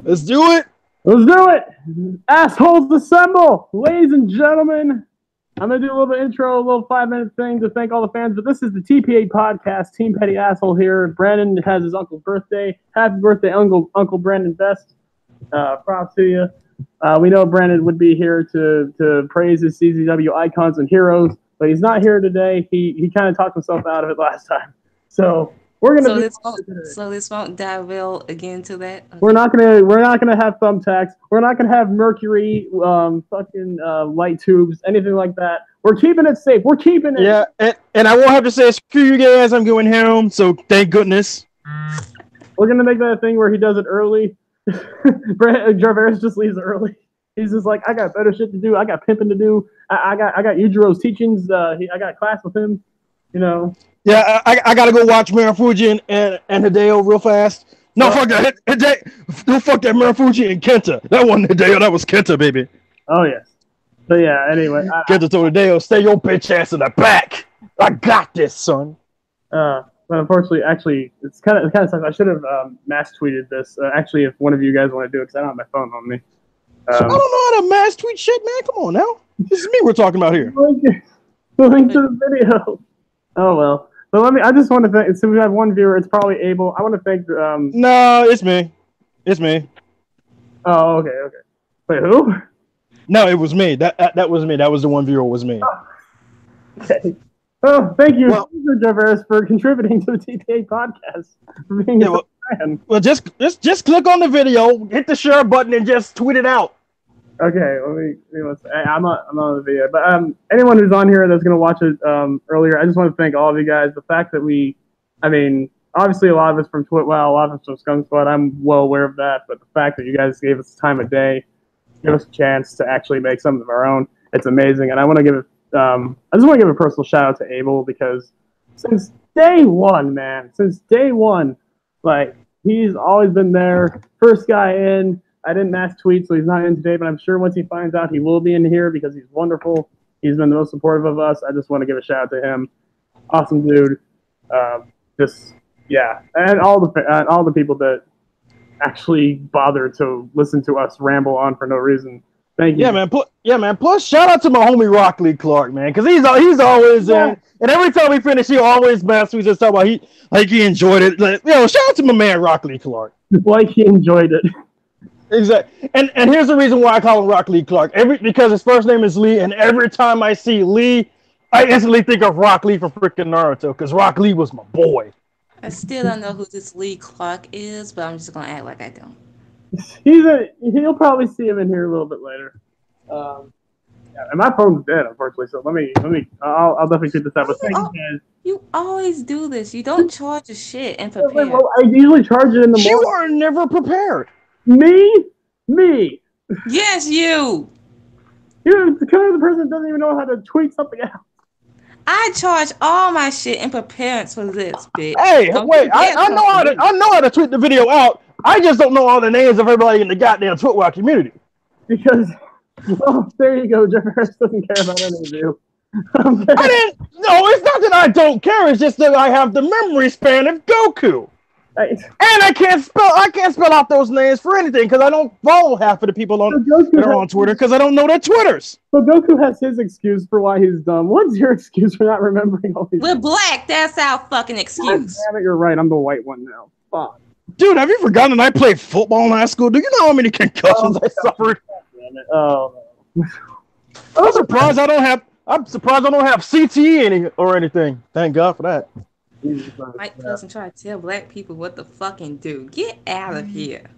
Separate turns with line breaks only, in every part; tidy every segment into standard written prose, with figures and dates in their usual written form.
Let's do it.
Let's do it. Assholes assemble. Ladies and gentlemen, I'm going to do a little bit of intro, a little 5-minute thing to thank all the fans. But this is the TPA podcast. Team Petty Asshole here. Brandon has his uncle's birthday. Happy birthday, Uncle Brandon Best. Props to you. We know Brandon would be here to praise his CZW icons and heroes, but he's not here today. He kind of talked himself out of it last time. So we're gonna.
This won't dive again to that. Okay.
We're not gonna have thumbtacks. We're not gonna have mercury, light tubes, anything like that. We're keeping it safe. We're keeping it.
Yeah, and I won't have to say screw you guys. I'm going home. So thank goodness.
We're gonna make that a thing where he does it early. Jarvis just leaves early. He's just like, I got better shit to do. I got pimping to do. I got Yujiro's teachings. I got class with him. You know.
Yeah, I gotta go watch Marufuji and Hideo real fast. No, fuck that. No, fuck that Marufuji and Kenta. That wasn't Hideo. That was Kenta, baby.
Oh yes. So yeah. Anyway,
Kenta told Hideo, "Stay your bitch ass in the back. I got this, son."
But unfortunately, actually, it kind of sucks. I should have mass tweeted this. Actually, if one of you guys want to do it, because I don't have my phone on me.
I don't know how to mass tweet shit, man. Come on now. This is me we're talking about here.
Link to the video. Oh well. But I just want to thank. So we have one viewer. It's probably Abel. I want to thank.
No, it's me. It's me.
Oh, okay. Wait, who?
No, it was me. That was me. That was the one viewer. Was me.
Oh. Okay. Oh, thank you, Jarvis, for contributing to the TPA podcast. For being a fan.
Well, just click on the video, hit the share button, and just tweet it out.
Okay, I'm on the video, but anyone who's on here that's gonna watch it earlier, I just want to thank all of you guys. The fact that obviously a lot of us from a lot of us from Skunk Squad, I'm well aware of that, but the fact that you guys gave us time of day, give us a chance to actually make something of our own, it's amazing. And I want to give I just want to give a personal shout out to Abel, because since day one, like, he's always been there, first guy in. I didn't mass tweet, so he's not in today, but I'm sure once he finds out, he will be in here because he's wonderful. He's been the most supportive of us. I just want to give a shout out to him. Awesome dude. And all the people that actually bother to listen to us ramble on for no reason. Thank you.
Yeah, man. Plus, shout out to my homie Rock Lee Clark, man, because he's always in, and every time we finish, he always mass tweets and talk about he enjoyed it. Like, shout out to my man Rock Lee Clark.
Like he enjoyed it.
Exactly, and here's the reason why I call him Rock Lee Clark. Because his first name is Lee, and every time I see Lee, I instantly think of Rock Lee from freaking Naruto, because Rock Lee was my boy.
I still don't know who this Lee Clark is, but I'm just gonna act like I don't.
He'll probably see him in here a little bit later. And my phone's dead, unfortunately. So I'll definitely keep this out. But thank you guys.
You always do this. You don't charge a shit and prepare.
Well, I usually charge it in the morning.
You are never prepared.
Me?
Yes, you.
You're the kind of the person that doesn't even know how to tweet something out.
I charge all my shit in preparedness for this, bitch.
Hey, wait! I know how to tweet the video out. I just don't know all the names of everybody in the goddamn Twitwell community.
Because, well, there you go. Jefferson doesn't care about any of you.
No, it's not that I don't care. It's just that I have the memory span of Goku. And I can't spell out those names for anything, because I don't follow half of the people that are on Twitter, because I don't know their Twitters.
So Goku has his excuse for why he's dumb. What's your excuse for not remembering all these?
We're black. That's our fucking excuse.
Damn it, you're right. I'm the white one now. Fuck.
Dude, have you forgotten that I played football in high school? Do you know how many concussions I suffered?
Damn it. Oh.
I'm surprised I don't have CTE or anything. Thank God for that.
White person try to tell black people what to fucking do. Get out of here.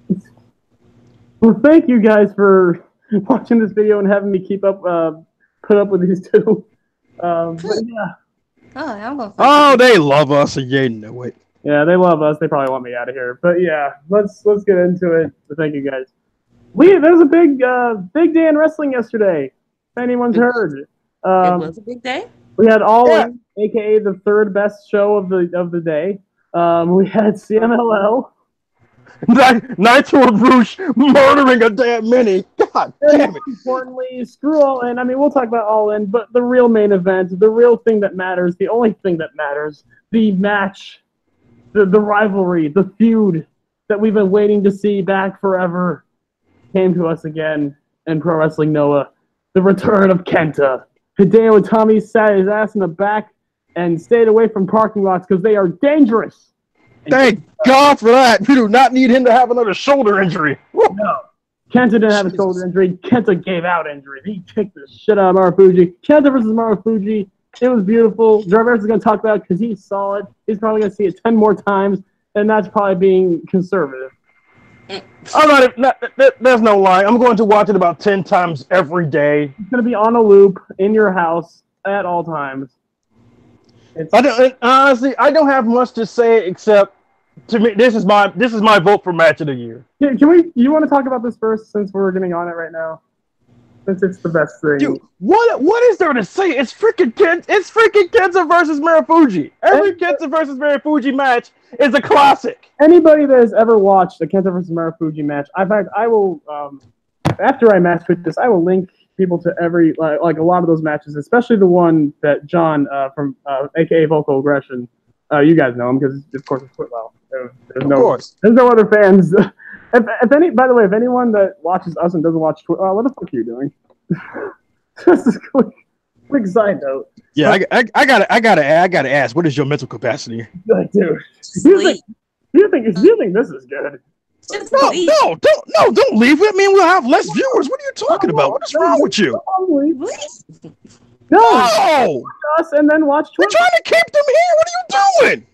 Well, thank you guys for watching this video and having me put up with these two. But yeah.
They love us, and you know it.
Yeah, they love us. They probably want me out of here. But yeah, let's get into it. So thank you guys. There was a big day in wrestling yesterday. If anyone's heard.
It was a big day.
We had All In, aka the third best show of the day. We had CMLL.
Nitro Rouge murdering a damn mini. God damn it.
Importantly, screw All In. I mean, we'll talk about All In, but the real main event, the real thing that matters, the only thing that matters, the match, the rivalry, the feud that we've been waiting to see back forever came to us again in Pro Wrestling Noah. The return of KENTA. Hideo Itami sat his ass in the back and stayed away from parking lots because they are dangerous.
Thank God for that. We do not need him to have another shoulder injury.
No. KENTA didn't have a shoulder injury. KENTA gave out injury. He kicked the shit out of Marufuji. KENTA versus Marufuji. It was beautiful. Jarvis is going to talk about it because he's solid. He's probably going to see it 10 more times, and that's probably being conservative.
There's no lie. I'm going to watch it about 10 times every day.
It's going to be on a loop in your house at all times.
Honestly, I don't have much to say except, to me, this is my vote for match of the year.
You want to talk about this first since we're getting on it right now? Since it's the best thing.
Dude, what is there to say? It's freaking Kenta versus Marufuji. Every Kenta versus Marufuji match is a classic.
Anybody that has ever watched the Kenta versus Marufuji match, in fact, I will, after I match with this, I will link people to every, like a lot of those matches, especially the one that John from AKA Vocal Aggression, you guys know him because of course it's Footwell. There's no other fans. By the way, if anyone that watches us and doesn't watch Twitter, what the fuck are you doing? Just a quick side note.
Yeah, I gotta ask, what is your mental capacity?
Like, dude, do you think this is good?
No, don't leave with me. We'll have less viewers. What are you talking about? What is wrong with you?
No, us and then watch Twitter.
We're trying to keep them here. What are you doing?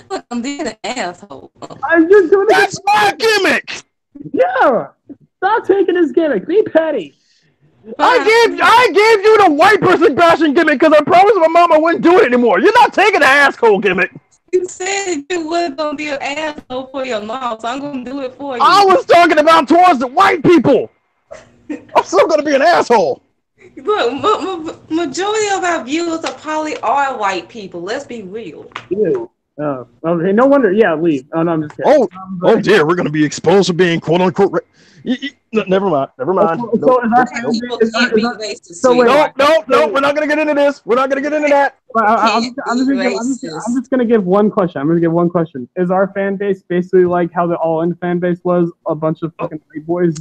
Look, I'm being an asshole.
I'm just doing
That's my gimmick.
Yeah, stop taking his gimmick. Be petty.
I gave you the white person bashing gimmick because I promised my mom I wouldn't do it anymore. You're not taking the asshole gimmick.
You said you weren't gonna be an asshole for your mom, so I'm gonna do it for you.
I was talking about towards the white people. I'm still gonna be an asshole.
Look, majority of our viewers are probably white people. Let's be real.
Ew. Oh, okay. No wonder. Yeah, leave. Oh no, I'm just kidding.
Oh dear, we're gonna be exposed for being quote unquote. Never mind.
So we're
not gonna get into this. We're not gonna get into that.
I'm just gonna give one question. Is our fan base basically like how the All In fan base was? A bunch of fucking white boys.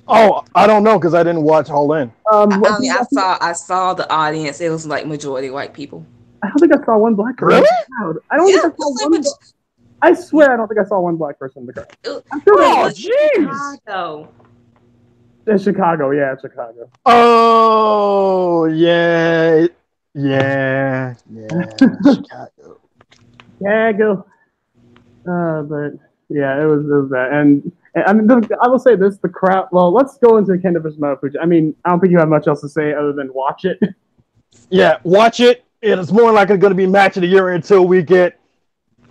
Oh, I don't know because I didn't watch All In.
I saw the audience. It was like majority white people.
I don't think I saw one black person.
Really?
I don't think I saw one. I swear, I don't think I saw one black person in the crowd.
Oh, jeez!
In Chicago, yeah, Chicago.
Oh, yeah, Chicago.
Chicago. But yeah, it was that, and I mean, I will say this: the crowd. Well, let's go into Kenta versus Marufuji. I mean, I don't think you have much else to say other than watch it.
Yeah, watch it. It's more likely going to be match of the year until we get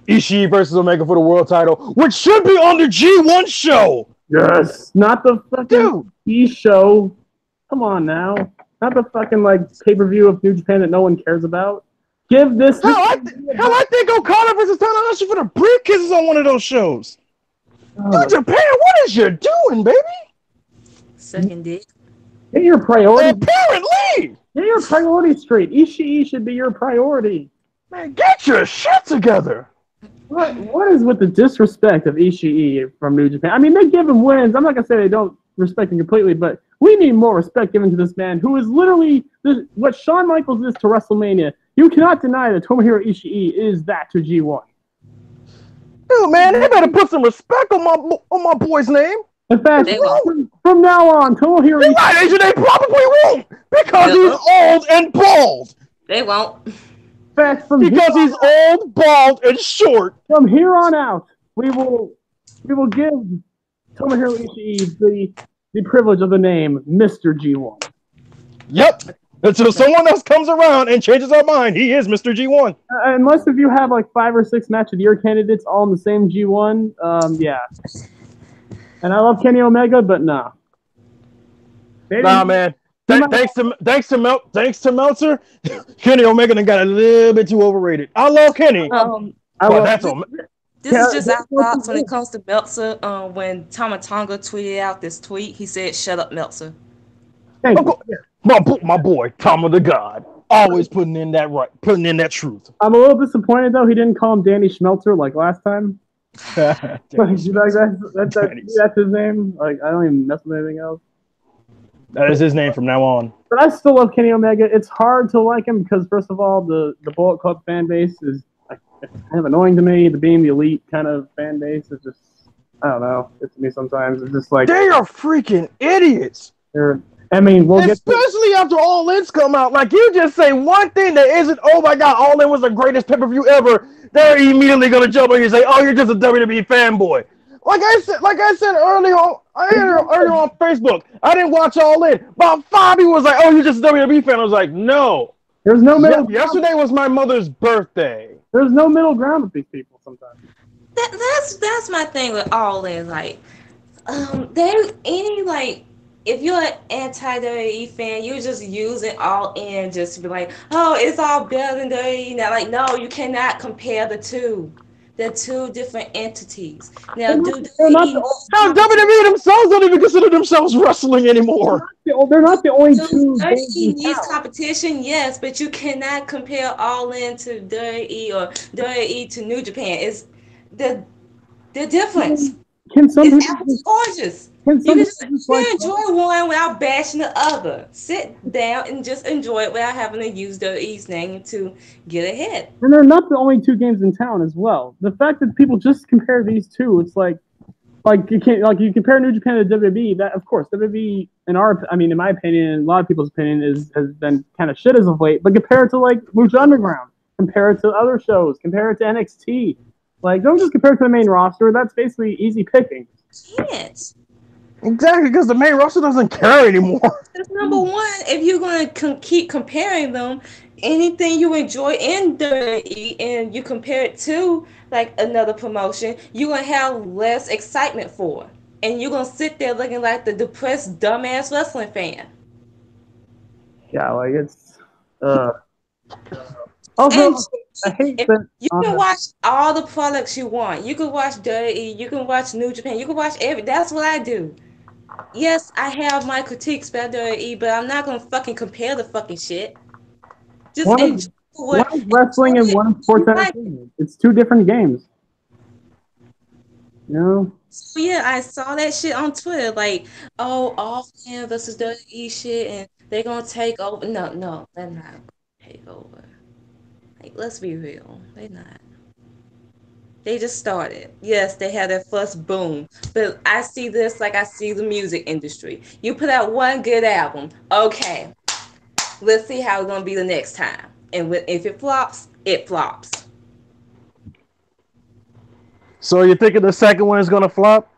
Ishii versus Omega for the world title, which should be on the G1 show.
Yes, not the fucking E show. Come on now, not the fucking like pay-per-view of New Japan that no one cares about. Give this.
I think Okada versus Tanahashi for the briefcases on one of those shows. New Japan, what is you doing, baby?
Second dick.
Get your priorities.
Apparently.
Get your priorities straight. Ishii should be your priority.
Man, get your shit together.
What is with the disrespect of Ishii from New Japan? I mean, they give him wins. I'm not going to say they don't respect him completely, but we need more respect given to this man who is literally what Shawn Michaels is to WrestleMania. You cannot deny that Tomohiro Ishii is that to G1.
Dude, man, they better put some respect on my boy's name.
In fact, from now on, Tomohiro Ishii...
Right, they probably won't because he's old and bald.
They won't.
Fact,
because he's old, bald, and short. From
here on out, we will give Tomohiro Ishii the privilege of the name Mr. G1.
Yep. Until someone else comes around and changes our mind, he is Mr. G1.
Unless if you have like 5 or 6 match of the year candidates all in the same G1, yeah. And I love Kenny Omega, but nah.
Nah, man. Thanks to Meltzer, Kenny Omega done got a little bit too overrated. I love Kenny.
This is just our thoughts when it comes to Meltzer. When Tama Tonga tweeted out this tweet, he said, "Shut up, Meltzer."
Thank you.
My boy, Tama the God, always putting in that truth.
I'm a little disappointed though he didn't call him Danny Schmelzer like last time. Like, that's his name. Like, I don't even mess with anything else.
That is his name from now on.
But I still love Kenny Omega. It's hard to like him because, first of all, the Bullet Club fan base is like, it's kind of annoying to me. The Being the Elite kind of fan base is just, I don't know. It's to me sometimes. It's just like
they are freaking idiots.
I mean,
especially after All In's come out. Like, you just say one thing that isn't, oh my God, All In was the greatest pay-per-view ever. They're immediately gonna jump on you and say, oh, you're just a WWE fanboy. Like I said earlier on Facebook, I didn't watch All In. About 5 people was like, oh, you're just a WWE fan. I was like, no.
There's no middle.
Yesterday was my mother's birthday.
There's no middle ground with these people sometimes.
That's my thing with All In. Like, if you're an anti-WWE fan, you're just using All In just to be like, oh, it's all better than WWE now. Like, no, you cannot compare the two. They're two different entities. Now, WWE
themselves don't even consider themselves wrestling anymore.
They're not the only two.
WWE needs competition, yes, but you cannot compare All In to WWE or WWE to New Japan. It's the difference. It's apples and oranges. You can just enjoy one without bashing the other. Sit down and just enjoy it without having to use WWE's name to get ahead.
And they're not the only two games in town as well. The fact that people just compare these two, it's like you can't, like, you compare New Japan to WWE. That, of course, WWE in my opinion, and a lot of people's opinion, has been kind of shit as of late. But compare it to like Lucha Underground, compare it to other shows, compare it to NXT. Like, don't just compare it to the main roster. That's basically easy picking.
Can't.
Exactly, because the main roster doesn't care anymore.
Because number one, if you're going to keep comparing them, anything you enjoy in WWE and you compare it to like another promotion, you're going to have less excitement for it. And you're going to sit there looking like the depressed, dumbass wrestling fan.
Yeah, like it's... Also, I hate that...
You can watch all the products you want. You can watch WWE, you can watch New Japan, you can watch that's what I do. Yes, I have my critiques about WWE, but I'm not gonna fucking compare the fucking shit. Just
one is wrestling and one is sports entertainment. It's two different games. You know?
So yeah, I saw that shit on Twitter, like, oh, All In versus WWE shit, and they're gonna take over. No, they're not gonna take over. Like, let's be real, they're not. They just started. Yes, they had their first boom. But I see this like I see the music industry. You put out one good album. Okay. Let's see how it's going to be the next time. And if it flops, it flops.
So you're thinking the second one is going to flop?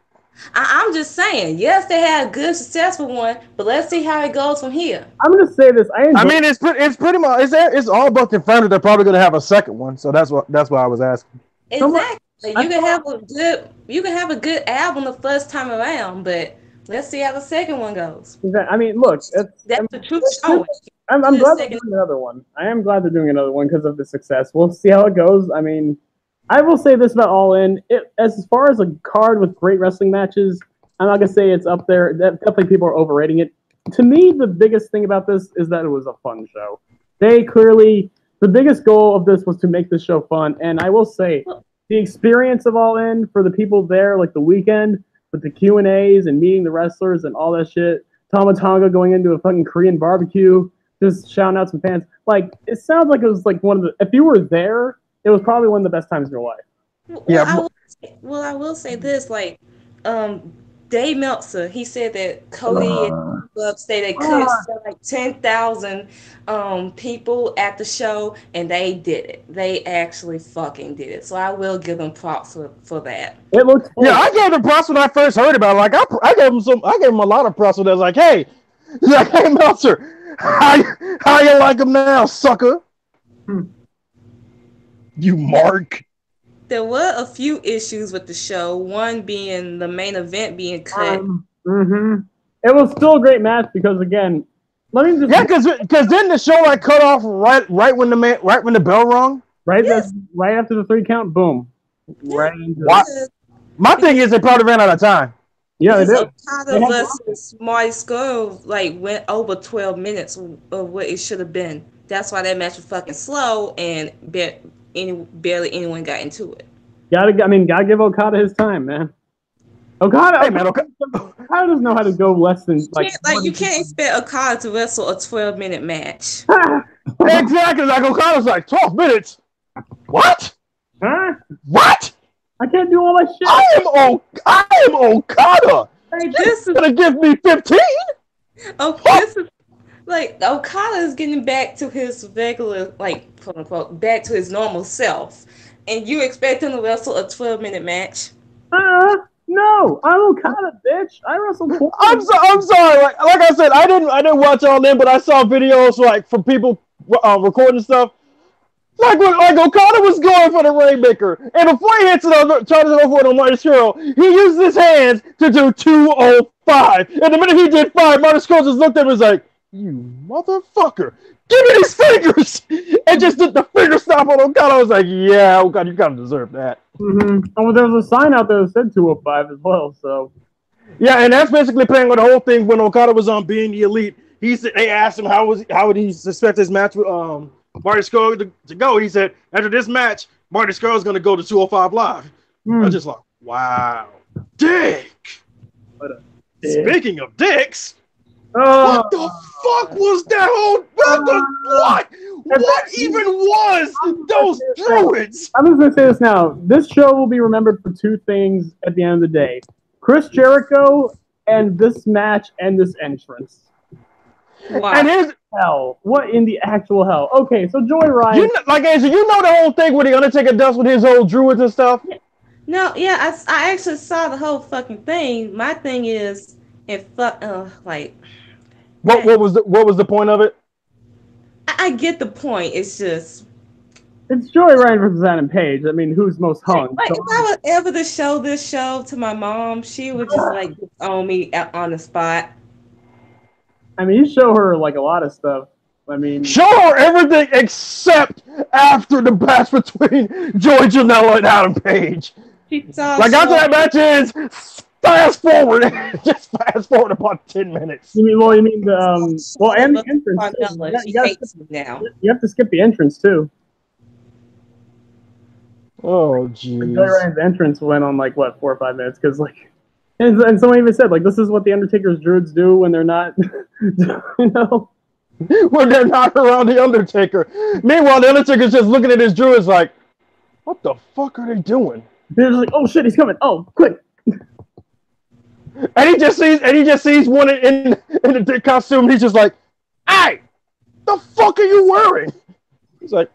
I'm just saying. Yes, they had a good, successful one. But let's see how it goes from here.
I'm going to say this.
It's pretty much, it's all but confirmed that they're probably going to have a second one. So that's why I was asking.
Exactly. You can have a good album the first time around, but let's see how the second one goes.
I mean, look,
that's the truth showing.
I'm glad they're doing another one. I am glad they're doing another one because of the success. We'll see how it goes. I mean, I will say this about All In. As far as a card with great wrestling matches, I'm not gonna say it's up there. Definitely people are overrating it. To me, the biggest thing about this is that it was a fun show. The biggest goal of this was to make this show fun, and I will say, the experience of All In for the people there, like the weekend with the Q&As and meeting the wrestlers and all that shit. Tama Tonga going into a fucking Korean barbecue, just shouting out some fans. Like, it sounds like it was like one of the, if you were there, it was probably one of the best times in your life.
I will say this, like, Dave Meltzer, he said that Cody and Club say they could sell like 10,000 people at the show, and they did it. They actually fucking did it. So I will give them props for that.
It looks cool.
Yeah, I gave them props when I first heard about it. Like, I gave them a lot of props when they was like, hey Meltzer, how you like them now, sucker? You mark.
There were a few issues with the show, one being the main event being cut.
It was still a great match because, again, because
didn't the show like cut off right when the bell rung?
Right, yes. Right after the 3 count, boom. Right into
My thing is they probably ran out of time.
Yeah, they did.
Okada versus Marty Scurll went over 12 minutes of what it should have been. That's why that match was fucking slow and barely anyone got into it.
Gotta give Okada his time, man. Okada doesn't know how to go less than
you can't expect Okada to wrestle a 12-minute match.
Exactly, like Okada's like 12 minutes. What?
Huh?
What?
I can't do all that shit.
I am Okada.
Like, this is
gonna give me 15.
this is like Okada is getting back to his regular, like, quote unquote, back to his normal self, and you expect him to wrestle a 12-minute match?
No, I'm Okada, bitch. I wrestled.
I'm sorry. Like I said, I didn't watch all in, but I saw videos like from people recording stuff. Like Okada was going for the Rainmaker, and before he hits it, charges it over on Marty Scurll, he used his hands to do 205. And the minute he did 5, Marty Scurll just looked at him and was like, "You motherfucker, give me these fingers!" And just did the finger stop on Okada. I was like, "Yeah, Okada, you kind of deserve that."
Mm-hmm. Oh, there was a sign out there that said 205 as well. So
yeah, and that's basically playing with the whole thing when Okada was on Being the Elite. They asked him how would he suspect his match with Marty Scurll to go. He said, after this match, Marty Scurll is going to go to 205 Live. I was just like, wow. Dick. Speaking of dicks, what the fuck was that whole... What even was those druids?
I'm just going to say this now. This show will be remembered for 2 things at the end of the day. Chris Jericho and this match and this entrance.
Wow.
And here's...
Hell, what in the actual hell? Okay, so Joey Ryan,
you know the whole thing where the Undertaker does with his old druids and stuff.
No, yeah, I actually saw the whole fucking thing. My thing is, what
was the point of it?
I get the point. It's just
it's Joey Ryan versus Adam Page. I mean, who's most hung?
Like, if I was ever to show this show to my mom, she would just like own me on the spot.
I mean, you show her like a lot of stuff. I mean,
show her everything except after the match between Joey Janela and Adam Page. After that match ends, fast forward, just fast forward about 10 minutes.
You mean the and the entrance. You have to skip the entrance too.
Oh, jeez.
Joey Ryan's entrance went on like what 4 or 5 minutes because like. And someone even said, like, this is what the Undertaker's druids do when they're not,
when they're not around the Undertaker. Meanwhile, the Undertaker's just looking at his druids like, what the fuck are they doing?
They're just like, oh shit, he's coming. Oh, quick.
And he just sees one in the dick costume, and he's just like, hey, the fuck are you wearing? He's like,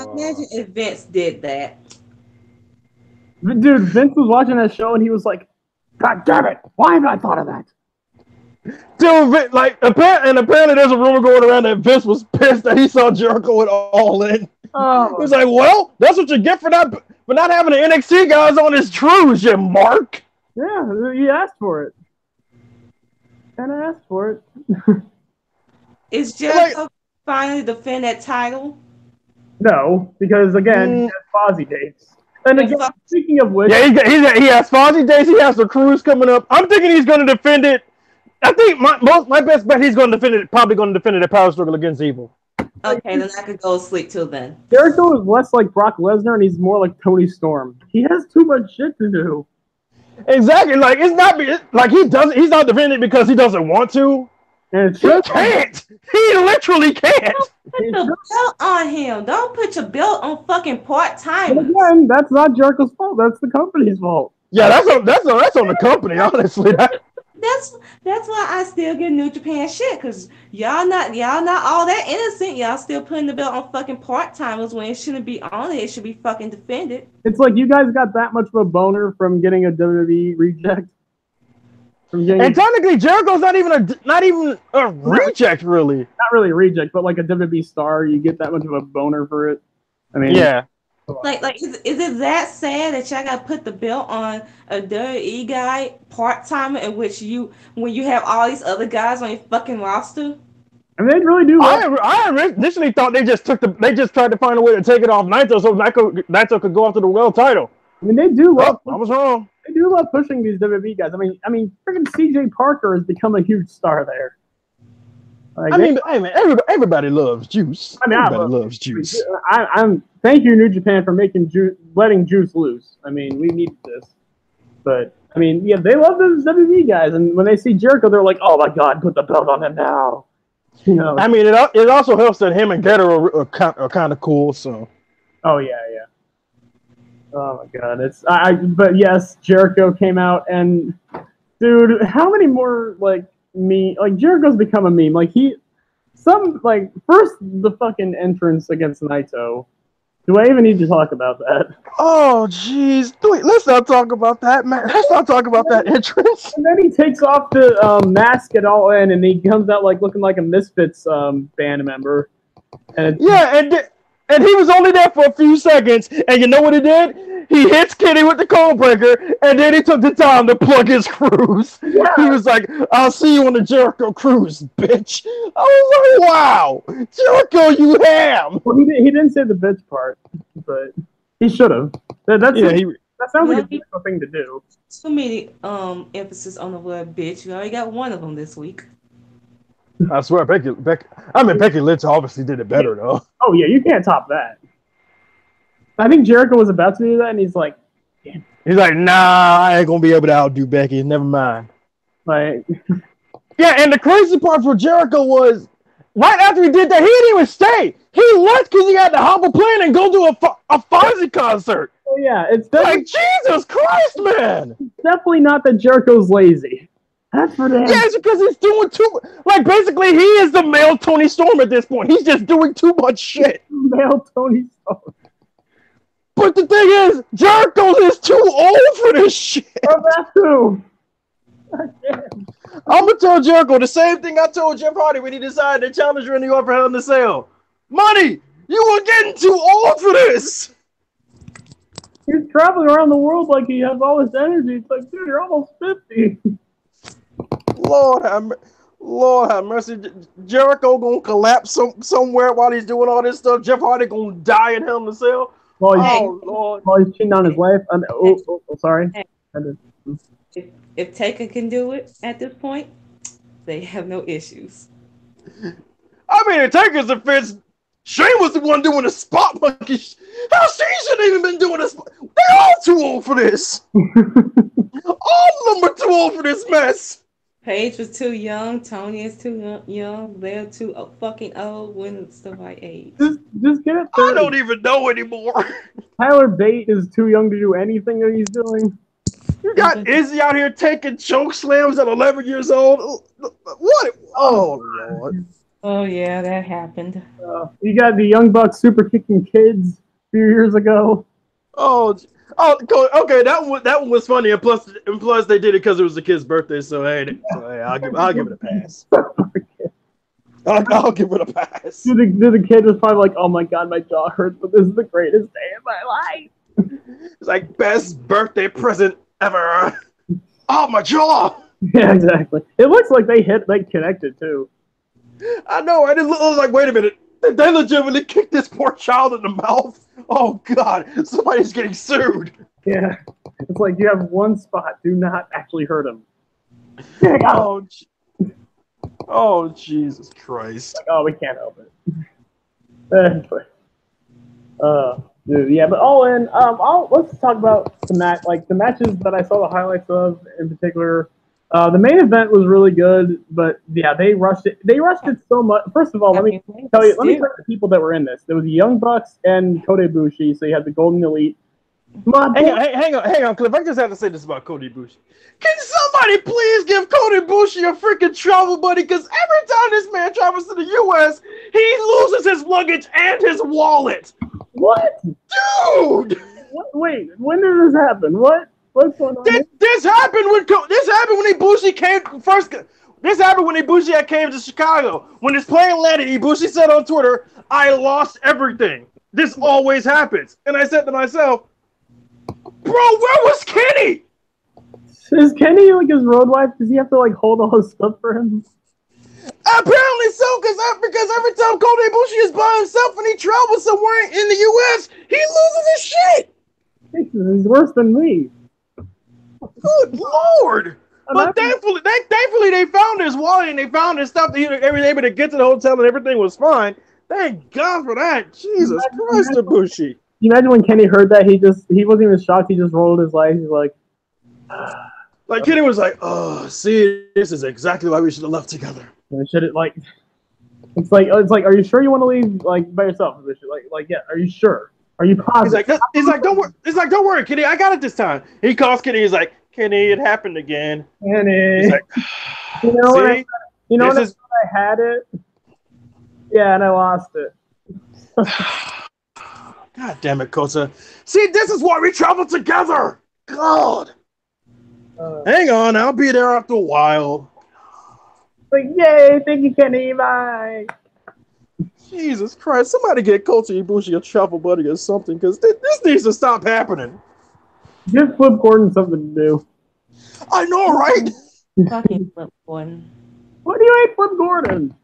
Imagine if Vince did that.
Dude, Vince was watching that show and he was like, God damn it, why haven't I thought of that?
Dude, like, apparently there's a rumor going around that Vince was pissed that he saw Jericho at All In.
Oh.
He was like, well, that's what you get for not having the NXT guys on his trues, you mark.
Yeah, he asked for it. And I asked for it.
Is Jericho finally defend that title?
No, because again, he has Fozzy dates. And again, speaking of which,
yeah, he has Fozzy days. He has the cruise coming up. I'm thinking he's going to defend it. I think my best bet he's going to defend it. Probably going to defend it at Power Struggle Against Evil.
Okay, then I could go sleep till then.
Jericho is less like Brock Lesnar, and he's more like Tony Storm. He has too much shit to do.
Exactly. Like it's not like he's not defending it because he doesn't want to.
And
he can't. He literally can't.
Don't put the belt on him. Don't put your belt on fucking part-time.
But again, that's not Jericho's fault. That's the company's fault.
Yeah, that's on the company. Honestly,
that's why I still get New Japan shit, because y'all not all that innocent. Y'all still putting the belt on fucking part-timers when it shouldn't be on it. It should be fucking defended.
It's like you guys got that much of a boner from getting a WWE reject.
And technically, Jericho's not even a reject, really.
Not really a reject, but like a WWE star, you get that much of a boner for it. I mean,
yeah.
Like, is it that sad that y'all got to put the belt on a WWE guy part-timer, in which when you have all these other guys on your fucking roster?
I mean, they really do.
I initially thought they just tried to find a way to take it off Naito so Naito could go after the world title.
I mean, they do love.
I was wrong.
They do love pushing these WWE guys. I mean, freaking CJ Parker has become a huge star there. Like,
I mean, everybody loves Juice.
I mean,
everybody loves Juice.
I'm thank you, New Japan, for letting Juice loose. I mean, we needed this. But I mean, yeah, they love those WWE guys, and when they see Jericho, they're like, "Oh my God, put the belt on him now!" You know.
I mean, it also helps that him and Getter are kind of cool. So.
Oh yeah. Oh my God, But yes, Jericho came out, and dude, how many more like Jericho's become a meme. First the fucking entrance against Naito. Do I even need to talk about that?
Oh, jeez. Wait, let's not talk about that, man. Let's not talk about that entrance.
And then he takes off the mask at All In, and he comes out looking like a Misfits band member. And
and he was only there for a few seconds, and you know what he did? He hits Kenny with the cold breaker, and then he took the time to plug his cruise. Yeah. He was like, "I'll see you on the Jericho cruise, bitch." I was like, "Wow, Jericho, you ham."
Well, he didn't say the bitch part, but he should have. That sounds like a difficult thing to do.
So many emphasis on the word bitch. You already got one of them this week.
I swear, Becky Lynch obviously did it better, though.
Oh, yeah, you can't top that. I think Jericho was about to do that, and he's like, damn.
He's like, nah, I ain't going to be able to outdo Becky. Never mind.
Like,
yeah, and the crazy part for Jericho was, right after he did that, he didn't even stay. He left because he had to hop a plane and go to a Fonzie concert.
Oh, yeah, it's
like, Jesus Christ, man.
It's definitely not that Jericho's lazy. That's for them.
Yeah, it's because he's doing basically, he is the male Tony Storm at this point. He's just doing too much shit.
Male Tony Storm.
But the thing is, Jericho is too old for this shit.
Oh, that too.
I'm going to tell Jericho the same thing I told Jeff Hardy when he decided to challenge Randy Orton for Hell in a Cell. Money, you are getting too old for this.
He's traveling around the world like he has all this energy. It's like, dude, you're almost 50.
Lord have mercy. Jericho gonna collapse somewhere while he's doing all this stuff. Jeff Hardy gonna die in Hell in a Cell.
Lord. While he's cheating on his wife. Sorry.
If Taker can do it at this point, they have no issues.
I mean, in Taker's defense, Shane was the one doing the spot monkey. Hell, Shane shouldn't even been doing this. They're all too old for this. All of them are too old for this mess.
Paige was too young. Tony is too young. They're too fucking old when it's the right age.
Just get it.
I don't even know anymore.
Tyler Bate is too young to do anything that he's doing.
You got Izzy out here taking choke slams at 11 years old. What? Oh, Lord.
Oh, yeah, that happened.
You got the Young Bucks super kicking kids a few years ago.
Oh, okay. That one was funny, and plus they did it because it was the kid's birthday. So hey, I'll give it a pass. I'll give it a pass.
The kid was probably like, "Oh my God, my jaw hurts, but this is the greatest day of my life."
It's like best birthday present ever. Oh, my jaw.
Yeah, exactly. It looks like they connected too.
I know. I was like, wait a minute. They legitimately kicked this poor child in the mouth. Oh, God. Somebody's getting sued.
Yeah. It's like you have one spot. Do not actually hurt him.
Oh, Jesus Christ.
Like, oh, we can't help it. Dude, yeah, but all in, let's talk about the matches that I saw the highlights of in particular. The main event was really good, but yeah, they rushed it. They rushed it so much. First of all, let me tell you the people that were in this. There was the Young Bucks and Kota Ibushi, so you had the Golden Elite.
Hang on, Cliff. I just have to say this about Kota Ibushi. Can somebody please give Kota Ibushi a freaking travel buddy? Because every time this man travels to the U.S., he loses his luggage and his wallet.
What?
Dude!
Wait, when did this happen? What's going on?
This happened when Ibushi came first. This happened when Ibushi came to Chicago. When his plane landed, Ibushi said on Twitter, "I lost everything. This always happens." And I said to myself, "Bro, where was Kenny?
Is Kenny like his road wife? Does he have to like hold all his stuff for him?"
Apparently so, because every time Kota Ibushi is by himself and he travels somewhere in the U.S., he loses his shit.
He's worse than me.
Good Lord! But thankfully they found his wallet and they found his stuff. They were able to get to the hotel and everything was fine. Thank God for that. Jesus Christ, Ibushi.
You imagine when Kenny heard that, he wasn't even shocked. He just rolled his eyes. He's like
Kenny was like, "Oh, see, this is exactly why we should have left together."
Should it like? It's like, are you sure you want to leave like by yourself? Like, yeah, are you sure? Are you positive?
He's like, don't worry. He's like, don't worry, Kenny. I got it this time. He calls Kenny. He's like, Kenny, it happened again.
Kenny,
he's like,
you know what? I had it. Yeah, and I lost it.
God damn it, Kota. See, this is why we travel together. God. Hang on, I'll be there after a while.
Like, yay, thank you, Kenny, bye.
Jesus Christ, somebody get Kota Ibushi a travel buddy or something, because this needs to stop happening.
Give Flip Gordon something to do.
I know, right?
Fucking Flip Gordon.
What do you hate Flip Gordon?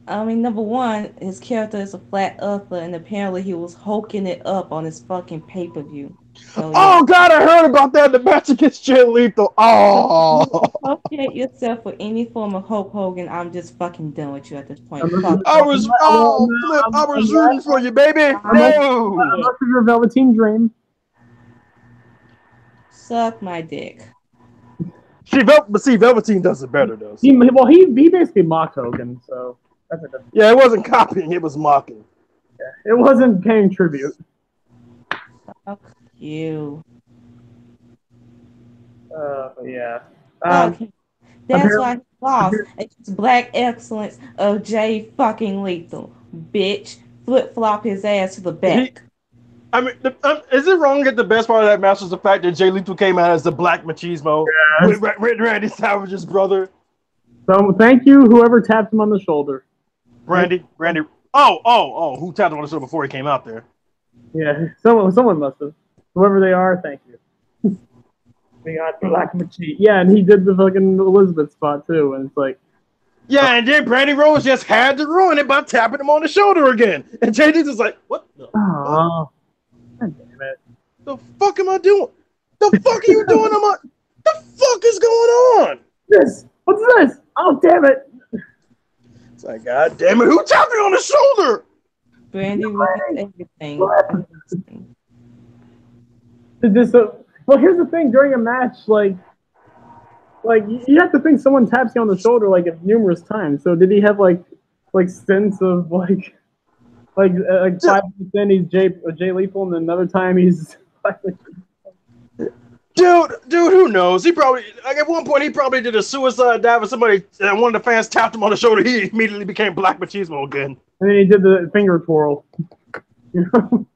I mean, number one, his character is a flat earther, and apparently he was hulking it up on his fucking pay-per-view. So, yeah.
Oh, God, I heard about that. The match against Jay Lethal. Oh.
Associate yourself with any form of Hulk Hogan, I'm just fucking done with you at this point.
I was rooting for you, baby. No.
Unless it's your Velveteen Dream.
Suck my dick.
See, Velveteen does it better, though. So.
He basically mocked Hogan, so that's a difference.
Yeah, it wasn't copying, it was mocking.
Yeah, it wasn't paying tribute.
Fuck you.
Yeah.
That's why he lost against Black Excellence of Jay fucking Lethal. Bitch, flip-flop his ass to the back.
Is it wrong that the best part of that match was the fact that Jay Lethal came out as the Black Machismo with Randy Savage's brother?
So thank you, whoever tapped him on the shoulder.
Randy. Oh, who tapped him on the shoulder before he came out there?
Yeah, someone must have. Whoever they are, thank you. We got Black Machi. Yeah, and he did the fucking Elizabeth spot too, and it's like.
Yeah, and then Brandy Rose just had to ruin it by tapping him on the shoulder again. And Jay Lethal's like, what the fuck?
God damn it.
The fuck am I doing? The fuck are you doing? The fuck is going on?
What's this? Oh, damn it.
It's like, God damn it, who tapped me on the shoulder?
Brandy ruins everything.
Well, here's the thing. During a match, like you have to think someone taps you on the shoulder like numerous times. So did he have like stints of like 5 minutes he's Jay Lethal, and another time he's
Dude, who knows? He probably at one point he probably did a suicide dive, and somebody one of the fans tapped him on the shoulder. He immediately became Black Machismo again.
And then he did the finger twirl. You know?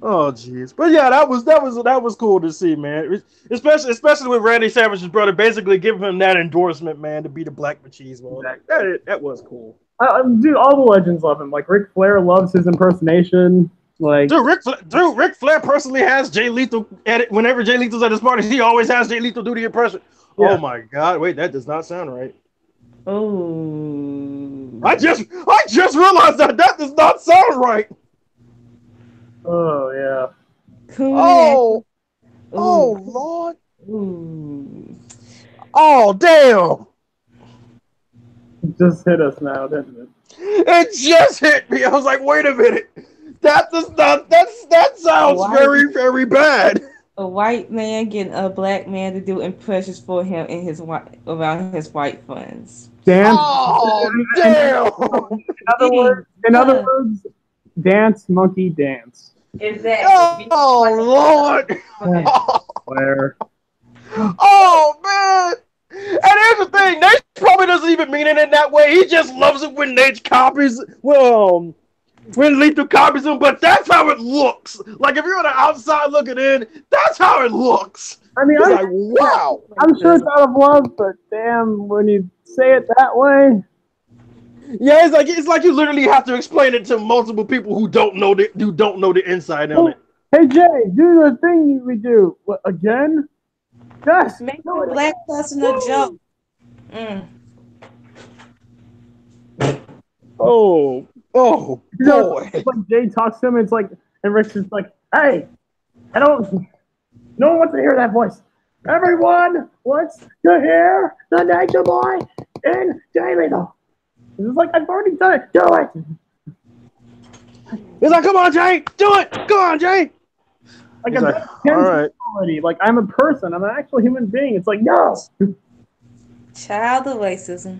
Oh jeez, but yeah, that was cool to see, man. Especially with Randy Savage's brother basically giving him that endorsement, man, to be the Black Machismo.
Exactly.
That was cool.
Dude, all the legends love him. Like Ric Flair loves his impersonation. Like
Ric Flair personally has Jay Lethal edit whenever Jay Lethal's at his parties. He always has Jay Lethal do the impression. Yeah. Oh my God! Wait, that does not sound right.
Oh,
I just realized that does not sound right.
Oh yeah.
Cool.
Oh Lord.
Ooh.
Oh damn.
It just hit us now, didn't it?
It just hit me. I was like, wait a minute. That sounds very, very bad.
A white man getting a black man to do impressions for him around his white friends.
Dance.
Oh damn.
In other words, dance, monkey, dance.
Exactly.
Oh Lord.
Where?
Oh man. And here's the thing, Nate probably doesn't even mean it in that way. He just loves it when Nate copies, when Lethal copies him, but that's how it looks. Like, if you're on the outside looking in, that's how it looks.
I mean,
it's like, wow.
I'm sure it's out of love, but damn, when you say it that way.
Yeah, it's like you literally have to explain it to multiple people who don't know the inside on it.
Hey, Jay, do the thing we do. What, again? Yes.
Make a black person a joke.
Oh boy.
Like Jay talks to him, it's like, and Rick's just like, hey, no one wants to hear that voice. Everyone wants to hear the Nature Boy in Jay Lethal. It's like, I've already done it. Do it.
He's like, come on, Jay, do it. Come on, Jay.
Like,
He's
I've
like,
done it 10
all
times
right.
already. Like, I'm a person. I'm an actual human being. It's like, no.
Child of racism.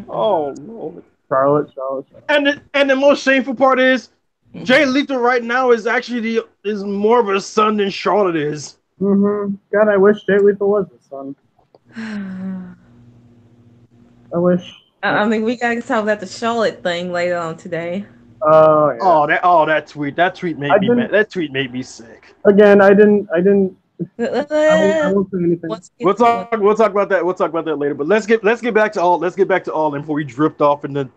Oh Lord.
Charlotte.
And the most shameful part is Jay Lethal right now is actually is more of a son than Charlotte is.
Mm-hmm. God, I wish Jay Lethal was his son. I wish.
I mean, we gotta talk about the Charlotte thing later on today.
Oh yeah.
That tweet made me mad. That tweet made me sick.
Again, I didn't. I won't say anything.
We'll talk about that. We'll talk about that later. But let's get back to all before we drift off into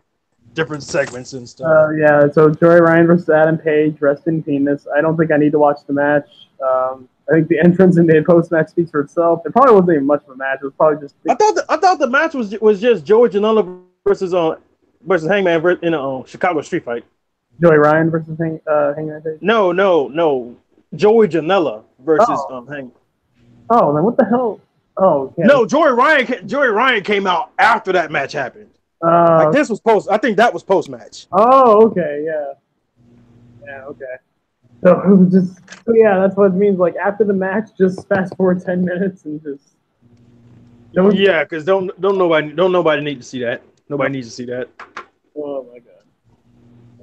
different segments and stuff.
Yeah. So Joey Ryan versus Adam Page, rest in penis. I don't think I need to watch the match. I think the entrance and the post-match speaks for itself. It probably wasn't even much of a match. It was probably just.
I thought the match was just Joey Janela versus Hangman in a Chicago street fight.
Joey Ryan versus Hangman Page.
No. Joey Janela versus Hangman.
Oh, then what the hell? Oh, yeah.
No, Joey Ryan came out after that match happened. Like this was post. I think that was post match.
Oh, okay, yeah. Okay. So yeah, that's what it means. Like after the match, just fast forward 10 minutes and just.
Yeah, because don't nobody need to see that. Nobody needs to see that.
Oh my god.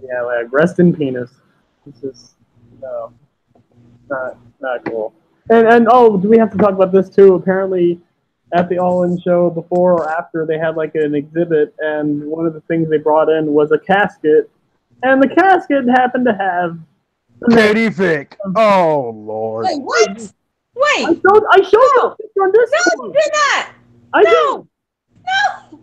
Yeah, like rest in penis. It's just not cool. And do we have to talk about this too? Apparently, at the All In show before or after, they had like an exhibit, and one of the things they brought in was a casket, and the casket happened to have
Katie Vick. Oh Lord.
Wait, what? Wait.
I showed you a picture on this.
No, you did not.
No.
No.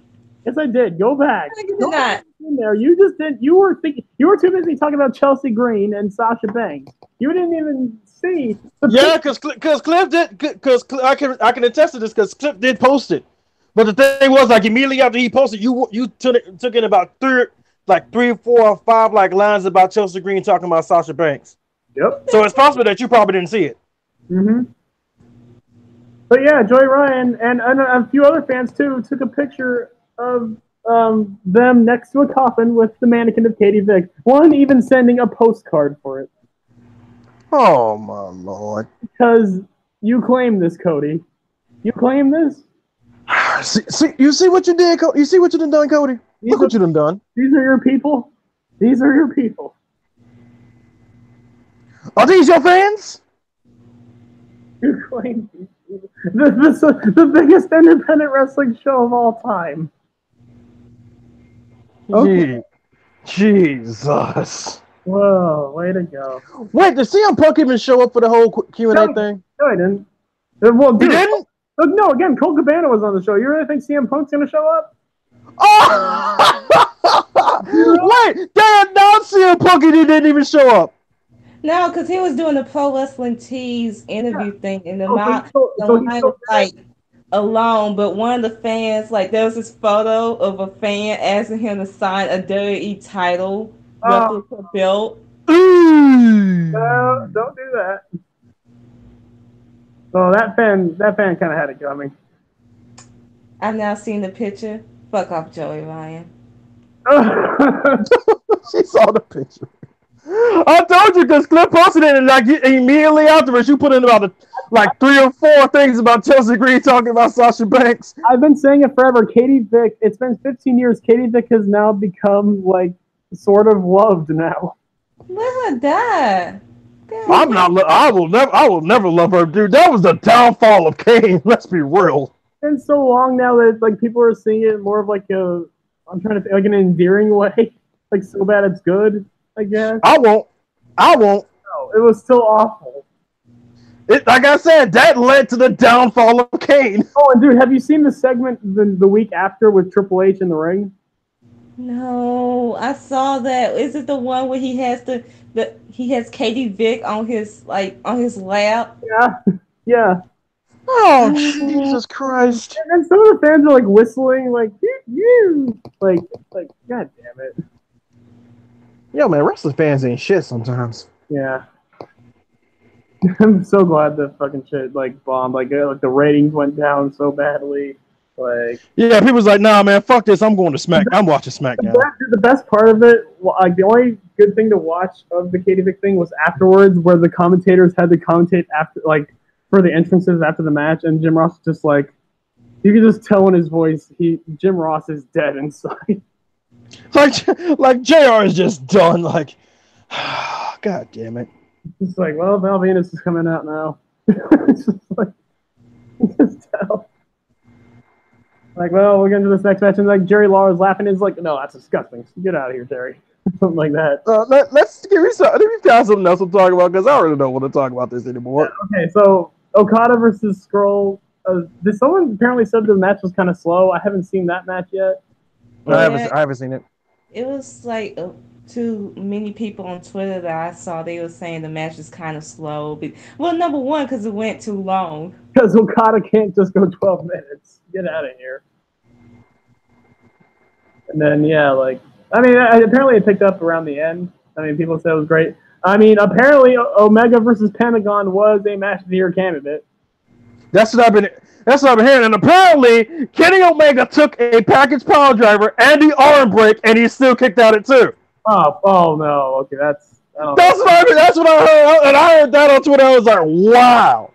Yes, I did. Go back.
No, you did not.
In there, you just didn't. You were too busy talking about Chelsea Green and Sasha Banks. You didn't even see.
Because Cliff did. Because I can attest to this. Because Cliff did post it. But the thing was, like immediately after he posted, you took in about 3, 4 or 5 like lines about Chelsea Green talking about Sasha Banks.
Yep.
So it's possible that you probably didn't see it.
Mm-hmm. But yeah, Joey Ryan and a few other fans too took a picture of them next to a coffin with the mannequin of Katie Vick. One even sending a postcard for it.
Oh my Lord!
Because you claim this, Cody. You claim this.
You see what you did, Cody? You see what you done, Cody? Look what you done.
These are your people. These are your people.
Are these your fans?
You claim the biggest independent wrestling show of all time.
Okay. Jesus.
Whoa, way to go.
Wait, did CM Punk even show up for the whole Q&A thing?
No, I didn't. Well, dude,
he didn't?
No, again, Colt Cabana was on the show. You really think CM Punk's going to show up?
Oh! Wait, they announced CM Punk and he didn't even show up.
No, because he was doing the Pro Wrestling Tees interview thing, and the line was like alone. But one of the fans, like, there was this photo of a fan asking him to sign a WWE title replica belt.
No, don't do that. Oh, that fan kind of had it coming.
I've now seen the picture. Fuck off, Joey Ryan.
She saw the picture. I told you because Cliff posted it, and like immediately afterwards, you put in about 3 or 4 things about Chelsea Green talking about Sasha Banks.
I've been saying it forever. Katie Vick. It's been 15 years. Katie Vick has now become like sort of loved now.
Live or die.
I'm not. I will never love her, dude. That was the downfall of Kane. Let's be real.
It's been so long now that like people are seeing it more of like I'm trying to think, like an endearing way, like so bad it's good. I guess.
I won't. No,
it was still awful.
Like I said, that led to the downfall of Kane.
Oh, and dude, have you seen the segment the week after with Triple H in the ring?
No, I saw that. Is it the one where he has he has Katie Vick on his lap?
Yeah.
Oh, Jesus Christ!
And some of the fans are like whistling, like you, like God damn it.
Yo, man, wrestling fans ain't shit sometimes.
Yeah. I'm so glad that fucking shit like bombed. Like the ratings went down so badly. Like
Yeah, people's like, nah, man, fuck this. I'm going to Smack. I'm watching SmackDown.
the best part of it, like the only good thing to watch of the Katie Vick thing was afterwards, where the commentators had to commentate after, like for the entrances after the match, and Jim Ross just like you could just tell in his voice, Jim Ross is dead inside.
Like JR is just done. Like, God damn it.
It's like, well, Val Venus is coming out now. It's just like, just tell. Like, well, we're getting to this next match, and like Jerry Lawler's laughing. He's like, no, that's disgusting. Get out of here, Jerry. Something like that.
Let's give me something else to talk about because I already don't want to talk about this anymore.
Yeah, okay, so Okada versus Skrull. Did someone apparently said the match was kind of slow? I haven't seen that match yet.
I haven't seen it.
It was like too many people on Twitter that I saw. They were saying the match was kind of slow. But, well, number one, because it went too long.
Because Okada can't just go 12 minutes. Get out of here. And then, yeah, like, I mean, apparently it picked up around the end. I mean, people said it was great. I mean, apparently Omega versus Pentagon was a match of the year candidate.
That's what I've been hearing. And apparently, Kenny Omega took a package power driver and the arm break, and he still kicked out at 2.
Oh no. Okay, that's
what I heard, and I heard that on Twitter. I was like, wow,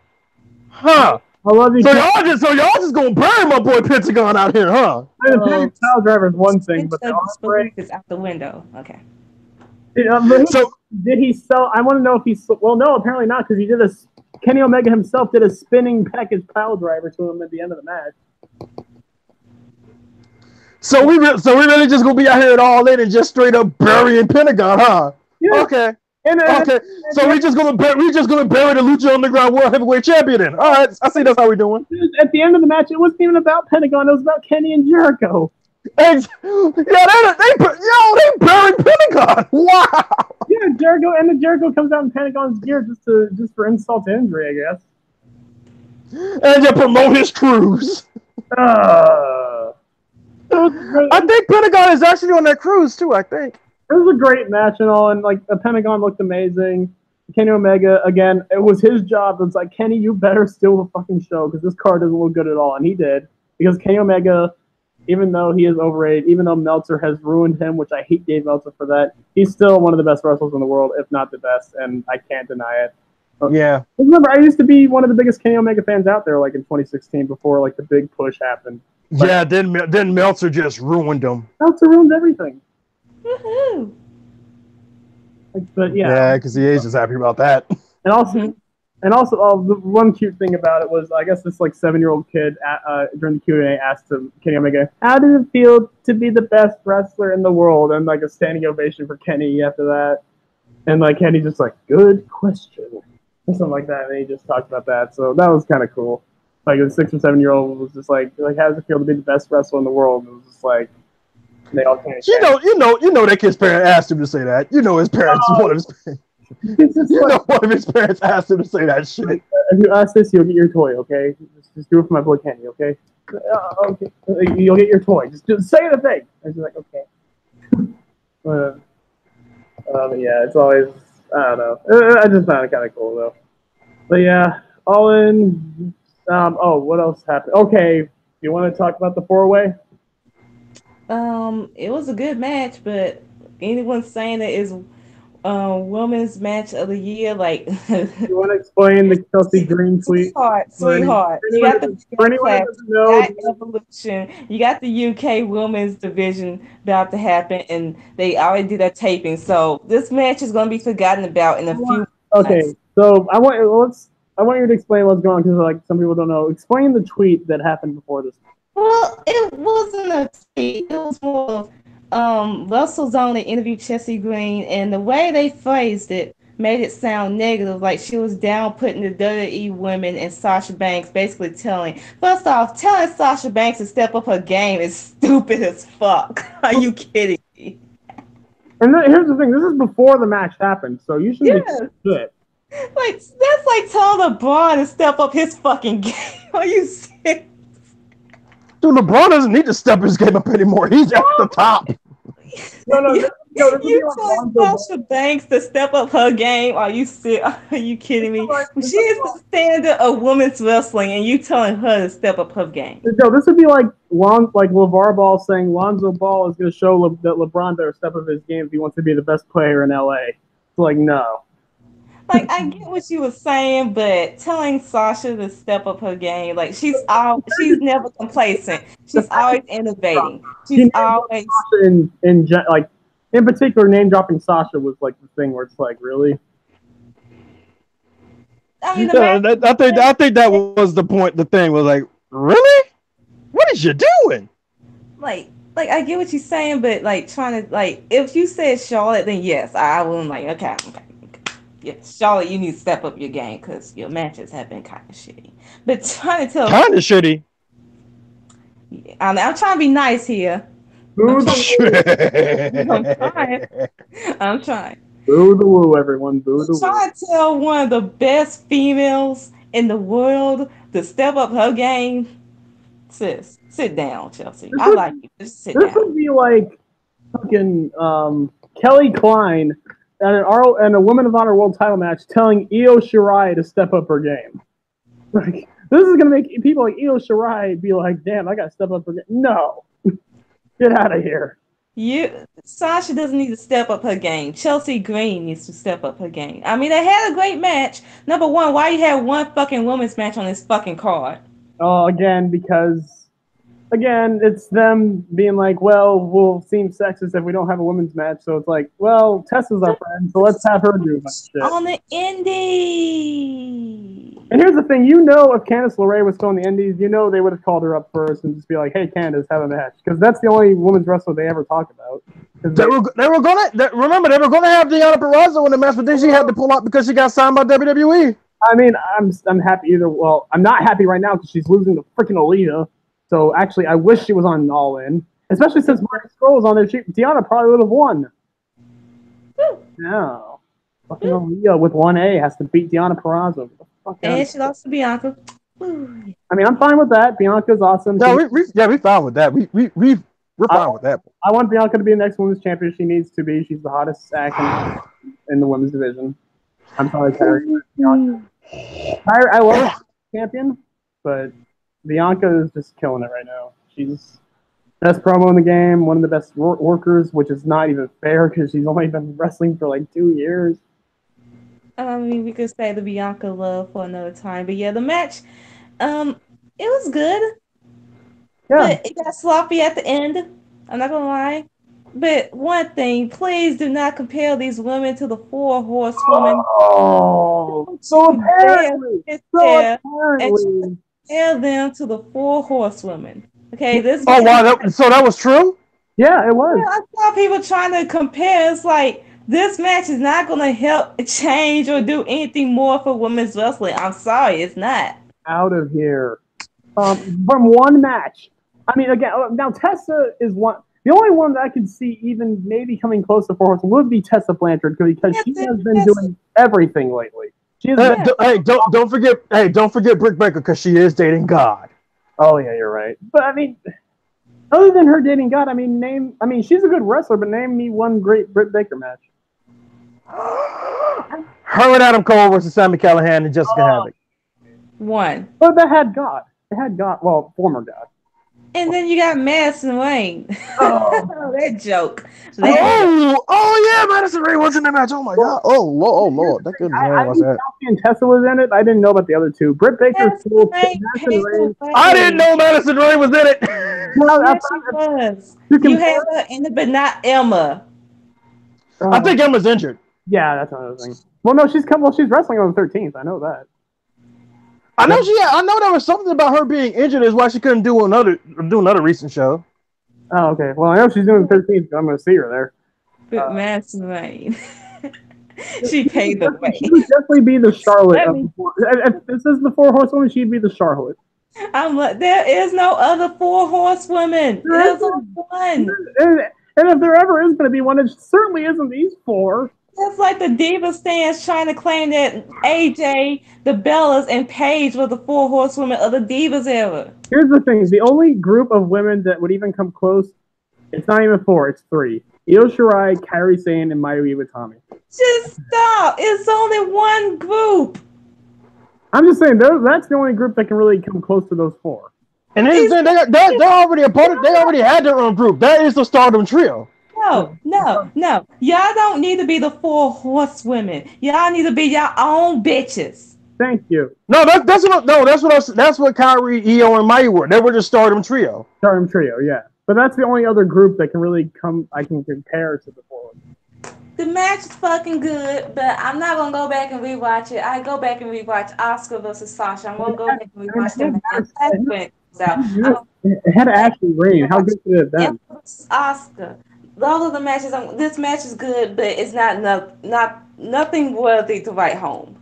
huh?
I love you.
So y'all just gonna bury my boy Pentagon out here, huh?
The package power driver is one thing, but the arm break
is out the window. Okay.
So did he sell? I want to know if he. Well, no, apparently not, because he did Kenny Omega himself did a spinning package pile driver to him at the end of the match.
So we really just gonna be out here at All In and just straight up burying Pentagon, huh? Yeah. Okay. Okay. So we just gonna bury the Lucha Underground World Heavyweight Champion then. All right. I see that's how we're doing.
At the end of the match, it wasn't even about Pentagon. It was about Kenny and Jericho.
Yeah, they buried Pentagon. Wow.
Yeah, Jericho comes out in Pentagon's gear just for insult to injury, I guess.
And to promote his cruise. I think Pentagon is actually on that cruise too. I think
it was a great match and all, and like the Pentagon looked amazing. Kenny Omega again, it was his job. It's like, Kenny, you better steal the fucking show because this card doesn't look good at all, and he did, because Kenny Omega, even though he is overrated, even though Meltzer has ruined him, which I hate Dave Meltzer for that, he's still one of the best wrestlers in the world, if not the best, and I can't deny it.
Yeah.
Remember, I used to be one of the biggest Kenny Omega fans out there, like in 2016, before like the big push happened. But
yeah, then Meltzer just ruined him.
Meltzer ruined everything.
Woohoo!
But yeah.
Yeah, because he is just happy about that.
And also, the one cute thing about it was, I guess this like 7-year-old kid during the Q&A asked him, Kenny Omega, how does it feel to be the best wrestler in the world? And like a standing ovation for Kenny after that. And like Kenny just like, good question. Or something like that. And he just talked about that. So that was kind of cool. Like a 6 or 7-year-old was just like, how does it feel to be the best wrestler in the world? And it was just like, they all kind of
you know that kid's parents asked him to say that. You know his parents, one of his parents. One of his parents asked him to say that shit.
If you ask this, you'll get your toy, okay? Just do it for my boy Kenny, okay? Okay. You'll get your toy. Just say the thing. And she's like, okay. Yeah, it's always, I don't know. I just found it kind of cool, though. But yeah, All In. What else happened? Okay, you want to talk about the 4-way?
It was a good match, but anyone saying that is women's match of the year, like
you want to explain the Chelsea Green tweet?
Sweetheart. You got the Evolution. You got the UK women's division about to happen, and they already did that taping. So this match is going to be forgotten about in a few.
Okay, months. So I want you to explain what's going on, because like some people don't know. Explain the tweet that happened before this.
Well, it wasn't a tweet. It was more WrestleZone interviewed Chelsea Green, and the way they phrased it made it sound negative, like she was down putting the WWE women and Sasha Banks, basically telling Sasha Banks to step up her game is stupid as fuck. Are you kidding me?
And here's the thing: this is before the match happened, so you shouldn't be shit.
Like that's like telling LeBron to step up his fucking game. Are you serious?
Dude, LeBron doesn't need to step his game up anymore. He's at the top.
No. No, this would be
You
like
telling
Lonzo Ball.
Sasha Banks to step up her game? Are you Are you kidding me?
This
She is the standard of women's wrestling, and you telling her to step up her game.
No, this would be like LeVar Ball saying Lonzo Ball is going to show that LeBron better step up his game if he wants to be the best player in LA. It's like, no.
Like, I get what you were saying, but telling Sasha to step up her game, like she's never complacent. She's always innovating. She's always
In particular, name dropping Sasha was like the thing where it's like, really?
I mean,
I think that was the point. The thing was like, really? What is you doing?
like I get what you're saying, but like trying to like if you said Charlotte, then yes, I wouldn't like okay. Yes, Charlotte, you need to step up your game because your matches have been kind of shitty. But trying to tell
kind of shitty.
Yeah, I'm trying to be nice here. I'm trying.
Boo the woo, everyone. Boo the woo.
Trying to tell one of the best females in the world to step up her game. Sis, sit down, Chelsea. I like you. Just sit down.
This would be like fucking Kelly Klein and a Women of Honor World Title match telling Io Shirai to step up her game. Like, this is gonna make people like Io Shirai be like, "Damn, I gotta step up her game." No, get out of here.
Sasha doesn't need to step up her game. Chelsea Green needs to step up her game. I mean, they had a great match. Number one, why you had one fucking women's match on this fucking card?
Oh, because it's them being like, well, we'll seem sexist if we don't have a women's match. So it's like, well, Tessa's our friend, so let's have her do a bunch of shit.
On the indie.
And here's the thing, if Candice LeRae was still in the indies, they would have called her up first and just be like, hey, Candice, have a match. Because that's the only women's wrestler they ever talk about.
They were gonna have Deonna Purrazzo in the match, but then she had to pull out because she got signed by WWE.
I mean, I'm happy either. Well, I'm not happy right now because she's losing to freaking Alita. So actually, I wish she was on All In, especially since Marty Scurll was on there. Deonna probably would have won. No, fucking Alita with 1A has to beat Deonna Purrazzo.
And she lost to Bianca.
I mean, I'm fine with that. Bianca's awesome.
Yeah, we're fine with that. We're fine with that.
I want Bianca to be the next women's champion. She needs to be. She's the hottest act in the women's division. I'm sorry, Terry. I love her champion, but Bianca is just killing it right now. She's best promo in the game, one of the best workers, which is not even fair because she's only been wrestling for like 2 years.
I mean, we could say the Bianca love for another time, but yeah, the match, it was good. Yeah. But it got sloppy at the end. I'm not gonna lie. But one thing, please do not compare these women to the 4 horsewomen.
Oh, so apparently,
compare them to the 4 horsewomen. Okay, this.
Oh wow! So that was true.
Yeah, it was.
Yeah, I saw people trying to compare. It's like this match is not going to help change or do anything more for women's wrestling. I'm sorry, it's not.
Out of here. From one match. I mean, again, now Tessa is one. The only one that I could see even maybe coming close to 4 horsewomen would be Tessa Blanchard because she has been doing everything lately.
Don't forget Britt Baker because she is dating God.
Oh yeah, you're right. But I mean, other than her dating God, I mean, she's a good wrestler, but name me one great Britt Baker match.
Her and Adam Cole versus Sami Callihan and Jessica Havoc.
One.
But they had God. Well, former God.
And then you got Madison Rain.
Oh,
that joke.
Yeah, Madison Rain was in the match. Oh my God. Oh Lord. That couldn't
was that. And Tessa was in it. I didn't know about the other two. Britt Baker's cool.
I didn't know Madison Rain was in it.
Yes, she was. You had her in it, but not Emma.
I think Emma's injured.
Yeah, that's another thing. Well, no, she's wrestling on the 13th. I know that.
I know there was something about her being injured is why she couldn't do another recent show.
Oh, okay. Well, I know she's doing the 13th. I'm going to see her there.
But Madison Rain. She paid the way.
She would definitely be the Charlotte. If this is the 4 horsewomen, she'd be the Charlotte.
I'm like, there is no other 4 horsewomen. There's only one.
And if there ever is going to be one, it certainly isn't these 4.
That's like the Diva stands trying to claim that AJ, the Bellas, and Paige were the 4 horsewomen of the Divas era.
Here's the thing. The only group of women that would even come close, it's not even 4, it's 3. Io Shirai, Kairi Sane, and Mayu Iwatani.
Just stop. It's only one group.
I'm just saying that's the only group that can really come close to those four.
And they're already a part of. They already had their own group. That is the Stardom Trio.
No. Y'all don't need to be the 4 horsewomen. Y'all need to be your own bitches.
Thank you.
No, that's what Kairi, Io, and Mayu were. They were the Stardom Trio.
Stardom Trio, yeah. But that's the only other group that can really I can compare to the four.
The match is fucking good, but I'm not gonna go back and rewatch it. I go back and rewatch Asuka versus Sasha. I'm gonna go back and rewatch the match.
It had Ashley Rain. How good did it then?
Asuka. All of the matches. This match is good, but it's not nothing worthy to write home.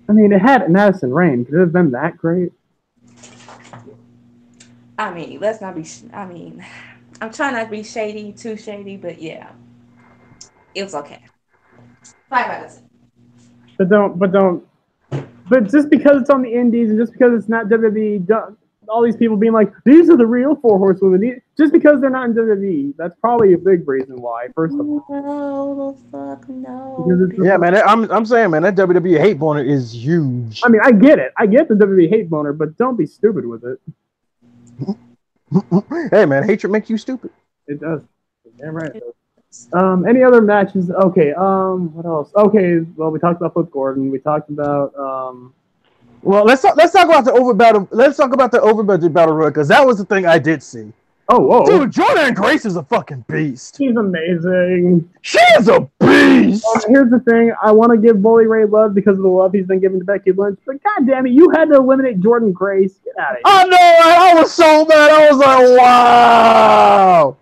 I mean, it had Madison Rain. Could it have been that great?
I mean, let's not be. I mean, I'm trying not to be too shady, but yeah, it was okay. 5 out of 10.
But just because it's on the Indies and just because it's not WWE, all these people being like, these are the real 4 horsewomen. Just because they're not in WWE, that's probably a big reason why. First of all,
no, fuck no.
Yeah, man. I'm saying, man, that WWE hate boner is huge.
I mean, I get it. I get the WWE hate boner, but don't be stupid with it.
Hey, man, hatred makes you stupid.
It does. Damn right. It does. Any other matches? Okay. What else? Okay. Well, we talked about Flip Gordon. We talked about.
Well, let's talk about the over battle. Let's talk about the overbudget battle royal because that was the thing I did see.
Oh,
dude, Jordan Grace is a fucking beast.
She's amazing.
She is a beast.
Here's the thing: I want to give Bully Ray love because of the love he's been giving to Becky Lynch. But God damn it, you had to eliminate Jordan Grace. Get out of here!
I know. I was so mad. I was like, wow.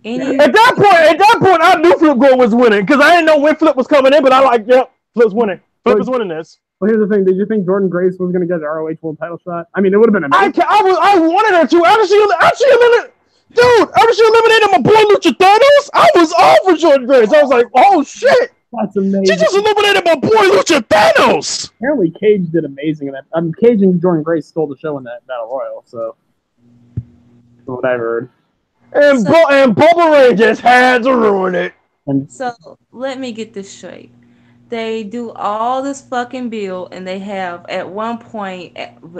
At that point, I knew Flip Gordon was winning because I didn't know when Flip was coming in, but I like, yep, Flip's winning. Flip is winning this.
Well, here's the thing. Did you think Jordan Grace was going to get the ROH World title shot? I mean, it would have been amazing.
I wanted her to. After she eliminated my boy Lucha Thanos, I was all for Jordan Grace. I was like, oh, shit.
That's amazing.
She just eliminated my boy Lucha Thanos.
Apparently, Cage did amazing in that. Cage and Jordan Grace stole the show in that Battle Royal, so what I've heard.
And Bubba Ray just had to ruin it.
So, let me get this straight. They do all this fucking build, and they have at one point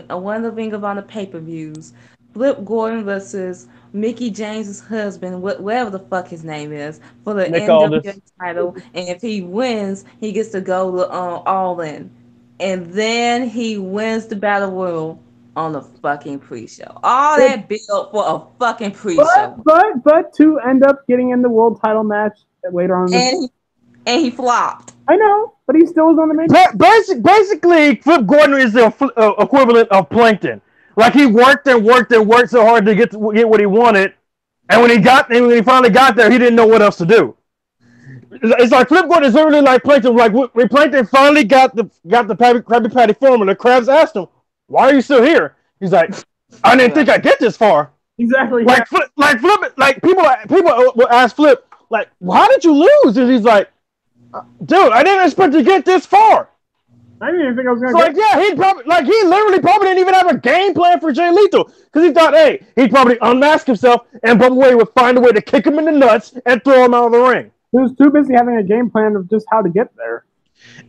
one of the Ring of Honor pay-per-views, Flip Gordon versus Mickey James's husband, whatever the fuck his name is, for the NWA title. And if he wins, he gets to go All In, and then he wins the Battle Royal on the fucking pre-show. All that build for a fucking pre-show.
But to end up getting in the world title match later on,
and he flopped.
I know, but he still was on the main.
Basically, Flip Gordon is the equivalent of Plankton. Like he worked and worked and worked so hard to get what he wanted, and when he finally got there, he didn't know what else to do. It's like Flip Gordon is literally like Plankton. Like when Plankton finally got the Krabby Patty formula, Krabs asked him, "Why are you still here?" He's like, "I didn't think I'd get this far."
Exactly.
Like yeah. Flip. Like people will ask Flip, like, well, "How did you lose?" And he's like, "Dude, I didn't expect to get this far."
I didn't even think I was gonna.
He literally probably didn't even have a game plan for Jay Lethal because he thought, hey, he'd probably unmask himself and Bubba Ray would find a way to kick him in the nuts and throw him out of the ring.
He was too busy having a game plan of just how to get there.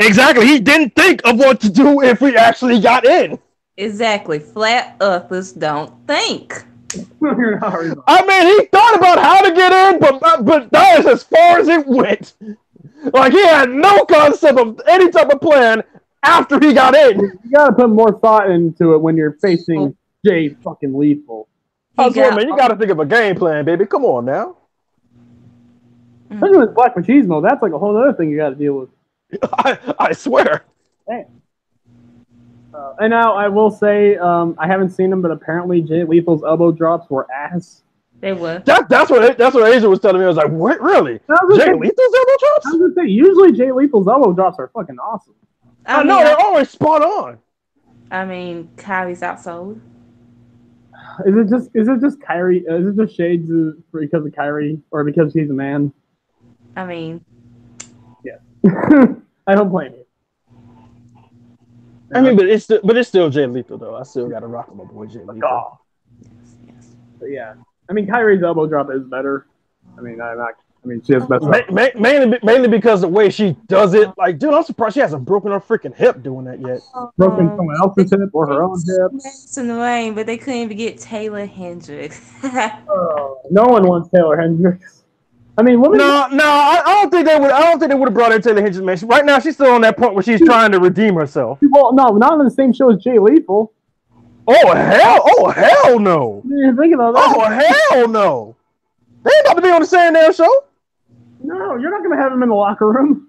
Exactly, he didn't think of what to do if we actually got in.
Exactly, flat earthers don't think.
I mean, he thought about how to get in, but that is as far as it went. Like he had no concept of any type of plan. After he got in,
you gotta put more thought into it when you're facing Jay fucking Lethal.
Man, you gotta think of a game plan, baby. Come on now.
Especially with Black Machismo, that's like a whole other thing you gotta deal with.
I swear.
Damn. And now I will say, I haven't seen them, but apparently Jay Lethal's elbow drops were ass.
They were.
That's what Asia was telling me. I was like, what, really? Jay Lethal's elbow drops?
I was gonna say, usually Jay Lethal's elbow drops are fucking awesome.
I know, they're always spot on.
I mean, Kyrie's outsold.
Is it just Kyrie? Is it just shades because of Kyrie or because he's a man?
I mean,
yeah. I don't blame you.
I mean, but it's still Jay Lethal though. I still gotta rock with my boy Jay Lethal.
Yes. But yeah, I mean, Kyrie's elbow drop is better. I mean, I'm I mean, she has messed up.
Mainly because the way she does it. Like, dude, I'm surprised she hasn't broken her freaking hip doing that yet.
Broken someone else's hip or her own hip.
In the rain, but they couldn't even get Taylor Hendricks.
No one wants Taylor Hendricks. I mean, women.
No, I don't think they would. I don't think they would have brought in Taylor Hendricks, man. Right now, she's still on that point where she's trying to redeem herself.
Well, no, not on the same show as Jay Lethal.
Oh hell no!
You think about that?
Oh hell no! They ain't about to be on the same damn show.
No, you're not gonna have him in the locker room.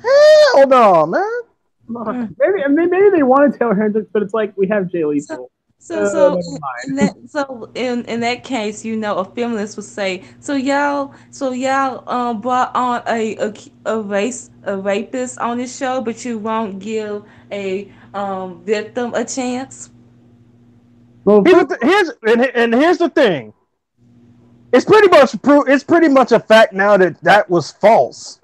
Hell no, man.
Maybe they wanted Taylor Hendricks, but it's like we have Jay Lethal.
So in that case, you know, a feminist would say, so y'all brought on a rapist on this show, but you won't give a victim a chance.
Well,
Here's the thing. It's pretty much a fact now that was false.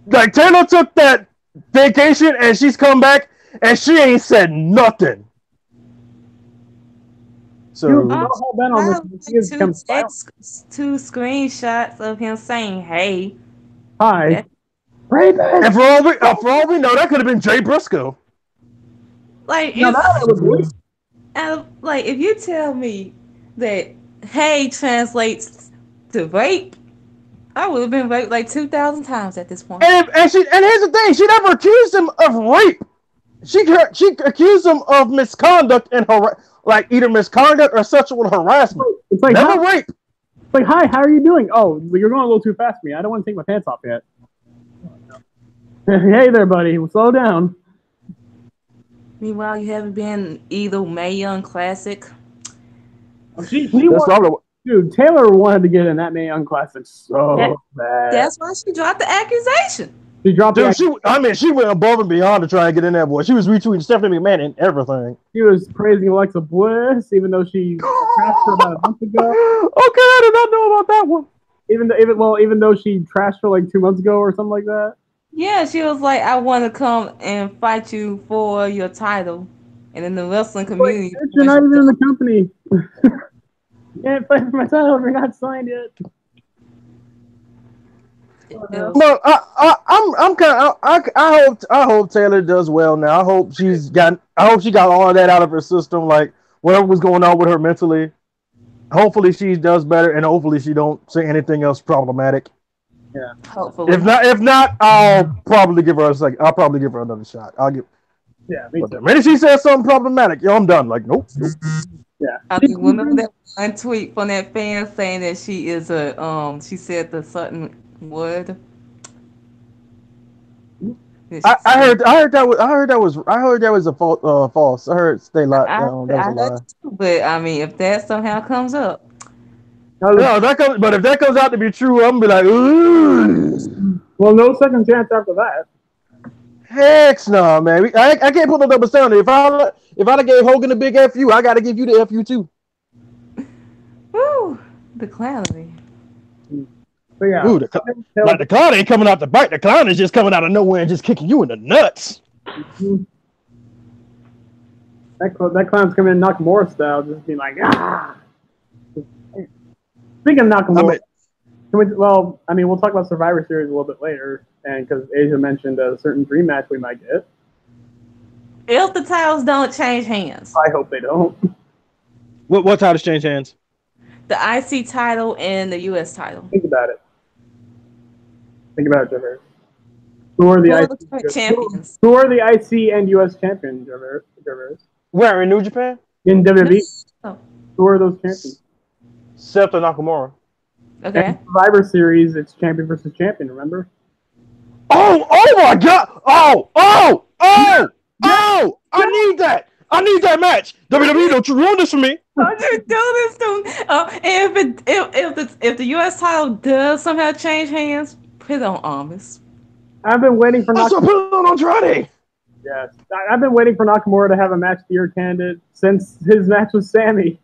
Like, Taylor took that vacation and she's come back and she ain't said nothing. So
two screenshots of him saying, "Hey,
hi."
And for all we know, that could have been Jay Briscoe.
Like, like, if you tell me that "hey" translates to rape, I would have been raped like 2,000 times at this point.
And here's the thing: she never accused him of rape. She accused him of misconduct and like either misconduct or sexual harassment.
It's like
never rape.
It's like, hi, how are you doing? Oh, you're going a little too fast for me. I don't want to take my pants off yet. Hey there, buddy. Slow down.
Meanwhile, you haven't been either Mae Young Classic.
Dude, Taylor wanted to get in that Mae Young Classic so bad.
That's why she dropped the accusation.
She dropped
she went above and beyond to try and get in that boy. She was retweeting Stephanie McMahon and everything.
She was praising Alexa Bliss, even though she trashed her about a month ago.
Okay, I did not know about that one.
Even though she trashed her like 2 months ago or something like that.
Yeah, she was like, "I want to come and fight you for your title," and in the wrestling community,
you're not even in the company. You can't fight for my title if you're not signed yet.
Well, I hope Taylor does well now. I hope she got all of that out of her system, like whatever was going on with her mentally. Hopefully she does better, and hopefully she don't say anything else problematic.
Yeah.
Hopefully.
If not, I'll probably give her another shot.
Yeah, me too.
The minute she says something problematic, I'm done. Like, nope.
Yeah.
I think remember that one tweet from that fan saying that she is she said the certain word.
I heard that was a false. I heard stay locked down. That was a lie.
Too, but I mean, if that somehow comes up,
but if that comes out to be true, I'm gonna be like, ooh.
Well, no second chance after that.
Heck no, man. I can't put no double standard. If I gave Hogan a big FU, I gotta give you the FU too.
Woo, the clownery.
But yeah,
ooh, the clown ain't coming out to bite. The clown is just coming out of nowhere and just kicking you in the nuts.
Mm-hmm. That clown's coming in Nakamura style, just being like, ah. Speaking of Nakamura, we'll talk about Survivor Series a little bit later, and because Asia mentioned a certain dream match we might get.
If the titles don't change hands,
I hope they don't.
What titles change hands?
The IC title and the US title.
Think about it, Trevor. Who are the IC champions? Who are the IC and US champions, Trevor?
Where, in New Japan?
In WWE. Oh. Who are those champions?
Seth and Nakamura.
Okay.
And Survivor Series, it's champion versus champion. Remember?
Oh my God! Oh! I need that! I need that match. WWE, don't you ruin this for me?
Don't you do this to me? And if the US title does somehow change hands, put it on Almas.
I've been waiting for
Nakamura. Put it on Andrade.
Yes, I've been waiting for Nakamura to have a match to your candidate since his match with Sammy.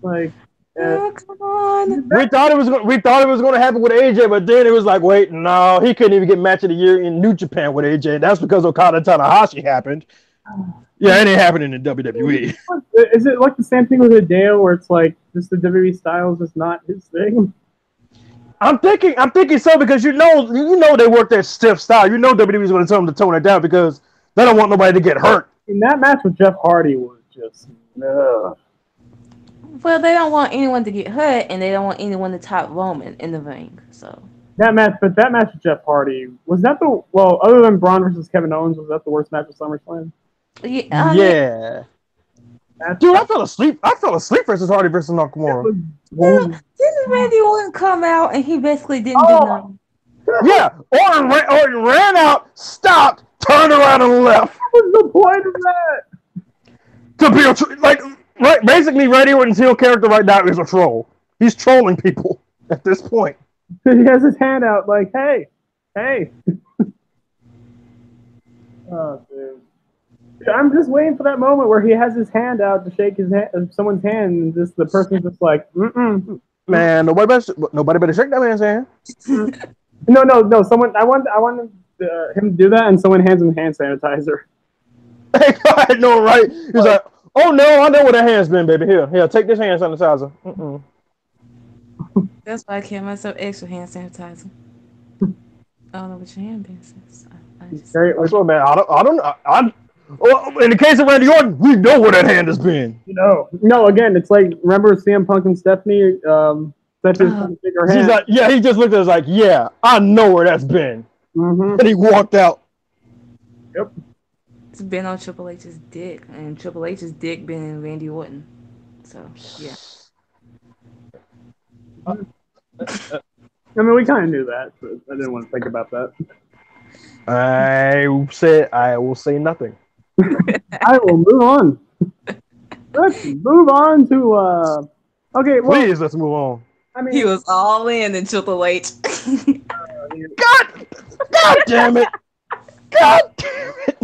Like,
oh, come on.
We thought it was going to happen with AJ, but then it was like, wait, no, he couldn't even get match of the year in New Japan with AJ. That's because Okada Tanahashi happened. Yeah, it ain't happening in WWE.
Is it like the same thing with Hideo, where it's like just the WWE style is just not his thing?
I'm thinking so because you know they work their stiff style. You know WWE's going to tell them to tone it down because they don't want nobody to get hurt.
And that match with Jeff Hardy was just.
Well, they don't want anyone to get hurt, and they don't want anyone to top Roman in the ring. So
that match with Jeff Hardy, was that other than Braun versus Kevin Owens, was that the worst match of SummerSlam?
Yeah. Dude, I fell asleep. Versus Hardy versus Nakamura.
Didn't Randy Orton come out and he basically didn't do nothing?
Yeah, Orton ran out, stopped, turned around, and left.
What was the point of that?
To be basically, Randy Orton's heel character right now is a troll. He's trolling people at this point.
He has his hand out like, hey. Oh, dude. I'm just waiting for that moment where he has his hand out to shake someone's hand, and just the person's just like, mm-mm.
Man, nobody better shake that man's hand.
No. Someone, I want him to do that, and someone hands him hand sanitizer.
I know, right? He's like, oh no, I know where that hand's been, baby. Here, take this hand sanitizer. Mm-mm.
That's why I carry myself extra hand sanitizer. I don't know what your hand been since.
Well, in the case of Randy Orton, we know where that hand has been.
No. Again, it's like, remember CM Punk and Stephanie? Stephanie's bigger hand.
She's like, yeah. He just looked at us like, yeah, I know where that's been, and he walked out.
Yep.
It's been on Triple H's dick, and Triple H's dick been in Randy Orton. So yeah.
I mean, we kind of knew that, but I didn't want to think about that.
I will say nothing.
I will move on. Let's move on to okay. Well,
please, let's move on.
I mean, he was all in Triple H.
God damn it! God damn it!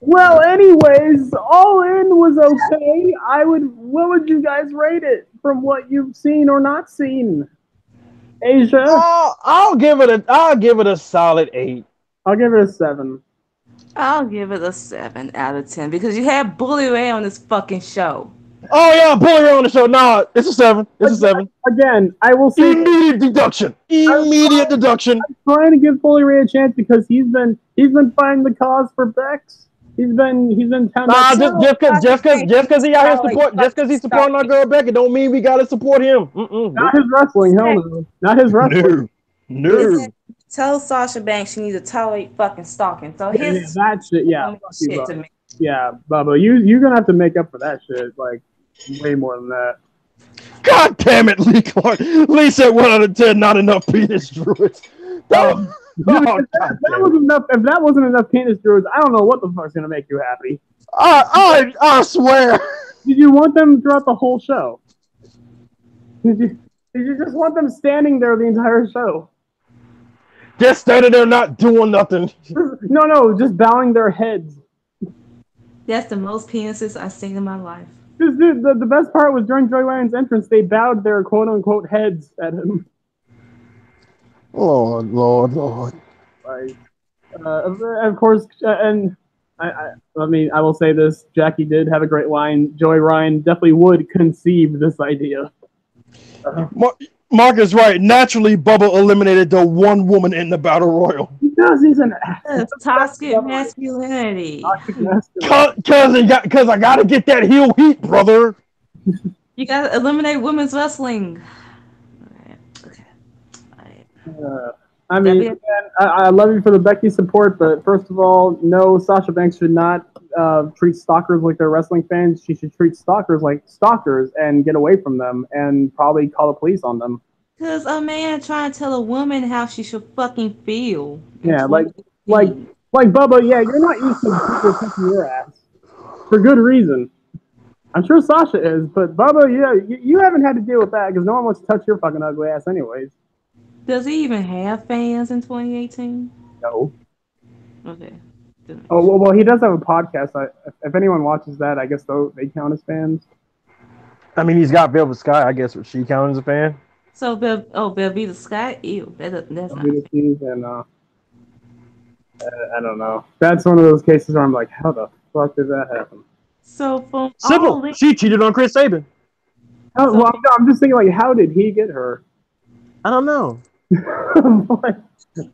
Well, anyways, All In was okay. What would you guys rate it from what you've seen or not seen? Asia?
I'll give it a solid 8.
I'll give it a 7.
I'll give it a 7 out of 10 because you had Bully Ray on this fucking show.
Oh yeah, Bully Ray on the show. Nah, it's a 7. It's a 7.
Again, I will say
immediate deduction. Deduction.
I'm trying to give Bully Ray a chance because he's been fighting the cause for Bex. He's been telling
just because he out here support, just because he's supporting our girl Becky, don't mean we gotta support him.
Not his wrestling, hell no. Not his wrestling.
No.
Tell Sasha Banks she needs to tolerate fucking stalking. So his
that shit, yeah.
Shit to me.
Yeah, Bubba, you're gonna have to make up for that shit, like way more than that.
God damn it, Lee Clark. Lee said 1 out of 10, not enough penis druids.
If that wasn't enough penis druids, I don't know what the fuck's gonna make you happy.
I swear.
Did you want them throughout the whole show? Did you just want them standing there the entire show?
Just standing there not doing nothing.
No, just bowing their heads.
That's the most penises I've seen in my life.
Dude, the best part was during Joey Ryan's entrance, they bowed their quote-unquote heads at him.
Lord.
Like, of course, and I will say this: Jackie did have a great line. Joey Ryan definitely would conceive this idea.
Mark is right. Naturally, Bubba eliminated the one woman in the battle royal.
Because he's an
toxic masculinity.
Because I gotta get that heel heat, brother.
You gotta eliminate women's wrestling.
I mean, again, I love you for the Becky support, but first of all, no, Sasha Banks should not treat stalkers like they're wrestling fans. She should treat stalkers like stalkers and get away from them and probably call the police on them.
Because a man trying to tell a woman how she should fucking feel.
Yeah, like Bubba, yeah, you're not used to people kicking your ass. For good reason. I'm sure Sasha is, but Bubba, yeah, you haven't had to deal with that because no one wants to touch your fucking ugly ass anyways.
Does he even have fans in 2018?
No.
Okay.
Oh, well, he does have a podcast. If anyone watches that, I guess they count as fans.
I mean, he's got Velvet Sky. I guess she counts as a fan.
So, Velveeta Sky? Ew, that's not
and I don't know. That's one of those cases where I'm like, how the fuck did that happen?
So from
Simple. She cheated on Chris Sabin.
Oh, well, no, I'm just thinking, like, how did he get her?
I don't know.
Like,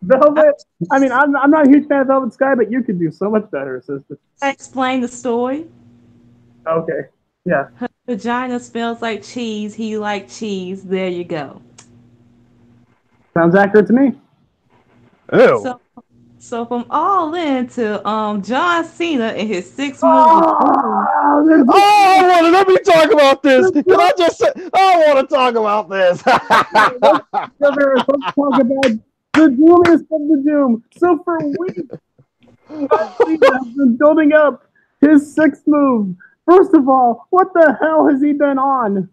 Velvet. I mean, I'm not a huge fan of Velvet Sky, but you could do so much better, sister.
explain the story.
Okay. Yeah.
Her vagina smells like cheese. He like cheese. There you go.
Sounds accurate to me.
Ew.
So from All In to John Cena and his 6 moves.
Oh, let me talk about this. Can I just say, I want to talk about this.
Let's talk about the doomiest of the doom. So for weeks, John Cena has been building up his 6th move. First of all, what the hell has he been on?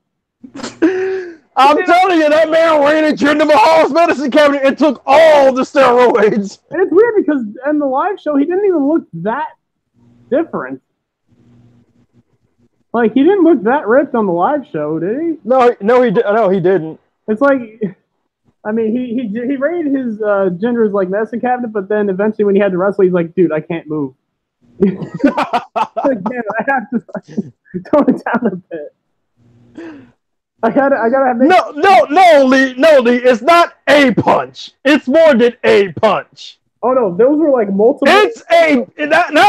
I'm telling you, that man ran into Mahal's medicine cabinet and took all the steroids.
And it's weird because in the live show, he didn't even look that different. Like, he didn't look that ripped on the live show, did he?
No, he didn't.
It's like, I mean, he rated his genders like medicine cabinet, but then eventually when he had to wrestle, he's like, dude, I can't move. Like, man, I have to tone it down a bit. I gotta have.
No, Lee. It's not a punch. It's more than a punch.
Oh no, those were like multiple.
Not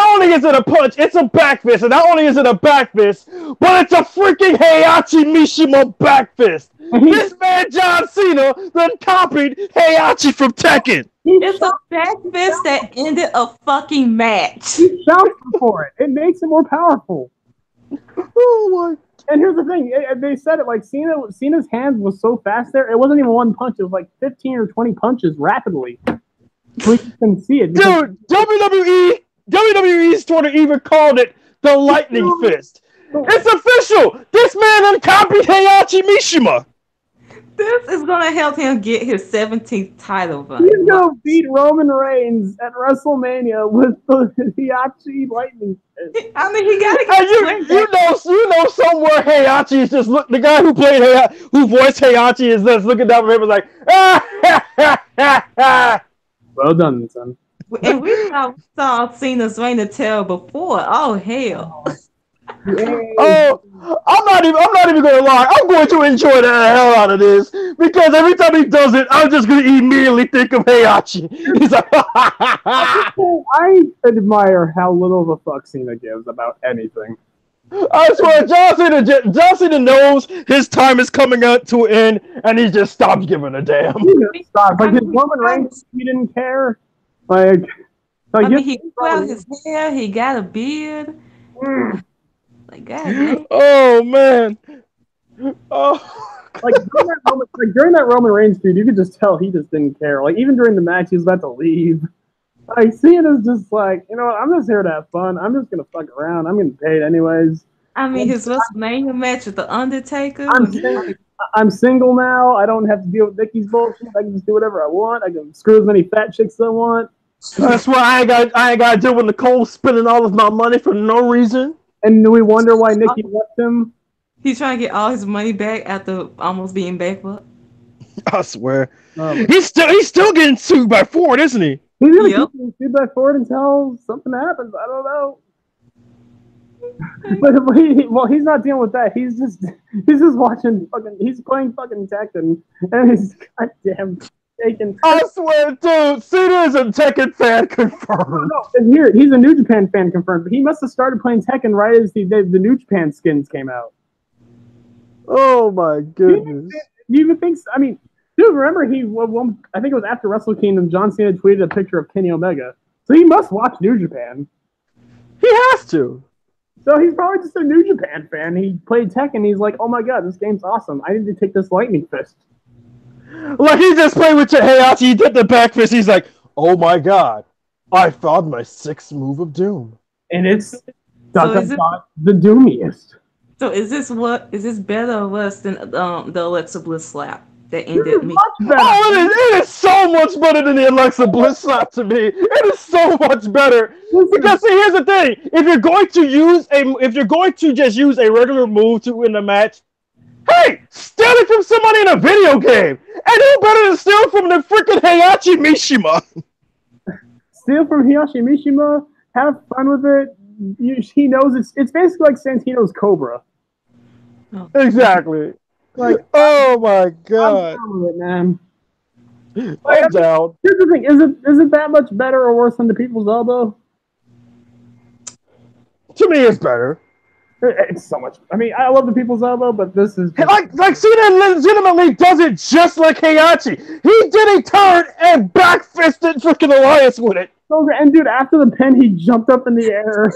only is it a punch, it's a back fist, and not only is it a back fist, but it's a freaking Heihachi Mishima back fist. This man John Cena then copied Heihachi from Tekken.
It's a back fist that ended a fucking match.
He shouts for it. It makes it more powerful.
Oh my.
And here's the thing, they said it like Cena's hands was so fast there, it wasn't even one punch, it was like 15 or 20 punches rapidly. We can see it.
Dude, WWE's Twitter even called it the lightning fist. It's official! This man uncopied Heihachi Mishima!
This is gonna help him get his 17th title run.
He's gonna beat Roman Reigns at WrestleMania with the Heihachi lightning fist.
I mean, he gotta get
you know somewhere Heihachi is just the guy who voiced Heihachi is just looking down from him and like,
well done, son.
And we saw Cena's reign of terror before. Oh hell.
Oh, I'm not even gonna lie. I'm going to enjoy the hell out of this because every time he does it, I'm just gonna immediately think of Heihachi. He's like,
I admire how little of a fuck Cena gives about anything.
I swear, John Cena knows his time is coming out to an end, and he just stopped giving a damn.
Stop. Like his Roman Reigns, he didn't care. Like
I mean, he grew out his hair. He got a beard. Like, God.
Oh man. Oh.
Like during that Roman Reigns feud, you could just tell he just didn't care. Like even during the match, he was about to leave. Like Cena's just like, you know what? I'm just here to have fun. I'm just gonna fuck around. I'm getting paid anyways.
I mean, his WrestleMania match with the Undertaker.
I'm single now. I don't have to deal with Nikki's bullshit. I can just do whatever I want. I can screw as many fat chicks as I want.
That's why I ain't got to deal with Nicole spending all of my money for no reason.
And we wonder why Nikki left him.
He's trying to get all his money back after almost being bankrupt.
I swear. He's still getting sued by Ford, isn't he?
He's gonna keep getting sued by Ford until something happens. I don't know. But he's not dealing with that. He's just watching fucking. He's playing fucking Tekken, and he's goddamn taking.
I swear, dude, Cena is a Tekken fan confirmed.
No, and here he's a New Japan fan confirmed. But he must have started playing Tekken right as the New Japan skins came out.
Oh my goodness!
You even think? I mean, dude, remember I think it was after Wrestle Kingdom. John Cena tweeted a picture of Kenny Omega, so he must watch New Japan.
He has to.
So he's probably just a New Japan fan. He played Tekken. He's like, oh my god, this game's awesome. I need to take this lightning fist.
Like he just played with your Heihachi. He did the back fist. He's like, oh my god, I found my 6th move of doom.
And it's the doomiest.
So is this better or worse than the Alexa Bliss slap that ended me?
Oh, it is so much better than the Alexa Bliss slap to me. It is so much better. Because see, here's the thing: if you're going to just use a regular move to win a match, hey, steal it from somebody in a video game, and who better to steal from the freaking Heihachi Mishima?
Steal from Heihachi Mishima, have fun with it. he knows it's basically like Santino's Cobra.
Oh.
Exactly.
Like,
oh my
I'm
god.
down with it, man.
I'm down.
Here's the thing: is it that much better or worse than the People's Elbow?
To me, it's better.
It's so much. I mean, I love the People's Elbow, but this is just,
Like Cena legitimately does it just like Heihachi. He did a turn and back fisted freaking Elias with it.
and dude, after the pin, he jumped up in the air.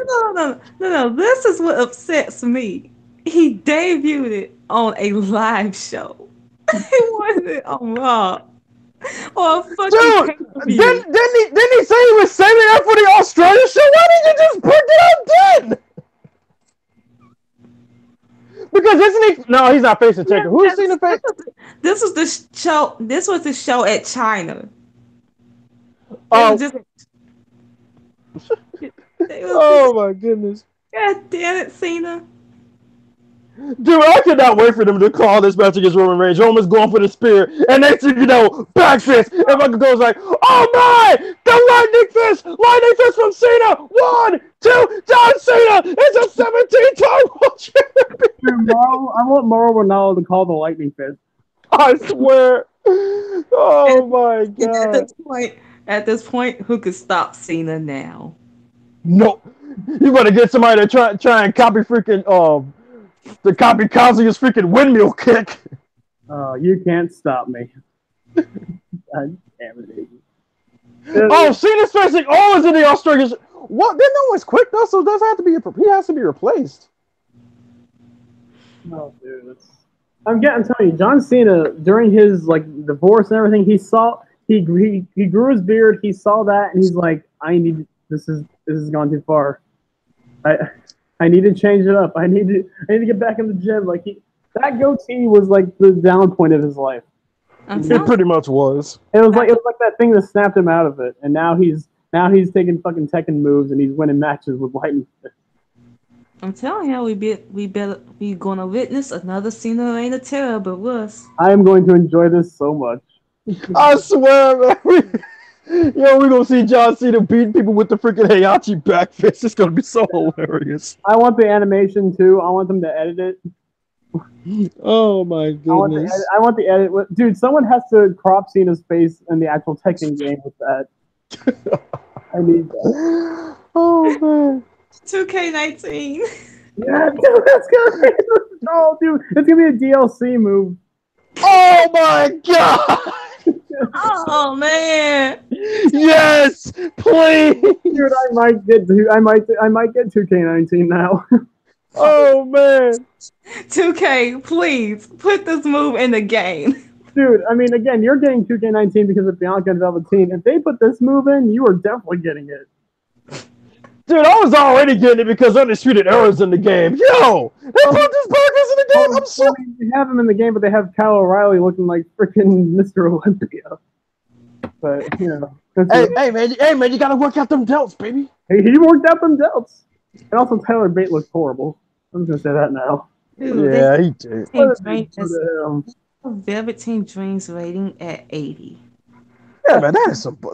No. This is what upsets me. He debuted it on a live show. It wasn't on Raw. Or a fucking
Dude,
pay-per-view.
didn't he say he was saving that for the Australia show? Why didn't you just put it out then? Because isn't he? No, he's not facing Taker. Who's Cena face?
This was the show. This was the show at China.
Oh.
Oh
my goodness.
God damn it, Cena.
Dude, I cannot wait for them to call this match against Roman Reigns. Roman's going for the spear, and next thing you know, back fist. And fucking goes like, oh my! The lightning fist from Cena! 1, 2, John Cena is a 17-time world champion!
Dude, I want Mauro Ranallo to call the lightning fist.
I swear. Oh my god.
At this point, who could stop Cena now?
No. You better get somebody to try and copy freaking the copy Kazuya's freaking windmill kick.
You can't stop me. God damn it.
Oh, Cena's facing always in the Australian. What? Then no one's quick though, so does have to be he has to be replaced.
No, dude. I'm telling you, John Cena during his like divorce and everything, he grew his beard, he saw that, and he's like, this has gone too far. I need to change it up. I need to get back in the gym. Like that goatee was like the down point of his life.
It pretty much was.
It was like that thing that snapped him out of it, and now he's taking fucking Tekken moves and he's winning matches with lightning.
I'm telling you, we gonna witness another Cena Reign of Terror, but worse.
I am going to enjoy this so much.
I swear, man. Yo, we're gonna see John Cena beat people with the freaking Heihachi back fist. It's gonna be so hilarious.
I want the animation too. I want them to edit it.
Oh my goodness.
I want the edit. Dude, someone has to crop Cena's face in the actual Tekken game with that. I need that.
Oh man.
2K19.
Yeah, dude, that's gonna be dude, it's gonna be a DLC move.
Oh my god!
Oh man!
Yes, please.
Dude, I might get 2K19 now.
Oh man!
2K, please put this move in the game.
Dude, I mean, again, you're getting 2K19 because of Bianca and Velveteen. If they put this move in, you are definitely getting it.
Dude, I was already getting it because Undisputed Era's in the game. Yo, they put this podcast in the game. I'm sorry.
They have him in the game, but they have Kyle O'Reilly looking like freaking Mr. Olympia. But you know,
hey man, you gotta work out them delts, baby.
He worked out them delts. And also, Tyler Bate looks horrible. I'm just gonna say that now.
Dude,
yeah, he did.
Velveteen Dreams rating at 80.
Yeah, man, that is some bull.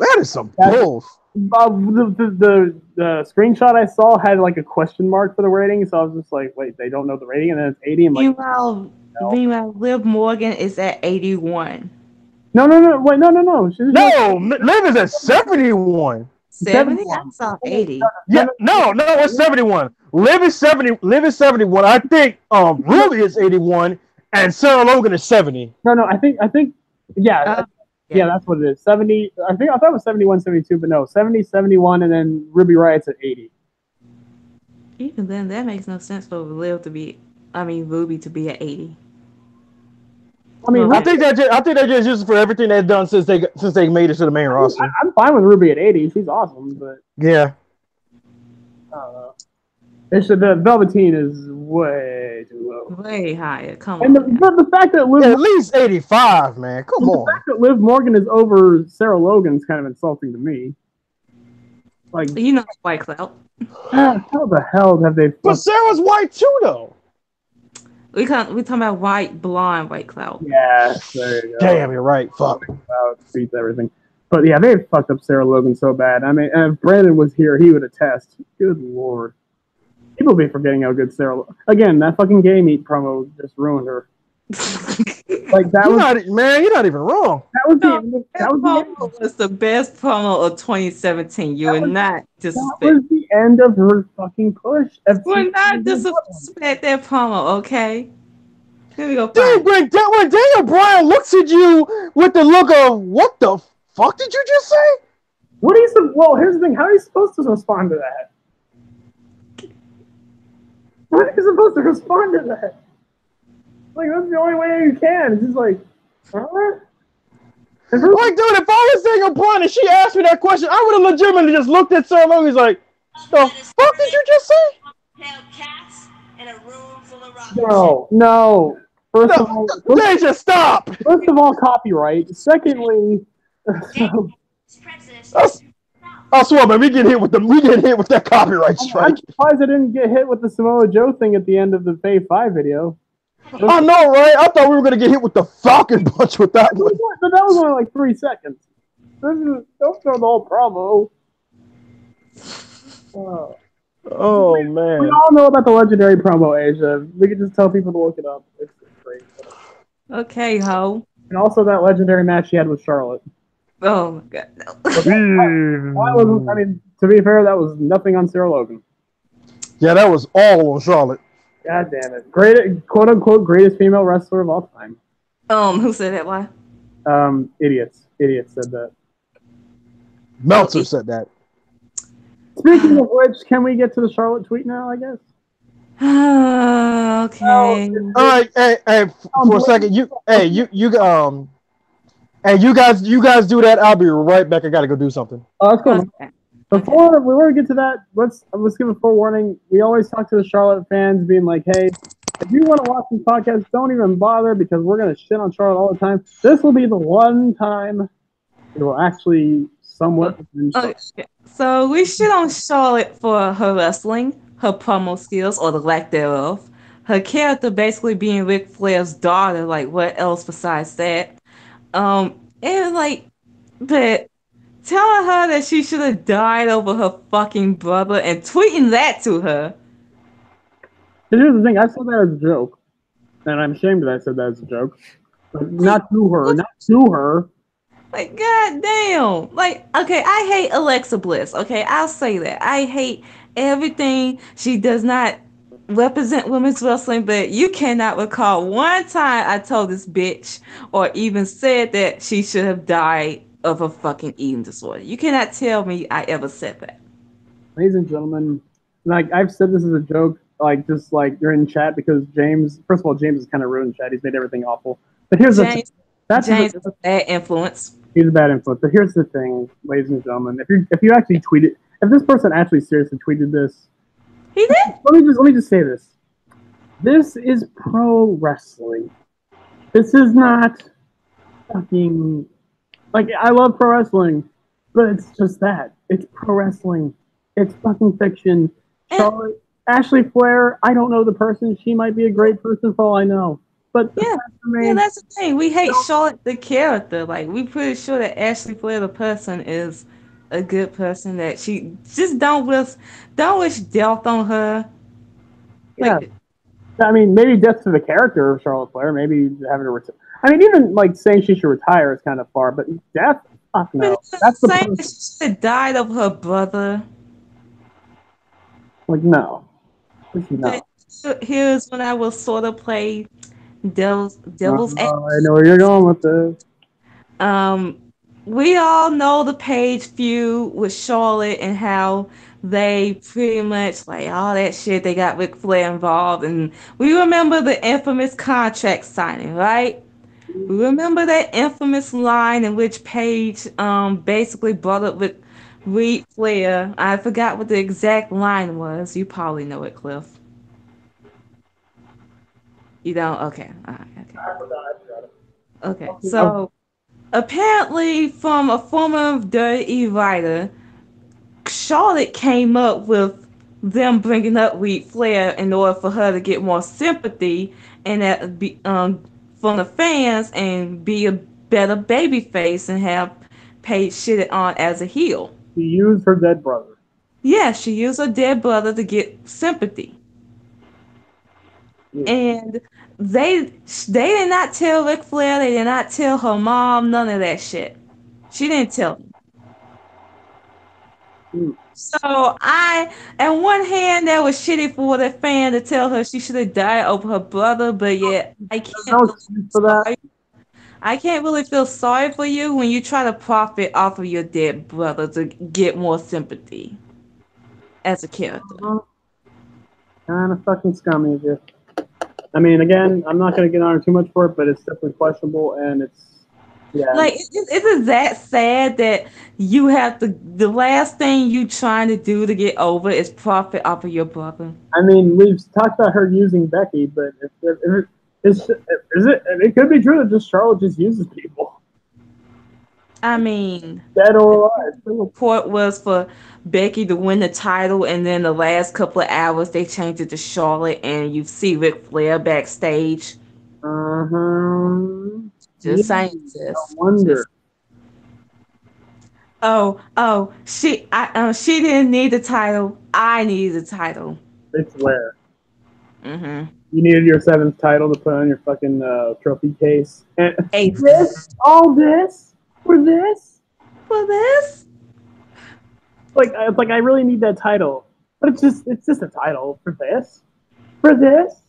The screenshot I saw had like a question mark for the rating, so I was just like, wait, they don't know the rating, and then it's 80.
Meanwhile, Liv Morgan is at 81.
No. Wait, no.
Liv is at 71.
70? I saw 80.
Yeah, no, it's 71. Liv is 70. Liv is 71. I think Ruby is 81, and Sarah Logan is 70.
No. I think yeah. Yeah, that's what it is. 70. I thought it was 71, 72, but no, 70, 71, and then Ruby Riot's at 80.
Even then, that makes no sense for Ruby to be at 80.
I mean,
I think that's just used for everything they've done since they made it to the main roster.
I'm fine with Ruby at 80. She's awesome, but
yeah.
I don't know. The Velveteen is way too low.
Way higher. Come
on.
And
the fact that Liv
at least 85, man. Come on.
The fact that Liv Morgan is over Sarah Logan is kind of insulting to me. Like,
you know, White Cloud.
How the hell have they?
But Sarah's white too, though.
We talking about white, blonde, White Cloud.
Yeah, there you go.
Damn, you're right. Fuck.
Beats everything. But yeah, they fucked up Sarah Logan so bad. I mean, and if Brandon was here, he would attest. Good lord. People be forgetting how good Sarah. Again, that fucking Gay Meat promo just ruined her. Like that was
You're not even wrong.
that was
No,
the
that promo was the best promo of 2017. You are not
that
disrespect.
was the end of her fucking push.
We're not disrespect that promo, okay? Here we go.
Dude, when Daniel Bryan looks at you with the look of what the fuck did you just say?
What are you? Well, here's the thing. How are you supposed to respond to that? What are you supposed to respond to that? Like that's the only way you can. It's just like, huh?
Like, dude, if I was Daniel Bryan and she asked me that question, I would have legitimately just looked at Sarah Logan. He's like, the fuck did you just say?
No. First of all,
they just stop.
First of all, copyright. Secondly,
I swear, man, we get hit with that copyright strike.
I'm surprised I didn't get hit with the Samoa Joe thing at the end of the Fave 5 video.
I know, right? I thought we were gonna get hit with the Falcon Punch with that one.
But that was only like 3 seconds. Don't throw the whole promo.
Oh man.
We all know about the legendary promo, Asia. We can just tell people to look it up. It's great.
Okay, ho.
And also that legendary match she had with Charlotte.
Oh my god.
I mean, to be fair, that was nothing on Sarah Logan.
Yeah, that was all on Charlotte.
God damn it. Great, quote unquote, greatest female wrestler of all time.
Who said that? Why?
Idiots. Idiots said that.
Meltzer said that.
Speaking of which, can we get to the Charlotte tweet now, I guess?
Okay.
All right, hey, for a second, you guys do that. I'll be right back. I gotta go do something.
Oh, that's cool. Okay. Before we get to that, let's give a forewarning. We always talk to the Charlotte fans, being like, "Hey, if you want to watch these podcasts, don't even bother because we're gonna shit on Charlotte all the time. This will be the one time it will actually somewhat."
Okay. So we shit on Charlotte for her wrestling, her promo skills, or the lack thereof. Her character basically being Ric Flair's daughter. Like, what else besides that? And like, but telling her that she should have died over her fucking brother and tweeting that to her.
Here's the thing, I said that as a joke. And I'm ashamed that I said that as a joke. But not to her. Not to her.
Like, goddamn. Like, okay, I hate Alexa Bliss. Okay, I'll say that. I hate everything. She does not represent women's wrestling, but you cannot recall one time I told this bitch or even said that she should have died of a fucking eating disorder. You cannot tell me I ever said that.
Ladies and gentlemen, like I've said this as a joke, like just like you're in chat because James, first of all, James has kind of ruined chat. He's made everything awful. But here's
James is a bad influence.
He's a bad influence. But here's the thing, ladies and gentlemen, if you actually tweeted, if this person actually seriously tweeted this,
he did.
Let me just say this. This is pro wrestling. This is not fucking. Like, I love pro wrestling, but it's just that. It's pro wrestling. It's fucking fiction. Charlotte, Ashley Flair, I don't know the person. She might be a great person for all I know. But
yeah, that's the thing. We hate Charlotte the character. Like, we're pretty sure that Ashley Flair the person is a good person, that she just don't wish death on her.
Like, yeah. I mean, maybe death to the character of Charlotte Flair. Maybe having to retire. I mean, even like saying she should retire is kind of far, but death, fuck no. That's the
saying she should have died of her brother.
Like, no. No.
Here's when I will sort of play devil's advocate.
I know where you're going with this.
We all know the Page feud with Charlotte and how they pretty much like all that shit. They got Ric Flair involved, and we remember the infamous contract signing, right? We remember that infamous line in which Paige basically brought up with Ric Flair. I forgot what the exact line was. You probably know it, Cliff. You don't? Okay. All right. Okay.
I forgot it.
Okay. So apparently, from a former Dirty writer, Charlotte came up with them bringing up Ric Flair in order for her to get more sympathy and that be from the fans and be a better baby face and have Paige shitted on as a heel.
She used her dead brother.
Yeah, she used her dead brother to get sympathy.
Yeah.
And they did not tell Ric Flair, they did not tell her mom, none of that shit. She didn't tell them.
Mm.
So on one hand, that was shitty for the fan to tell her she should have died over her brother, but yet
There's no excuse for that.
I can't really feel sorry for you when you try to profit off of your dead brother to get more sympathy as a character.
Kind of fucking scummy of you. I mean, again, I'm not going to get on her too much for it, but it's definitely questionable, and yeah.
Like, isn't that sad that you have the last thing you trying to do to get over is profit off of your brother?
I mean, we've talked about her using Becky, but it could be true that just Charlotte just uses people,
I mean,
dead or alive.
the report was for Becky to win the title, and then the last couple of hours they changed it to Charlotte, and you see Ric Flair backstage. Just saying,
No
sis.
wonder.
She didn't need the title. I needed the title.
It's where
Mm-hmm.
you needed your 7th title to put on your fucking trophy case. And
Eighth.
all this for this.
For this?
It's like I really need that title, but it's just a title for this. For this.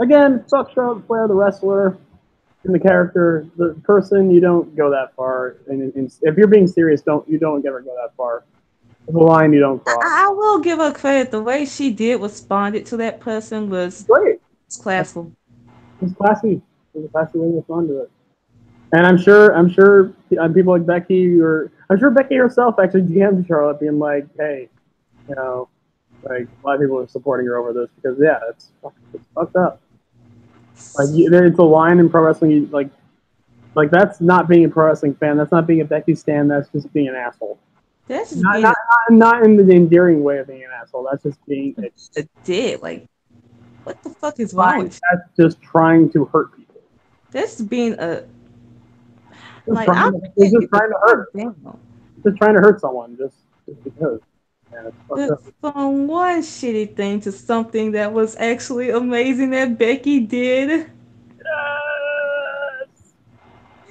Again, fuck Charlotte Flair, the wrestler, and the character, the person. You don't go that far, and if you're being serious, you don't ever go that far. The line you don't cross.
I will give her credit. The way she did responded to that person was
Great.
classy.
It's classy. It's a classy way to respond to it. And I'm sure people like Becky, or I'm sure Becky herself actually DM'd Charlotte, being like, "Hey, you know, like a lot of people are supporting her over this because yeah, it's fucked up. Like it's a line in pro wrestling, like that's not being a pro wrestling fan. That's not being a Becky stan. That's just being an asshole.
That's just
not in the endearing way of being an asshole. That's just being
a dick. Like, what the fuck is wrong with you?
That's just trying to hurt people.
That's being a
Just trying to hurt. Just trying to hurt someone just because.
From one shitty thing to something that was actually amazing that Becky did.
Yes.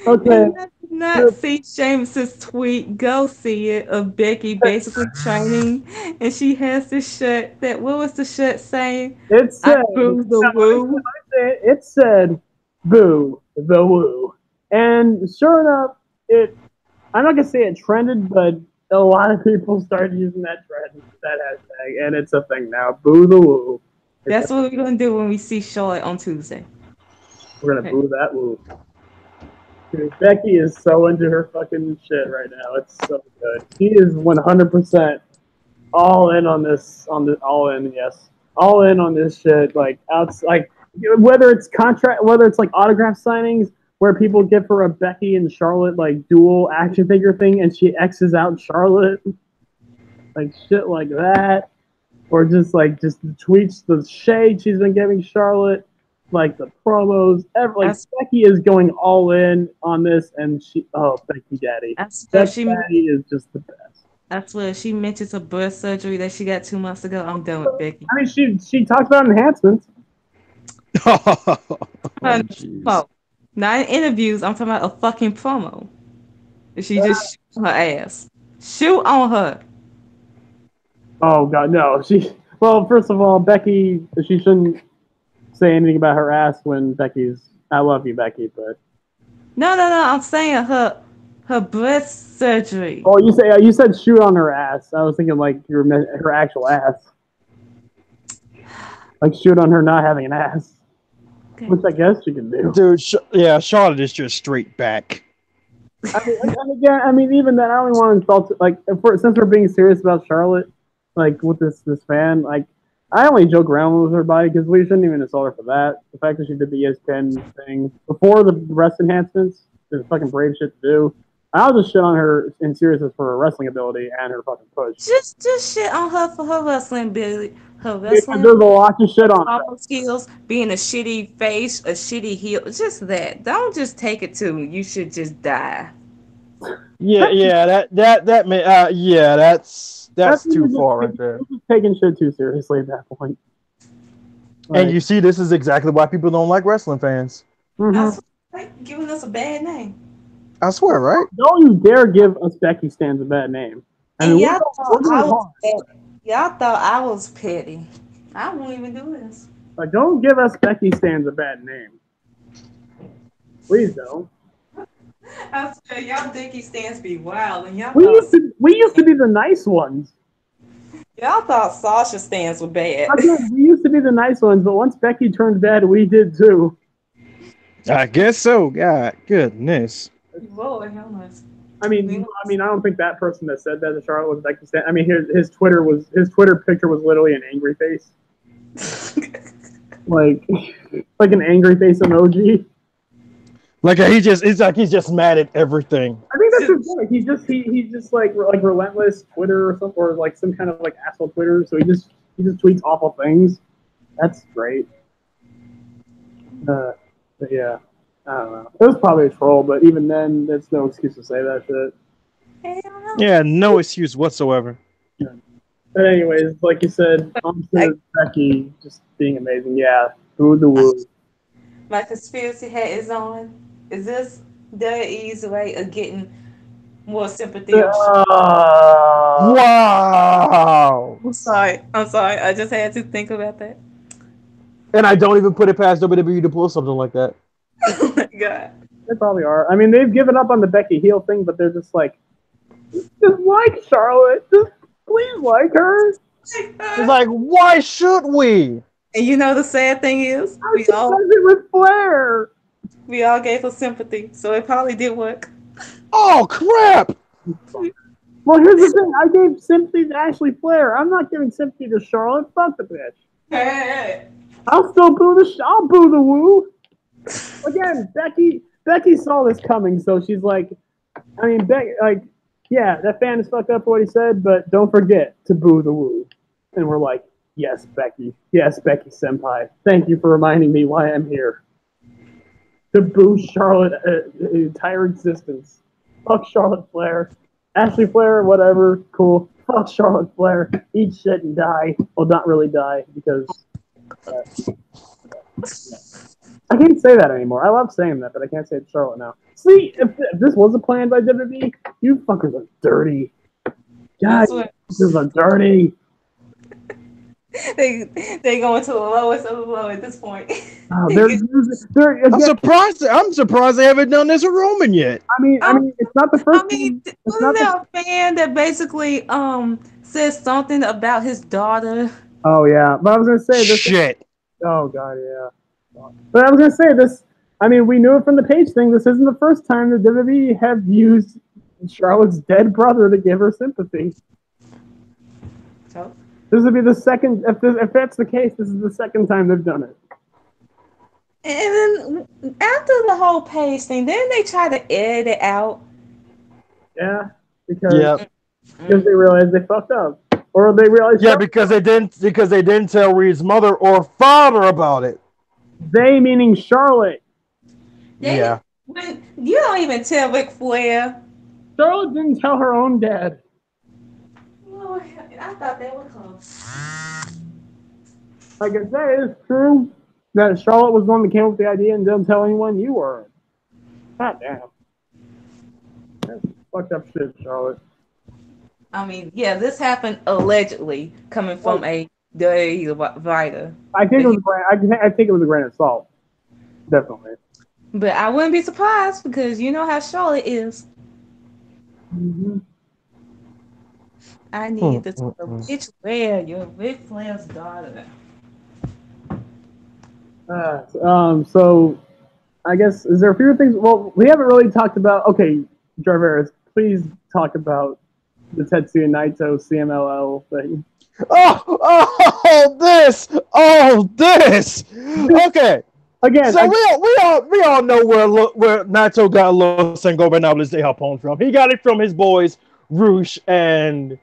Okay.
Not see Sheamus's tweet. Go see it of Becky basically training, and she has this shirt. What was the shirt saying?
It said,
"Boo the woo."
It said, "Boo the woo," and sure enough, I'm not gonna say it trended, but a lot of people started using that hashtag, and it's a thing now. Boo the woo.
That's what we're gonna do when we see Charlotte on Tuesday.
We're gonna boo that woo. Dude, Becky is so into her fucking shit right now. It's so good. She is 100% all in on this. All in on this shit. Like whether it's like autograph signings where people give her a Becky and Charlotte like dual action figure thing, and she X's out Charlotte, like shit like that, or just the tweets, the shade she's been giving Charlotte. Like the promos, Becky is going all in on this, and Becky Daddy. Becky Daddy is just the best.
That's what she mentions her birth surgery that she got 2 months ago. I'm done with Becky.
I mean, she talks about enhancements.
Not in interviews. I'm talking about a fucking promo. She just shoot her ass. Shoot on her.
Oh God, no. Well, first of all, Becky, she shouldn't say anything about her ass when I love you, Becky, but
no, I'm saying her breast surgery.
Oh, you said shoot on her ass. I was thinking like her actual ass, like shoot on her not having an ass, okay. Which I guess you can do.
Dude, Charlotte is just straight back.
I mean, even then, I only want to insult. Like, since we're being serious about Charlotte, like with this fan, like. I only joke around with her body because we shouldn't even insult her for that. The fact that she did the ESPN thing before the breast enhancements is fucking brave shit to do. I'll just shit on her in seriousness for her wrestling ability and her fucking push.
Just shit on her for her wrestling ability. Her wrestling.
There's a lot to shit on
her. Skills, being a shitty face, a shitty heel. Just that. Don't just take it to you should just die.
That's too far right there.
Just taking shit too seriously at that point.
And you see, this is exactly why people don't like wrestling fans.
That's like giving us a bad name.
I swear, right?
Don't you dare give us Becky Stans a bad name. I mean,
y'all thought I was petty. I won't even do this.
Like, don't give us Becky Stans a bad name. Please don't.
I swear, y'all Dickie stands be wild, and
we used to be the nice ones.
Y'all thought Sasha stands were bad.
Again, we used to be the nice ones, but once Becky turned bad, we did too.
I guess so. God, goodness.
Lord, how much?
I mean, I don't think that person that said that to Charlotte was Becky Stan. I mean, his Twitter picture was literally an angry face, like an angry face emoji.
Like he's just mad at everything.
I think that's his point. He's just like relentless Twitter or something, or like some kind of like asshole Twitter. So he just tweets awful things. That's great. But yeah, I don't know. It was probably a troll, but even then, there's no excuse to say that shit.
Yeah, no excuse whatsoever.
Yeah. But anyways, like you said, Becky just being amazing. Yeah, boo the woo.
My conspiracy hat is on. Is this the easy way of getting more sympathy?
Wow!
I'm sorry. I just had to think about that.
And I don't even put it past WWE to pull something like that.
Oh my god.
They probably are. I mean, they've given up on the Becky heel thing, but they're just like Charlotte. Just please like her.
It's like, why should we?
And you know the sad thing is,
we all does it with Flair.
We all gave her sympathy, so it probably did work.
Oh crap!
Well, here's the thing: I gave sympathy to Ashley Flair. I'm not giving sympathy to Charlotte. Fuck the bitch.
Hey.
I'll still boo I'll boo the woo. Again, Becky saw this coming, so she's like, I mean, yeah, that fan is fucked up for what he said, but don't forget to boo the woo. And we're like, yes, Becky senpai. Thank you for reminding me why I'm here. To boo Charlotte entire existence. Fuck Charlotte Flair. Ashley Flair, whatever, cool. Fuck Charlotte Flair. Eat shit and die. Well, not really die, because I can't say that anymore. I love saying that, but I can't say it to Charlotte now. See, if this was a plan by WWE, you fuckers are dirty. God, this is dirty.
They going to the lowest of the low at this point.
I'm
surprised they haven't done this with Roman yet.
I mean, it's not the first.
Wasn't there a fan that basically said something about his daughter?
Oh yeah, but I was gonna say this.
Shit.
Oh god, yeah. But I was gonna say this. I mean, we knew it from the Paige thing. This isn't the first time the WWE have used Charlotte's dead brother to give her sympathy.
So?
This would be the second. If that's the case, this is the second time they've done it.
And then after the whole Paige thing, didn't they try to edit it out?
Yeah, because they realized they fucked up, or they realized.
Yeah, because they didn't tell Reed's mother or father about it.
They meaning Charlotte.
You don't even tell Ric Flair.
Charlotte didn't tell her own dad.
Oh, I thought they were close.
Like I said, it's true that Charlotte was the one that came up with the idea and didn't tell anyone you were. God damn. That's fucked up shit, Charlotte.
I mean, yeah, this happened allegedly coming from a dirty writer.
I think it was a grain of salt. Definitely.
But I wouldn't be surprised because you know how Charlotte is.
Mm-hmm.
I need this bitch where you're Ric Flair's daughter.
So I guess is there a few things? Well, we haven't really talked about. Okay, Jarvis, please talk about the Tetsuya Naito CMLL thing.
This. Okay.
Again,
so we all know where Naito got Los Ingobernables de Japón from. He got it from his boys Rush and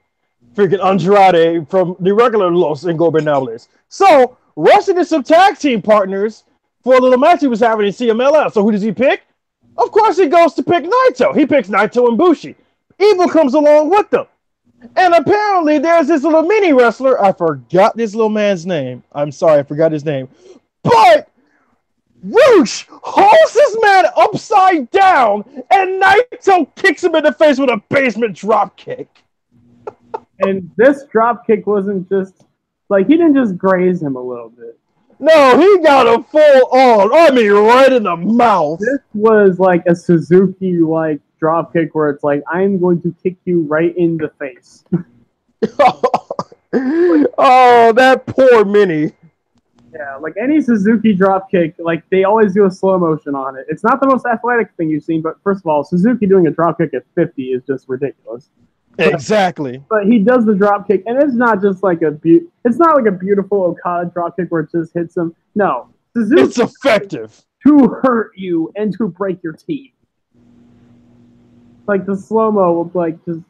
freaking Andrade from the regular Los Ingobernables. So Rush needed some tag team partners for a little match he was having in CMLL. So who does he pick? Of course, he goes to pick Naito. He picks Naito and Bushi. Evil comes along with them. And apparently, there's this little mini wrestler. I forgot this little man's name. I'm sorry, I forgot his name. But Roosh holds this man upside down, and Naito kicks him in the face with a basement drop kick.
And this drop kick wasn't just like he didn't just graze him a little bit.
No, he got a full on. I mean, right in the mouth.
This was like a Suzuki like drop kick where it's like I'm going to kick you right in the face.
Oh, that poor Mini.
Yeah, like any Suzuki drop kick, like they always do a slow motion on it. It's not the most athletic thing you've seen, but first of all, Suzuki doing a drop kick at 50 is just ridiculous.
Exactly.
But he does the drop kick, and it's not just like it's not like a beautiful Okada drop kick where it just hits him. No, Suzuki
It's effective.
to hurt you and to break your teeth. Like the slow mo will like just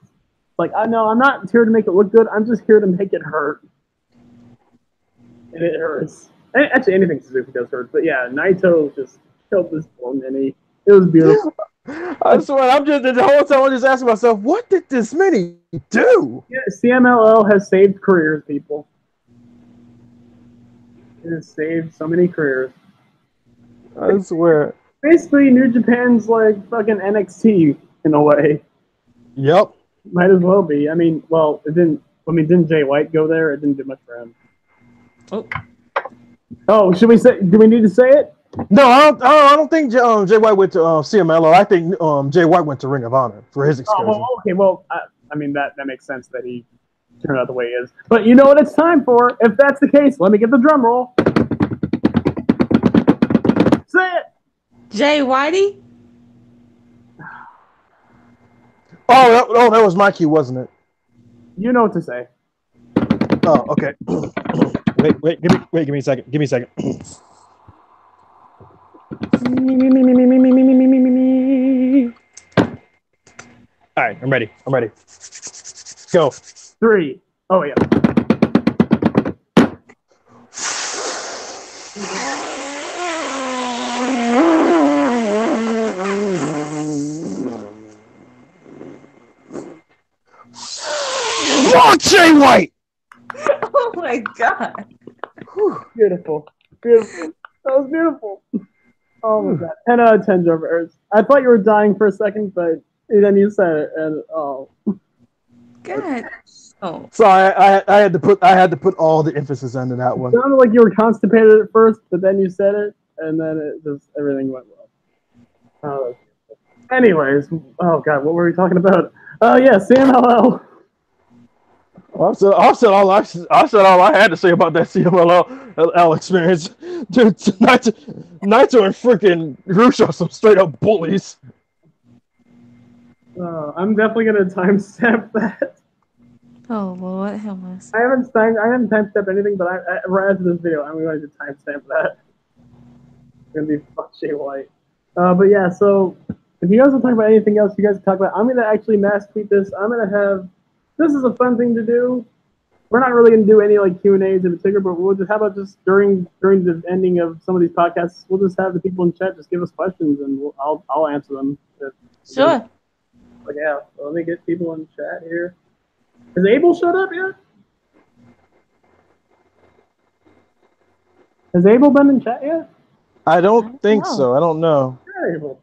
like I know I'm not here to make it look good. I'm just here to make it hurt, and it hurts. And actually, anything Suzuki does hurt. But yeah, Naito just killed this poor Mini. It was beautiful.
I swear, I'm just the whole time I'm just asking myself, what did this Mini do?
Yeah, CMLL has saved careers, people. It has saved so many careers.
I swear.
Basically, New Japan's like fucking NXT in a way.
Yep.
Might as well be. I mean, well, it didn't. I mean, didn't Jay White go there? It didn't do much for him.
Oh,
Oh, should we say? Do we need to say it?
No, I don't think Jay White went to CMLL. I think Jay White went to Ring of Honor for his
Oh,
excursion.
well, okay. Well, I mean that makes sense that he turned out the way he is. But you know what it's time for? If that's the case, let me get the drum roll. Say it.
Jay Whitey?
Oh, that was my cue, wasn't it?
You know what to say.
Oh, okay. wait, give me a second. Give me a second. All right, I'm ready. Go.
3. Oh yeah.
Fuck Jay White!
Oh my god.
Beautiful. Beautiful. That was beautiful. Oh my god. 10 out of 10 Joe Bears. I thought you were dying for a second, but then you said it, and oh.
God. Oh.
So I had to put all the emphasis into that one.
It sounded like you were constipated at first, but then you said it, and then it just everything went well. Oh, anyways, oh god, what were we talking about? Oh yeah, CMLL.
I said all I had to say about that CMLL experience. Dude, Naito and freaking Rush are some straight up bullies.
I'm definitely gonna timestamp that.
Oh Lord, help us.
I haven't timestamped anything, but right after this video, I'm going to timestamp that. It's gonna be fuck Jay White. But yeah, so if you guys want to talk about anything else, you guys can talk about. I'm gonna actually mass tweet this. I'm gonna have. This is a fun thing to do. We're not really gonna do any like Q&As in particular, but we'll just how about just during the ending of some of these podcasts, we'll just have the people in chat just give us questions and I'll answer them.
Sure.
But yeah, so let me get people in chat here. Has Abel showed up yet? Has Abel been in chat yet?
I don't think so. I don't know.
Yeah, Abel.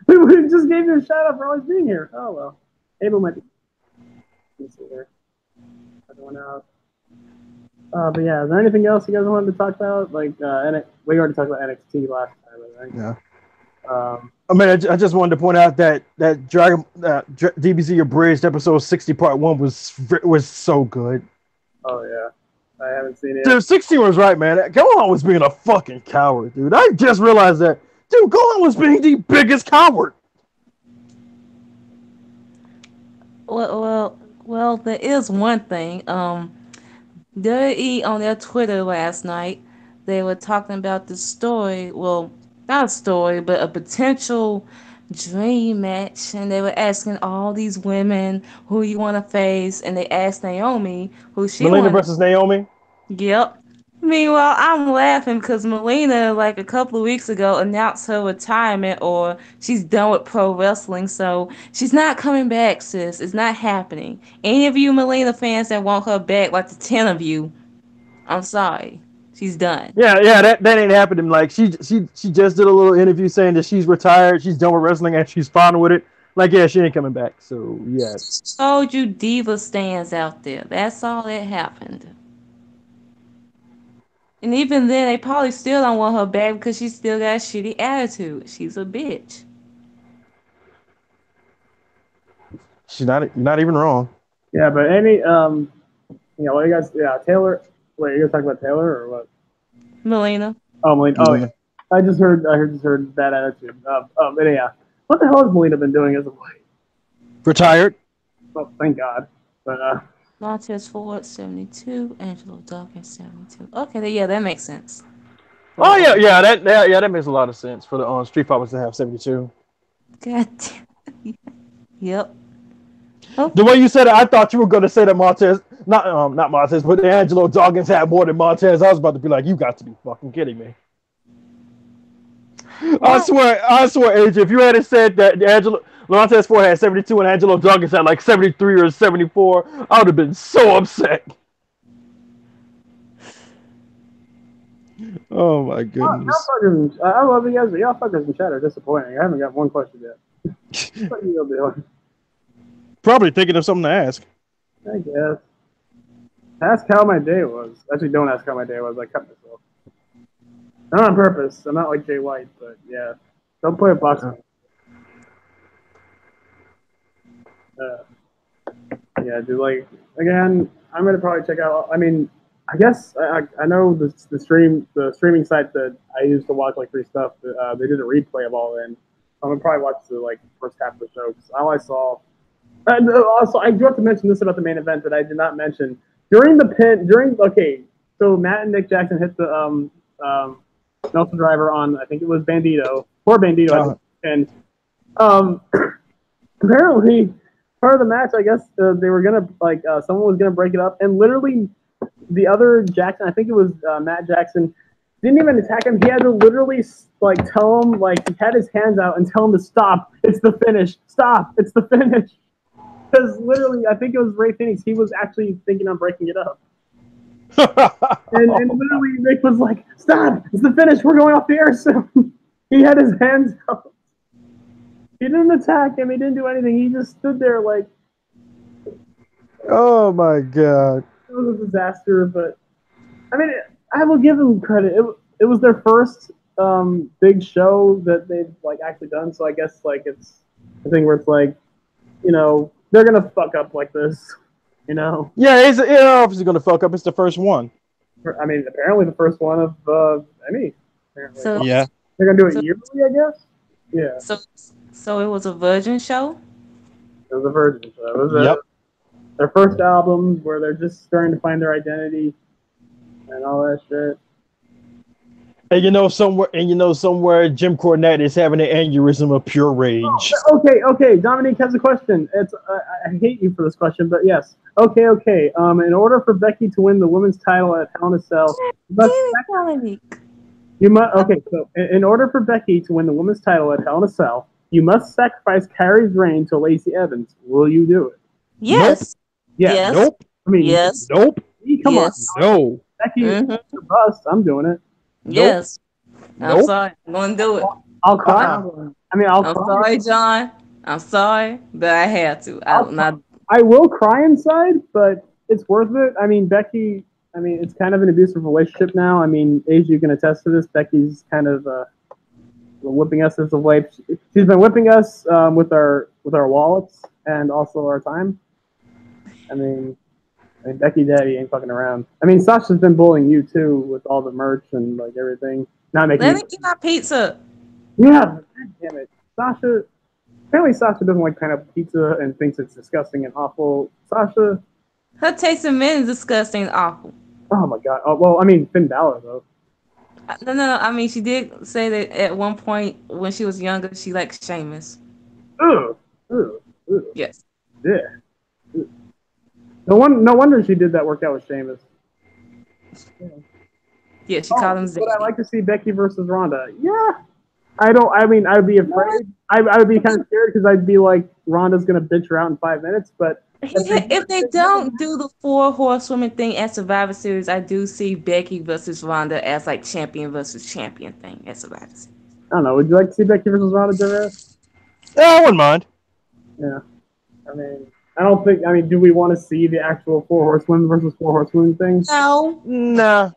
We just gave you a shout out for always being here. Oh well. Abel might be. Let's see here. Everyone else. But yeah, is there anything else you guys wanted to talk about? Like, we already talked about NXT last time, I think.
Yeah. I mean, I just wanted to point out that Dragon DBZ Abridged episode 60 part 1 was so good.
Oh yeah, I haven't seen it.
Dude, 60 was right, man. Gohan was being a fucking coward, dude. I just realized that. Dude, Gohan was being the biggest coward.
Well, there is one thing. WWE on their Twitter last night, they were talking about the story. Well, not a story, but a potential dream match, and they were asking all these women who you want to face, and they asked Naomi who she
Melina
wanted.
versus Naomi.
Yep. Meanwhile, I'm laughing because Melina, like a couple of weeks ago, announced her retirement or she's done with pro wrestling. So she's not coming back, sis. It's not happening. Any of you Melina fans that want her back, like the 10 of you, I'm sorry. She's done.
Yeah, that ain't happening. Like she just did a little interview saying that she's retired, she's done with wrestling, and she's fine with it. Like, yeah, she ain't coming back. So yeah.
Told you diva stands out there. That's all that happened. And even then, they probably still don't want her back because she still got a shitty attitude. She's a bitch.
You're not even wrong.
Yeah, but what you guys, Taylor. Wait, you guys talking about Taylor or what?
Melina.
Oh, Melina. Oh, yeah. I just heard bad attitude. But yeah, what the hell has Melina been doing as of late?
Retired.
Well, thank God. But
Montez Ford 72, Angelo Dawkins 72. Okay, yeah, that makes sense.
Oh yeah, that makes a lot of sense for the Street Profits to have 72.
God damn. Yep.
Okay. The way you said it, I thought you were going to say that Montez, not Montez, but Angelo Dawkins had more than Montez. I was about to be like, you got to be fucking kidding me. What? I swear, AJ, if you had said that Montez Ford had 72 and Angelo Dawkins had like 73 or 74, I would have been so upset. Oh my goodness.
I love you guys, but y'all fuckers in chat are disappointing. I haven't got one question yet. What are you doing?
Probably thinking of something to ask.
I guess. Ask how my day was. Actually, don't ask how my day was. I cut myself. Not on purpose. I'm not like Jay White, but yeah. Don't play a boxing. Yeah, dude. Like again, I'm gonna probably check out. I mean, I guess I know the streaming site that I used to watch like free stuff. They did a replay of All In. I'm gonna probably watch the first half of the show because all I saw. And also, I do have to mention this about the main event that I did not mention during the pin. So Matt and Nick Jackson hit the Nelson driver on, I think it was Bandito, poor Bandito, and apparently part of the match, I guess they were gonna someone was gonna break it up, and literally the other Jackson, I think it was Matt Jackson, didn't even attack him. He had to literally tell him, he had his hands out and tell him to stop. It's the finish. Stop. It's the finish. Because literally, I think it was Ray Phoenix. He was actually thinking on breaking it up. and literally, Rick was like, stop! It's the finish! We're going off the air soon! He had his hands out. He didn't attack him. He didn't do anything. He just stood there like...
Oh, my God.
It was a disaster, but... I mean, I will give them credit. It was their first big show that they've, actually done, so I guess, it's a thing where it's they're going to fuck up like this.
Yeah, it's obviously going to fuck up. It's the first one.
I mean, apparently the first one of any. Apparently.
So
yeah,
they're gonna do it yearly, I guess. Yeah.
So it was a Virgin show.
It was a Virgin show. It was their first album where they're just starting to find their identity and all that shit.
And somewhere Jim Cornette is having an aneurysm of pure rage.
Oh, okay. Dominique has a question. It's I hate you for this question, but yes. Okay. In order for Becky to win the women's title at Hell in a Cell, So in order for Becky to win the women's title at Hell in a Cell, you must sacrifice Carrie's reign to Lacey Evans. Will you do it?
Yes.
Nope.
Yes.
Nope.
I mean,
yes.
Nope.
Come on.
No.
Becky, the bust. I'm doing it.
Yes.
Nope.
I'm sorry. I'm going to do it.
I'll cry. I'll cry.
I'm sorry, John. I'm sorry, but I had to.
I will cry inside, but it's worth it. I mean, Becky, it's kind of an abusive relationship now. I mean, Asia, you can attest to this. Becky's kind of whipping us as of late. She's been whipping us with our wallets and also our time. I mean, Becky Daddy ain't fucking around. I mean, Sasha's been bullying you too with all the merch and everything. Not making.
Let me get my pizza.
Yeah, God damn it, Sasha. Apparently, Sasha doesn't like pineapple pizza and thinks it's disgusting and awful. Sasha.
Her taste in men is disgusting and awful.
Oh my God. Oh, well, I mean, Finn Balor though.
No. I mean, she did say that at one point when she was younger, she liked Sheamus.
Ugh.
Yes.
Yeah. No wonder she did that workout with Sheamus. Yeah.
Yeah, she called him
Would I
Zaddy.
like to see Becky versus Ronda? Yeah. I mean, I'd be afraid. I would be kind of scared because I'd be like, Ronda's going to bitch her out in 5 minutes. But
If they don't do the 4 horsewomen thing at Survivor Series, I do see Becky versus Ronda as like champion versus champion thing at Survivor Series.
I don't know. Would you like to see Becky versus Ronda, Jarvis?
Yeah, I wouldn't mind.
Yeah. I mean, I don't think. I mean, do we want to see the actual 4 horsewomen versus 4 horsewomen thing?
No.
Nah.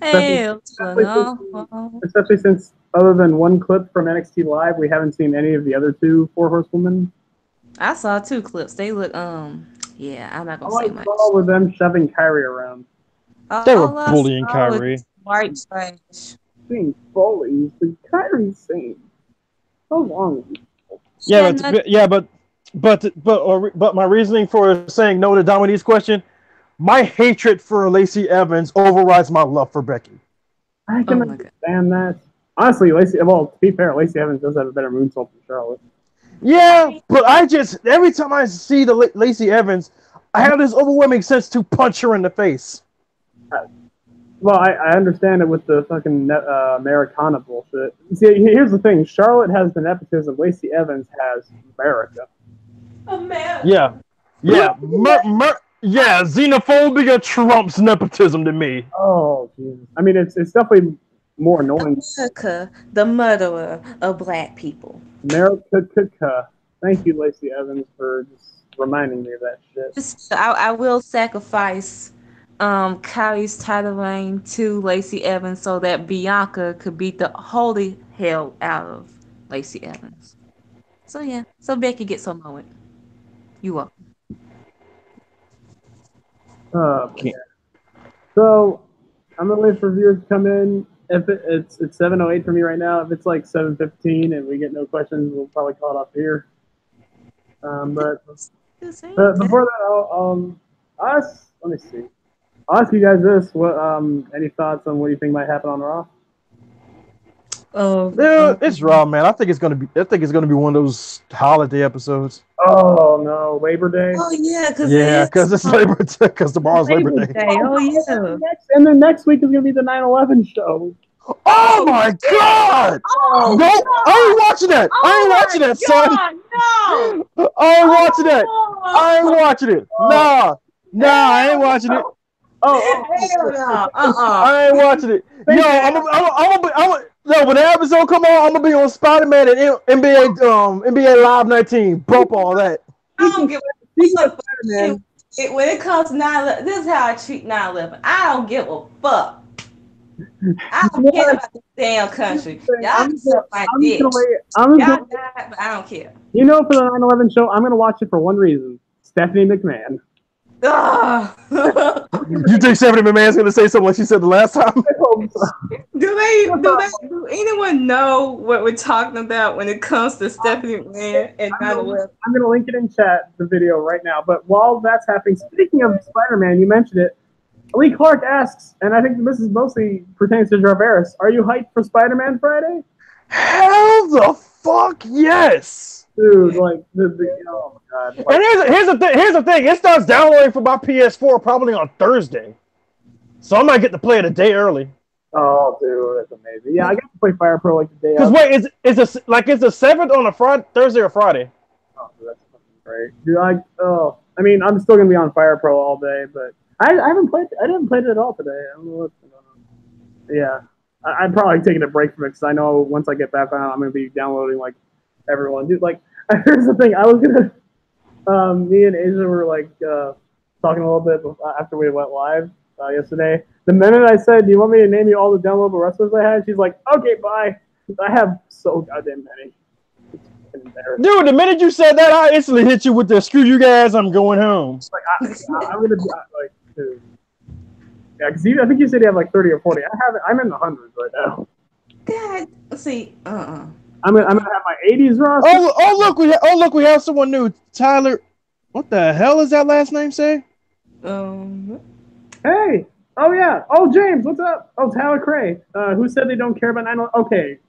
Hell no.
Especially since, other than one clip from NXT Live, we haven't seen any of the other 2 4 horsewomen.
I saw 2 clips. They look yeah, I'm not
I
gonna say
like
much.
all with them shoving Kyrie around.
They were
All I
bullying
saw
Kyrie.
was white trash.
Being bullies, the Kyrie's saying, so long.
Yeah, but my reasoning for saying no to Dominique's question, my hatred for Lacey Evans overrides my love for Becky.
I can understand that. Honestly, to be fair, Lacey Evans does have a better moonsault than Charlotte.
Yeah, but every time I see the Lacey Evans, I have this overwhelming sense to punch her in the face.
Well, I understand it with the fucking Americana bullshit. See, here's the thing. Charlotte has the nepotism. Lacey Evans has America.
America.
Yeah. Xenophobia trumps nepotism to me.
Oh, Jesus. I mean, it's definitely more annoying.
America, the murderer of black people.
America. Thank you, Lacey Evans, for just reminding me of that shit.
I will sacrifice Kylie's title reign to Lacey Evans so that Bianca could beat the holy hell out of Lacey Evans. So yeah, so Becky gets her moment. You welcome.
Yeah. So I'm gonna wait for viewers to come in. If it's 7:08 for me right now. If it's like 7:15 and we get no questions, we'll probably call it off here. But before that, let me see. I'll ask you guys this: what any thoughts on what you think might happen on Raw?
Dude, it's Raw, man. I think it's gonna be one of those holiday episodes.
Oh no, Labor Day.
Oh yeah,
because it's Labor Day. Because tomorrow's Labor Day.
Oh yeah.
And then next week is gonna be the 9/11 show.
Oh my God!
Oh,
no, I ain't watching that. I ain't watching that, son.
No.
I ain't watching that. I ain't watching it. Nah, I ain't watching it.
Hell no.
I ain't watching it. Yo, when the episode come on, I'm gonna be on Spider-Man and NBA Live 19. Bump all that.
I don't give a fuck. When it comes to 9/11, this is how I treat 9/11. I don't give a fuck. I don't care about this damn country. Y'all can suck my dick. Y'all died, but I don't care.
You know, for the 9/11 show, I'm gonna watch it for one reason: Stephanie McMahon.
You think Stephanie McMahon's gonna say something like she said the last time?
Do anyone know what we're talking about when it comes to Stephanie McMahon and 9/11?
I'm gonna link it in chat, the video right now. But while that's happening, speaking of Spider-Man, you mentioned it. Lee Clark asks, and I think this is mostly pertains to Jarvis, are you hyped for Spider-Man Friday?
Hell the fuck yes!
Dude, like, oh my God.
And here's the thing. It starts downloading for my PS4 probably on Thursday. So I might get to play it a day early.
Oh, dude, that's amazing. Yeah, I got to play Fire Pro like the day
Because wait, is the 7th on a Thursday or Friday?
Oh, that's fucking great. Dude, I mean, I'm still going to be on Fire Pro all day, but I haven't played it at all today. I don't know what's going on. Yeah, I'm probably taking a break from it because I know once I get back on, I'm going to be downloading like everyone. Dude, like, here's the thing. I was going to, me and Asia were like talking a little bit after we went live yesterday. The minute I said, do you want me to name you all the downloadable wrestlers I had? She's like, okay, bye. I have so goddamn many.
Dude, the minute you said that, I instantly hit you with the screw you guys, I'm going home.
Like, I'm going to be like, dude. Yeah, because I think you said you have like 30 or 40. I'm in the hundreds right now.
God, see,
I'm gonna have my 80s roster.
Oh look, we have someone new. Tyler, what the hell is that last name say?
Hey, oh yeah, oh James, what's up? Oh Tyler Cray, who said they don't care about 9/11? Okay,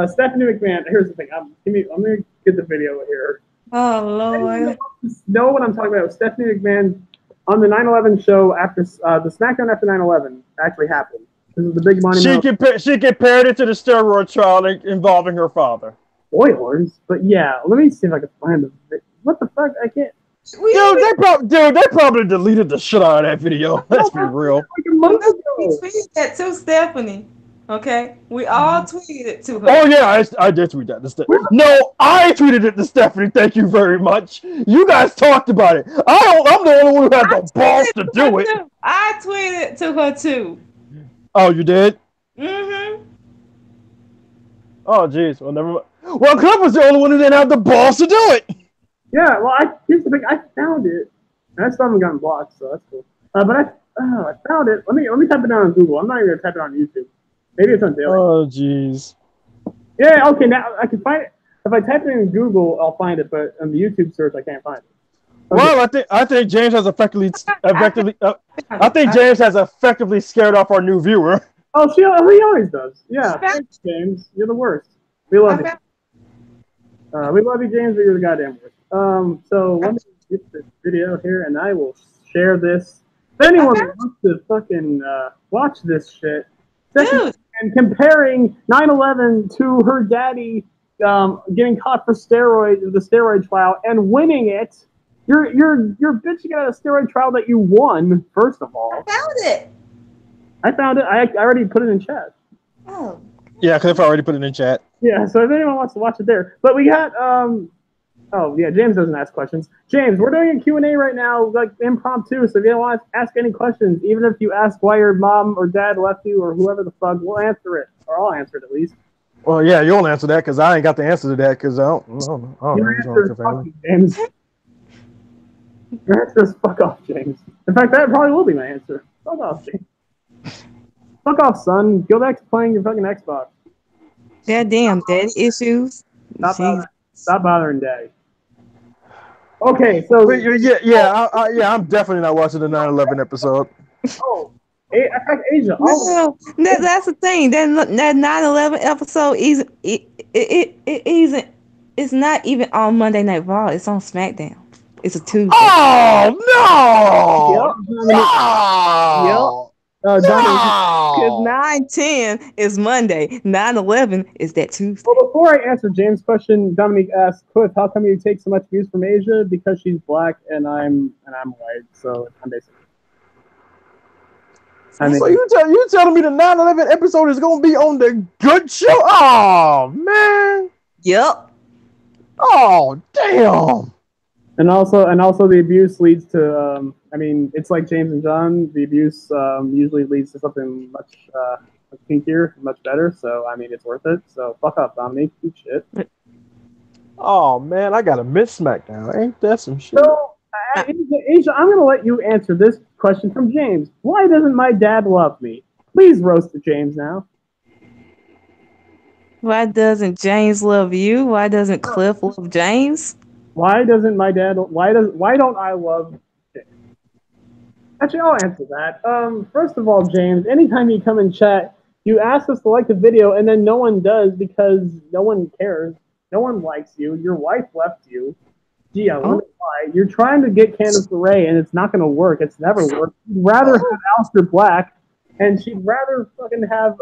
Stephanie McMahon. Here's the thing. I'm gonna get the video here.
Oh Lord.
Know what I'm talking about? Stephanie McMahon on the 9/11 show after the SmackDown after 9/11 actually happened. This is the big money.
She compared it to the steroid trial involving her father.
Spoilers, but yeah, let me see if I can find the. What the fuck? I can't.
They probably deleted the shit out of that video. Let's be real.
Like a month ago.
We tweeted that to Stephanie. Okay, we all tweeted it to her.
Oh yeah, I did tweet that to Stephanie. No, I tweeted it to Stephanie. Thank you very much. You guys talked about it. I'm the only one who had the balls to do it.
I tweeted it to her too.
Oh, you did?
Mm-hmm.
Oh, jeez. Well, never mind. Well, Cliff was the only one who didn't have the balls to do it.
Yeah, well, here's the thing. I found it. And I still haven't gotten blocked, so that's cool. But I found it. Let me type it down on Google. I'm not even gonna type it on YouTube. Maybe it's on Daily.
Oh, jeez.
Yeah. Okay. Now I can find it. If I type it in Google, I'll find it. But on the YouTube search, I can't find it. Okay.
Well, I think James has effectively. I think James has effectively scared off our new viewer.
Oh, he always does. Yeah. Thanks, James. You're the worst. We love you. We love you, James, but you're the goddamn worst. So let me get this video here, and I will share this. If anyone wants to fucking watch this shit, and comparing 9/11 to her daddy getting caught for the steroid trial and winning it, you're bitching at a steroid trial that you won. First of all, I found it. I already put it in chat.
Oh.
Yeah, Cliff already put it in chat.
Yeah, so if anyone wants to watch it there. But we got, oh, yeah, James doesn't ask questions. James, we're doing a Q&A right now, like impromptu, so if you want to ask any questions, even if you ask why your mom or dad left you or whoever the fuck, we'll answer it. Or I'll answer it at least.
Well, yeah, you'll answer that because I ain't got the answer to that because I don't know.
Your answer is fuck James. Your answer is fuck off, James. In fact, that probably will be my answer. Fuck off, James. Fuck off, son. Go back to playing your fucking Xbox.
Goddamn, daddy issues.
Stop bothering daddy. Okay, so
I'm definitely not watching the 9/11 episode.
Oh, Asia.
No, that's the thing. That 9/11 episode it's not even on Monday Night Raw. It's on SmackDown. It's a Tuesday.
Oh no!
Yep. Because 9/10 is Monday, 9/11 is that Tuesday.
Well, before I answer James' question, Dominique asked, Cliff, how come you take so much views from Asia? Because she's black and I'm white, so I'm basically.
So you telling me the 9/11 episode is gonna be on the good show? Oh man!
Yep.
Oh damn!
And also the abuse leads to it's like James and John. The abuse usually leads to something much kinkier, much better. So it's worth it. So fuck up, Dominique. Keep shit.
Oh man, I gotta miss SmackDown. Ain't that some shit?
So Asia, I'm gonna let you answer this question from James. Why doesn't my dad love me? Please roast James now.
Why doesn't James love you? Why doesn't Cliff love James?
Why don't I love James? Actually, I'll answer that. First of all, James, anytime you come in chat, you ask us to like the video, and then no one does because no one cares. No one likes you. Your wife left you. Gee, I wonder why. You're trying to get Candice LeRae, and it's not going to work. It's never worked. She'd rather have Aleister Black, and she'd rather fucking have...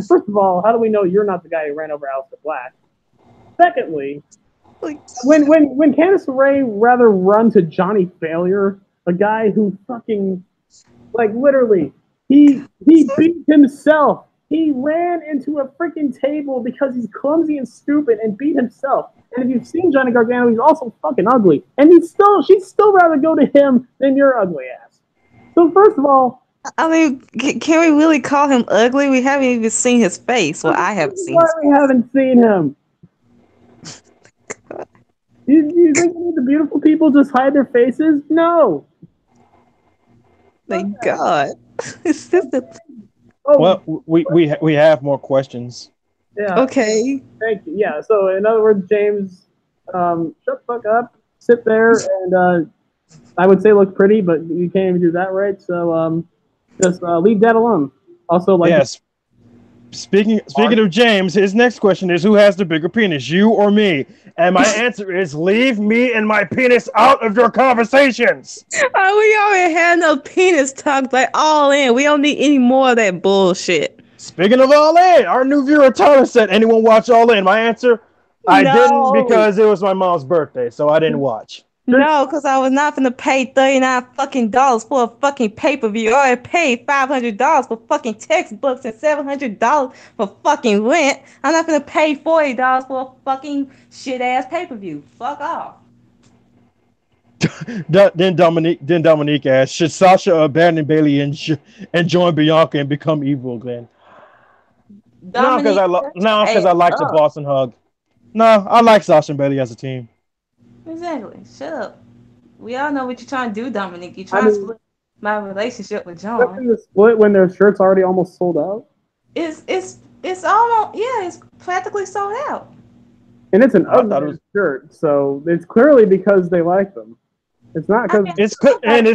first of all, how do we know you're not the guy who ran over Aleister Black? Secondly... When Candice LeRae rather run to Johnny Failure, a guy who fucking literally he beat himself. He ran into a freaking table because he's clumsy and stupid and beat himself. And if you've seen Johnny Gargano, he's also fucking ugly. And she'd still rather go to him than your ugly ass. So first of all,
can we really call him ugly? We haven't even seen his face. Well, I haven't seen.
We haven't seen him. You think the beautiful people just hide their faces? No.
Thank God. It's just
Well, we have more questions.
Yeah.
Okay.
Thank you. Yeah. So in other words, James, shut the fuck up, sit there, and I would say look pretty, but you can't even do that right. So just leave that alone. Also,
yes. Speaking of James, his next question is, who has the bigger penis, you or me? And my answer is, leave me and my penis out of your conversations.
We already had no penis talk, like all in. We don't need any more of that bullshit.
Speaking of All In, our new viewer Tyler said, anyone watch All In? My answer, I didn't, because it was my mom's birthday, so I didn't watch.
No, because I was not gonna pay $39 for a fucking pay-per-view. I paid $500 for fucking textbooks and $700 for fucking rent. I'm not gonna pay $40 for a fucking shit-ass pay-per-view. Fuck off.
Then Dominique asked, should Sasha abandon Bailey and join Bianca and become evil again? No, because I like the Boston Hug. No, I like Sasha and Bailey as a team.
Exactly. Shut up. We all know what you're trying to do, Dominique. You're trying to split my relationship with John.
The split when their shirt's already almost sold out.
It's almost, yeah, it's practically sold out.
And it's an ugly shirt, so it's clearly because they like them. It's not because
it's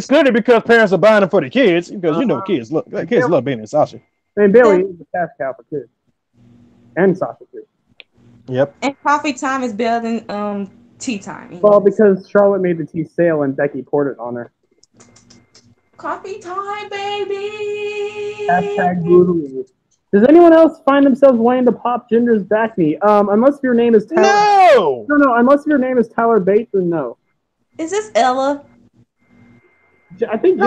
clearly because parents are buying them for the kids, because kids love being in Sasha.
And Bailey is the cash cow for kids, and Sasha too.
Yep.
And coffee time is better than tea time. Anyways.
Well, because Charlotte made the tea stale and Becky poured it on her.
Coffee time, baby.
Hashtag brutally. Does anyone else find themselves wanting to pop Ginger's back knee? Unless your name is Tyler. No. Unless your name is Tyler Bates, then no.
Is this Ella?
I think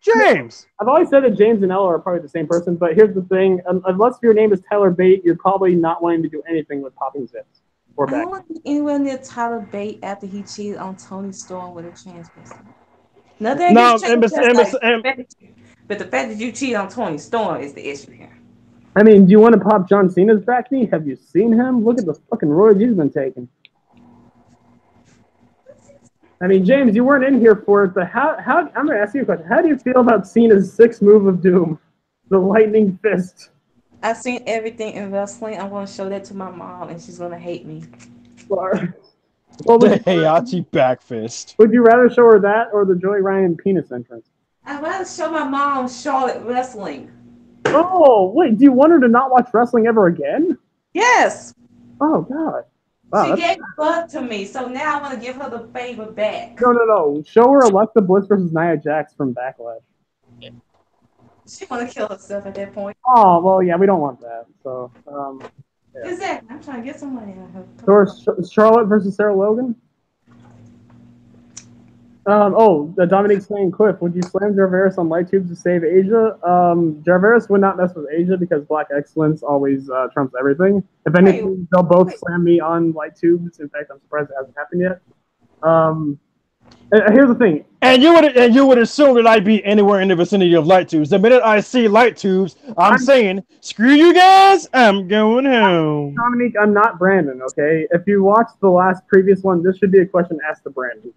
James.
I've always said that James and Ella are probably the same person, but here's the thing: unless your name is Tyler Bate, you're probably not wanting to do anything with popping zips or back.
I don't want to be anywhere near Tyler Bate after he cheated on Toni Storm with a trans person. But the fact that you cheated on Toni Storm is the issue here.
I mean, do you want to pop John Cena's back knee? Have you seen him? Look at the fucking roids he's been taking. I mean, James, you weren't in here for it, but how I'm going to ask you a question. How do you feel about Cena's sixth move of doom, the lightning fist?
I've seen everything in wrestling. I'm going to show that to my mom, and she's going to hate me.
The
Heihachi back fist.
Would you rather show her that or the Joey Ryan penis entrance?
I'd rather show my mom Charlotte wrestling.
Oh, wait, do you want her to not watch wrestling ever again?
Yes.
Oh, God. Wow,
she gave birth to me, so now I want to give her the favor back.
No. Show her Alexa Bliss versus Nia Jax from Backlash.
She want to kill herself at that point.
Oh, well, yeah, we don't want that. So,
yeah. Exactly. I'm trying to get some money out of her.
Or Charlotte versus Sarah Logan? Dominique saying, Cliff, would you slam Jarveris on light tubes to save Asia? Jarveris would not mess with Asia because Black Excellence always trumps everything. If anything, they'll both slam me on light tubes. In fact, I'm surprised it hasn't happened yet. Here's the thing.
And you would assume that I'd be anywhere in the vicinity of light tubes. The minute I see light tubes, I'm saying, screw you guys, I'm going home.
Dominique, I'm not Brandon, okay? If you watched the previous one, this should be a question asked to Brandon.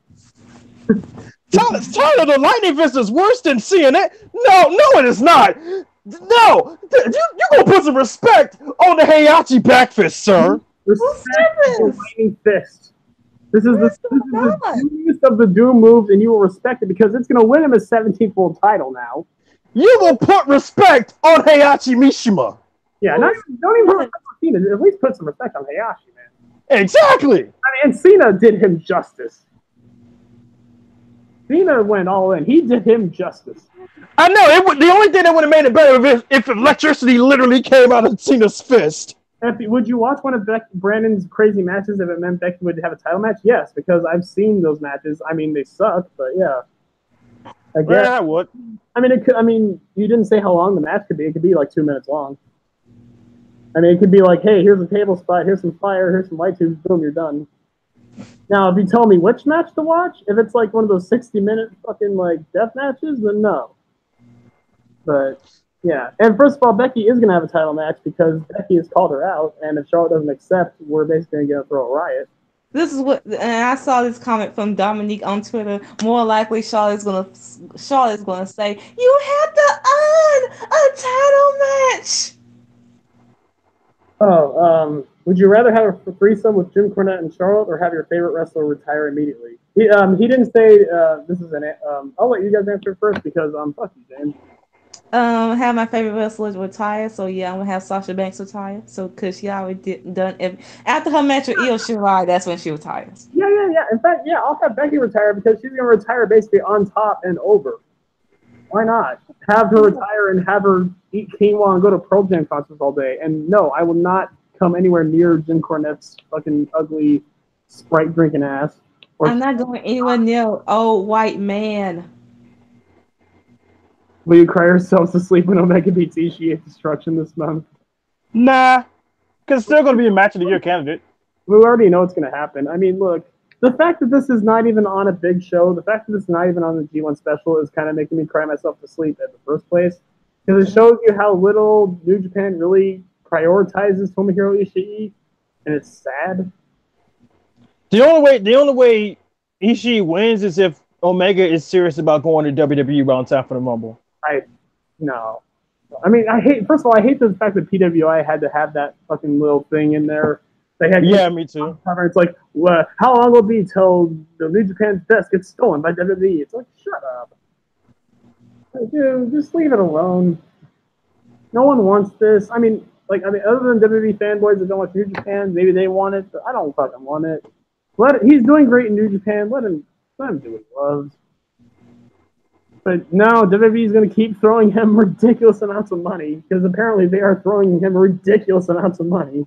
Tyler, the lightning fist is worse than CNN. No, it is not. No, you gonna put some respect on the Heihachi back fist, sir.
Respect the lightning fist. This is the doomiest of the Doom moves, and you will respect it because it's gonna win him his 17th world title now.
You will put respect on Heihachi Mishima.
Yeah, don't even put respect on Cena. At least put some respect on Heihachi, man.
Exactly.
I mean, and Cena did him justice. Cena went all in. He did him justice.
I know. The only thing that would have made it better is if electricity literally came out of Cena's fist.
Would you watch one of Brandon's crazy matches if it meant Becky would have a title match? Yes, because I've seen those matches. I mean, they suck, but yeah. I guess.
Yeah, I would.
I mean, you didn't say how long the match could be. It could be like 2 minutes long. I mean, it could be like, hey, here's a table spot, here's some fire, here's some light tubes, boom, you're done. Now, if you tell me which match to watch, if it's like one of those 60-minute fucking like death matches, then no. But yeah, and first of all, Becky is gonna have a title match because Becky has called her out, and if Charlotte doesn't accept, we're basically gonna throw a riot.
This is what, and I saw this comment from Dominique on Twitter. More likely, Charlotte's gonna say, "You have to earn a title match."
Would you rather have a threesome with Jim Cornette and Charlotte, or have your favorite wrestler retire immediately? He didn't say this is an. I'll let you guys answer first because fuck you, James.
Have my favorite wrestlers retire, so yeah, I'm gonna have Sasha Banks retire. So, cause she already done after her match with Io Shirai, that's when she retires.
Yeah. In fact, yeah, I'll have Becky retire because she's gonna retire basically on top and over. Why not? Have her retire and have her eat quinoa and go to Pearl Jam concerts all day. And no, I will not come anywhere near Jim Cornette's fucking ugly Sprite drinking ass.
I'm not going anywhere near old white man.
Will you cry yourselves to sleep when Omega beats Ishii at Destruction this month?
Nah, because it's still going to be a match of the year candidate.
We already know what's going to happen. I mean, look, the fact that this is not even on a big show, the fact that this is not even on the G1 special is kind of making me cry myself to sleep in the first place. Because it shows you how little New Japan really prioritizes Tomohiro Ishii, and it's sad.
The only way Ishii wins is if Omega is serious about going to WWE around time for the Rumble.
No. I mean, first of all, I hate the fact that PWI had to have that fucking little thing in there. They had
me too.
It's like, how long will it be till the New Japan's desk gets stolen by WWE? It's like, shut up. Like, dude, just leave it alone. No one wants this. I mean, other than WWE fanboys that don't watch New Japan, maybe they want it, but I don't fucking want it. He's doing great in New Japan. Let him do what he loves. But no, WWE is going to keep throwing him ridiculous amounts of money because apparently they are throwing him ridiculous amounts of money.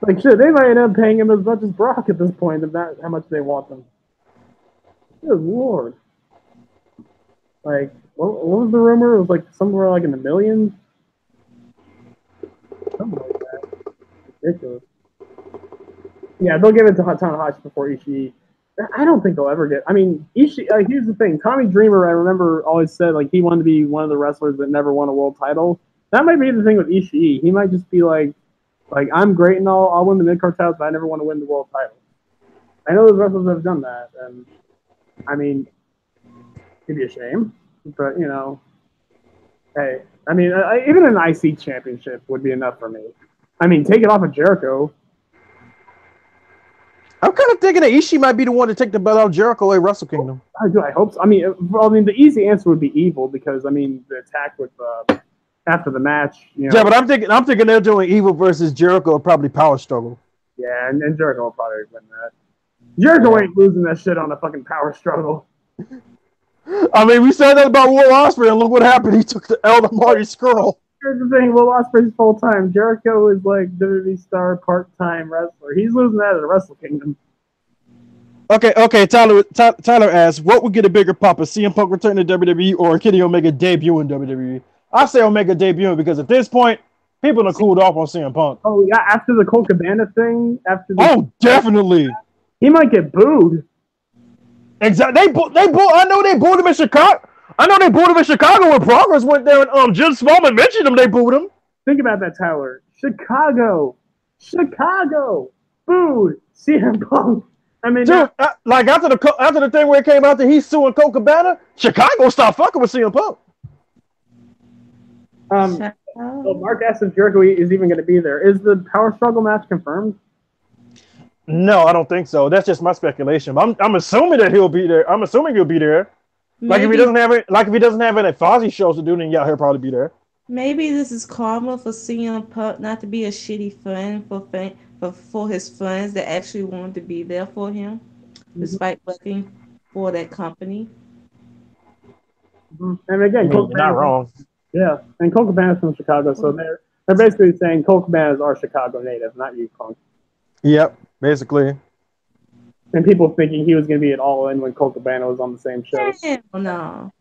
Like, shit, they might end up paying him as much as Brock at this point, if that's how much they want them. Good lord. Like, what was the rumor? It was like somewhere like in the millions? Something like that. Ridiculous. Yeah, they'll give it to Tanahashi before Ishii. I don't think they'll ever get. I mean, Ishii. Here's the thing: Tommy Dreamer, I remember, always said he wanted to be one of the wrestlers that never won a world title. That might be the thing with Ishii. He might just be like I'm great and I'll win the mid-card titles, but I never want to win the world title. I know those wrestlers have done that, and I mean, it'd be a shame, but hey, I mean, even an IC championship would be enough for me. I mean, take it off of Jericho.
I'm kind of thinking that Ishii might be the one to take the belt out of Jericho at Wrestle Kingdom.
I hope so. I mean, the easy answer would be Evil because the attack with after the match.
Yeah, but I'm thinking they're doing Evil versus Jericho, probably Power Struggle.
Yeah, and Jericho will probably win that. Jericho ain't losing that shit on a fucking Power Struggle.
I mean, we said that about Will Ospreay, and look what happened. He took the L to Marty Scurll.
Here's the thing: Will Ospreay's full time. Jericho is like WWE star part-time wrestler. He's losing that at the Wrestle Kingdom.
Okay. Tyler asks, what would get a bigger pop, a CM Punk returning to WWE or Kenny Omega debut in WWE? I say Omega debut because at this point, people have cooled off on CM Punk.
Oh yeah, after the Colt Cabana thing,
definitely,
he might get booed.
Exactly. I know they booed him in Chicago. I know they booed him in Chicago when Progress went there and Jim Smallman mentioned him. They booed him.
Think about that, Tyler. Chicago, booed CM Punk. I mean,
dude, after the thing where it came out that he's suing Colt Cabana, Chicago stopped fucking with CM Punk.
So Mark asked if Jericho is even going to be there. Is the Power Struggle match confirmed?
No, I don't think so. That's just my speculation. I'm assuming that he'll be there. I'm assuming he'll be there. Maybe. If he doesn't have any Fozzy shows to do, then yeah, he'll probably be there.
Maybe this is karma for CM Punk not to be a shitty friend for his friends that actually wanted to be there for him, despite working for that company.
And again,
you're not wrong.
Yeah, and Colt Cabana's from Chicago, so they're basically saying Colt Cabana's our Chicago native, not you, Punk.
Yep, basically.
And people thinking he was going to be at All In when Colt Cabana was on the same show.
No.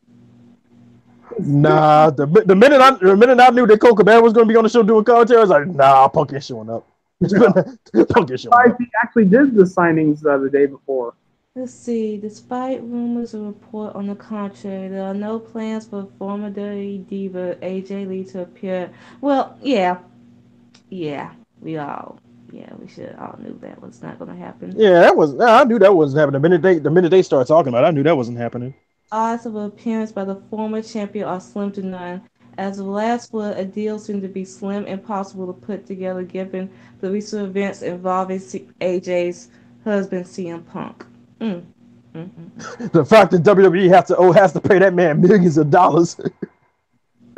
Nah, the minute I knew that Colt Cabana was going to be on the show doing commentary, I was like, nah, Punk ain't showing up. Punk ain't showing up.
He actually did the signings the day before.
Let's see. Despite rumors of report on the contrary, there are no plans for former WWE diva AJ Lee to appear. Well, yeah, we should all knew that was not going to happen.
Yeah, I knew that wasn't happening. The minute they started talking about it, I knew that wasn't happening.
Odds of appearance by the former champion are slim to none. As of last word, a deal seemed to be slim and impossible to put together given the recent events involving AJ's husband, CM Punk.
The fact that WWE has to pay that man millions of dollars.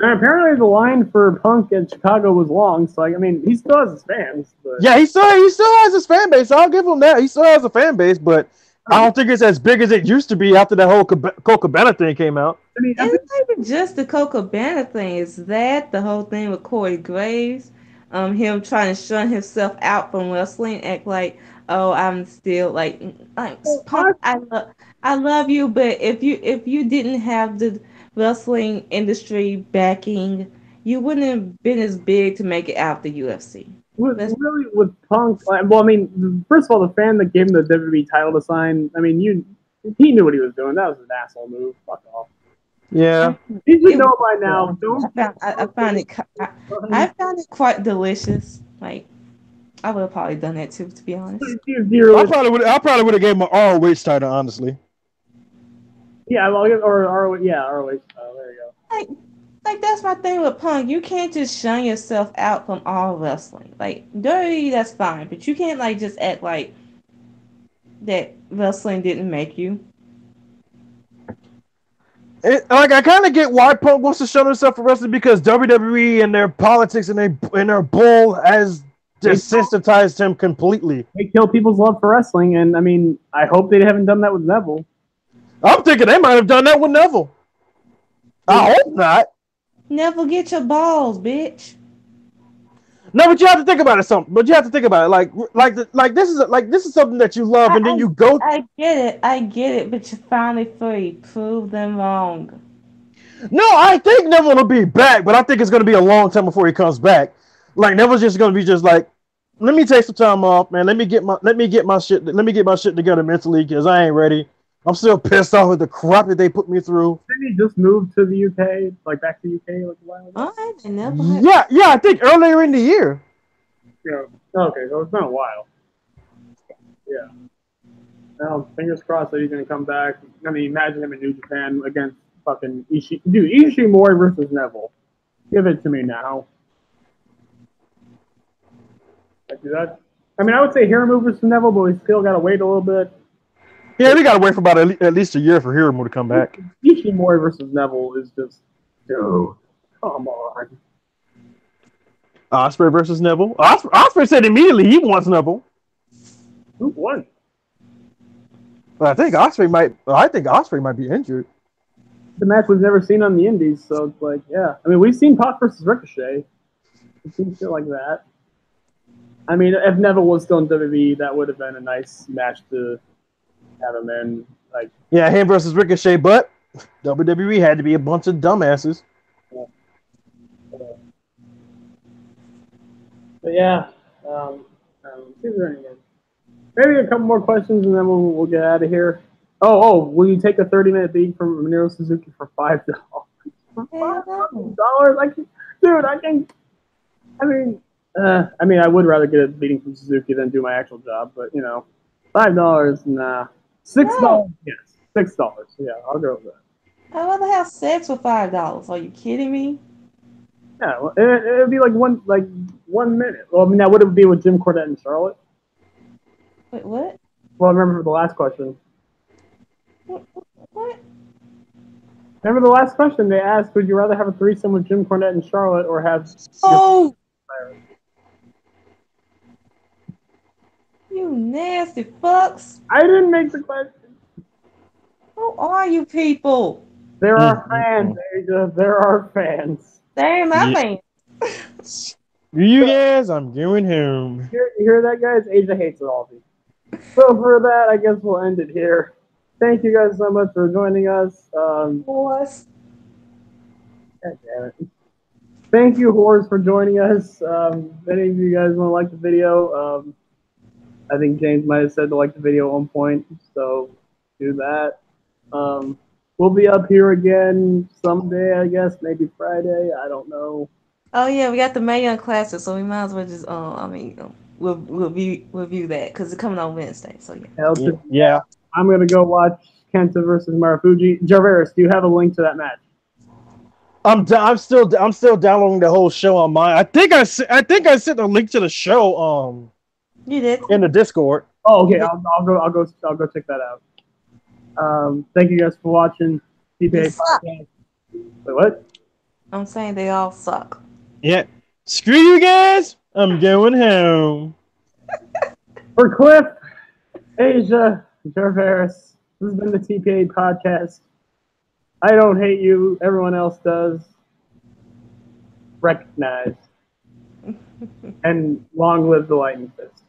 And apparently the line for Punk in Chicago was long, so I mean, he still has his fans. But...
Yeah, he still has his fan base. I'll give him that. He still has a fan base, but I don't think it's as big as it used to be after that whole Colt Cabana thing came out.
I mean,
it's not even just the Colt Cabana thing. It's that the whole thing with Corey Graves, him trying to shun himself out from wrestling, act like, oh, I'm still like Punk, I love you, but if you didn't have the wrestling industry backing, you wouldn't have been as big to make it out the UFC.
Really, with Punk, well, I mean, first of all, the fan that gave him the WWE title to sign, I mean, he knew what he was doing. That was an asshole move. Fuck off.
Yeah,
you should know by now.
I found it quite delicious. Like, I would have probably done that too, to be honest.
I probably would have gave him an ROH title, honestly.
Yeah, well, or ROH. Yeah, ROH. There you
go. Like that's my thing with Punk. You can't just shun yourself out from all wrestling. Like dirty, that's fine, but you can't like just act like that wrestling didn't make you.
I kind of get why Punk wants to shun himself from wrestling, because WWE and their politics and their bull has desensitized him completely.
They kill people's love for wrestling, and I mean, I hope they haven't done that with Neville.
I'm thinking they might have done that with Neville. I hope not.
Neville, get your balls, bitch.
No, but you have to think about it. But you have to think about it. Like this is something that you love, and then you go.
I get it, but you're finally free. Prove them wrong.
No, I think Neville will be back, but I think it's going to be a long time before he comes back. Like Neville's just going to be just like, let me take some time off, man. Let me get my shit together mentally, because I ain't ready. I'm still pissed off with the crap that they put me through.
Didn't he just move to the UK, like back to the UK, like a while ago?
Yeah, I think earlier in the year.
Yeah. Okay, so it's been a while. Yeah. Well, fingers crossed that he's gonna come back. I mean, imagine him in New Japan against fucking Ishii. Dude, Ishimori versus Neville. Give it to me now. Like that. I mean, I would say Hiramu versus Neville, but we still gotta wait a little bit.
Yeah, we gotta wait for about at least a year for Hiramu to come back.
Ishimori versus Neville is just, dude, come on.
Ospreay versus Neville. Ospreay said immediately he wants Neville.
Who won?
But I think Ospreay might be injured.
The match we've never seen on the Indies, so it's like, yeah. I mean, we've seen Pac versus Ricochet. We've seen shit like that. I mean, if Neville was still in WWE, that would have been a nice match to have him in. Like,
yeah, him versus Ricochet, but WWE had to be a bunch of dumbasses.
Yeah. But yeah, maybe a couple more questions and then we'll get out of here. Oh, will you take a 30-minute beat from Minoru Suzuki for $5? $5,000? I mean, I would rather get a beating from Suzuki than do my actual job, but you know, $5, nah. $6, yes, $6. Yeah, I'll go with that.
I'd rather have sex for $5. Are you kidding me?
Yeah, well, it'd be like 1 minute. Well, I mean, that would be with Jim Cornette and Charlotte.
Wait, what?
Well, I remember the last question.
What?
Remember the last question they asked? Would you rather have a threesome with Jim Cornette and Charlotte, or have?
Oh, you nasty fucks!
I didn't make the question.
Who are you people?
There are fans, Asia. There are fans.
They ain't my fans.
You guys, I'm going home.
You hear that, guys? Asia hates it all. So for that, I guess we'll end it here. Thank you guys so much for joining us.
Whores.
God damn it. Thank you, whores, for joining us. If any of you guys want to like the video, I think James might have said to like the video at one point, so do that. We'll be up here again someday, I guess, maybe Friday. I don't know.
Oh yeah, we got the Mae Young Classic, so we might as well just we'll review that because it's coming on Wednesday. So yeah.
Yeah.
I'm gonna go watch Kenta versus Marufuji. Jarveris, do you have a link to that match?
I'm still downloading the whole show on mine. I think I sent a link to the show.
You did
in the Discord.
Oh, okay. I'll go check that out. Thank you guys for watching TPA
You suck.
podcast. Wait, what?
I'm saying they all suck.
Yeah. Screw you guys. I'm going home.
For Cliff, Asia, Jarveris, this has been the TPA podcast. I don't hate you. Everyone else does. Recognize. And long live the Lightning Fist.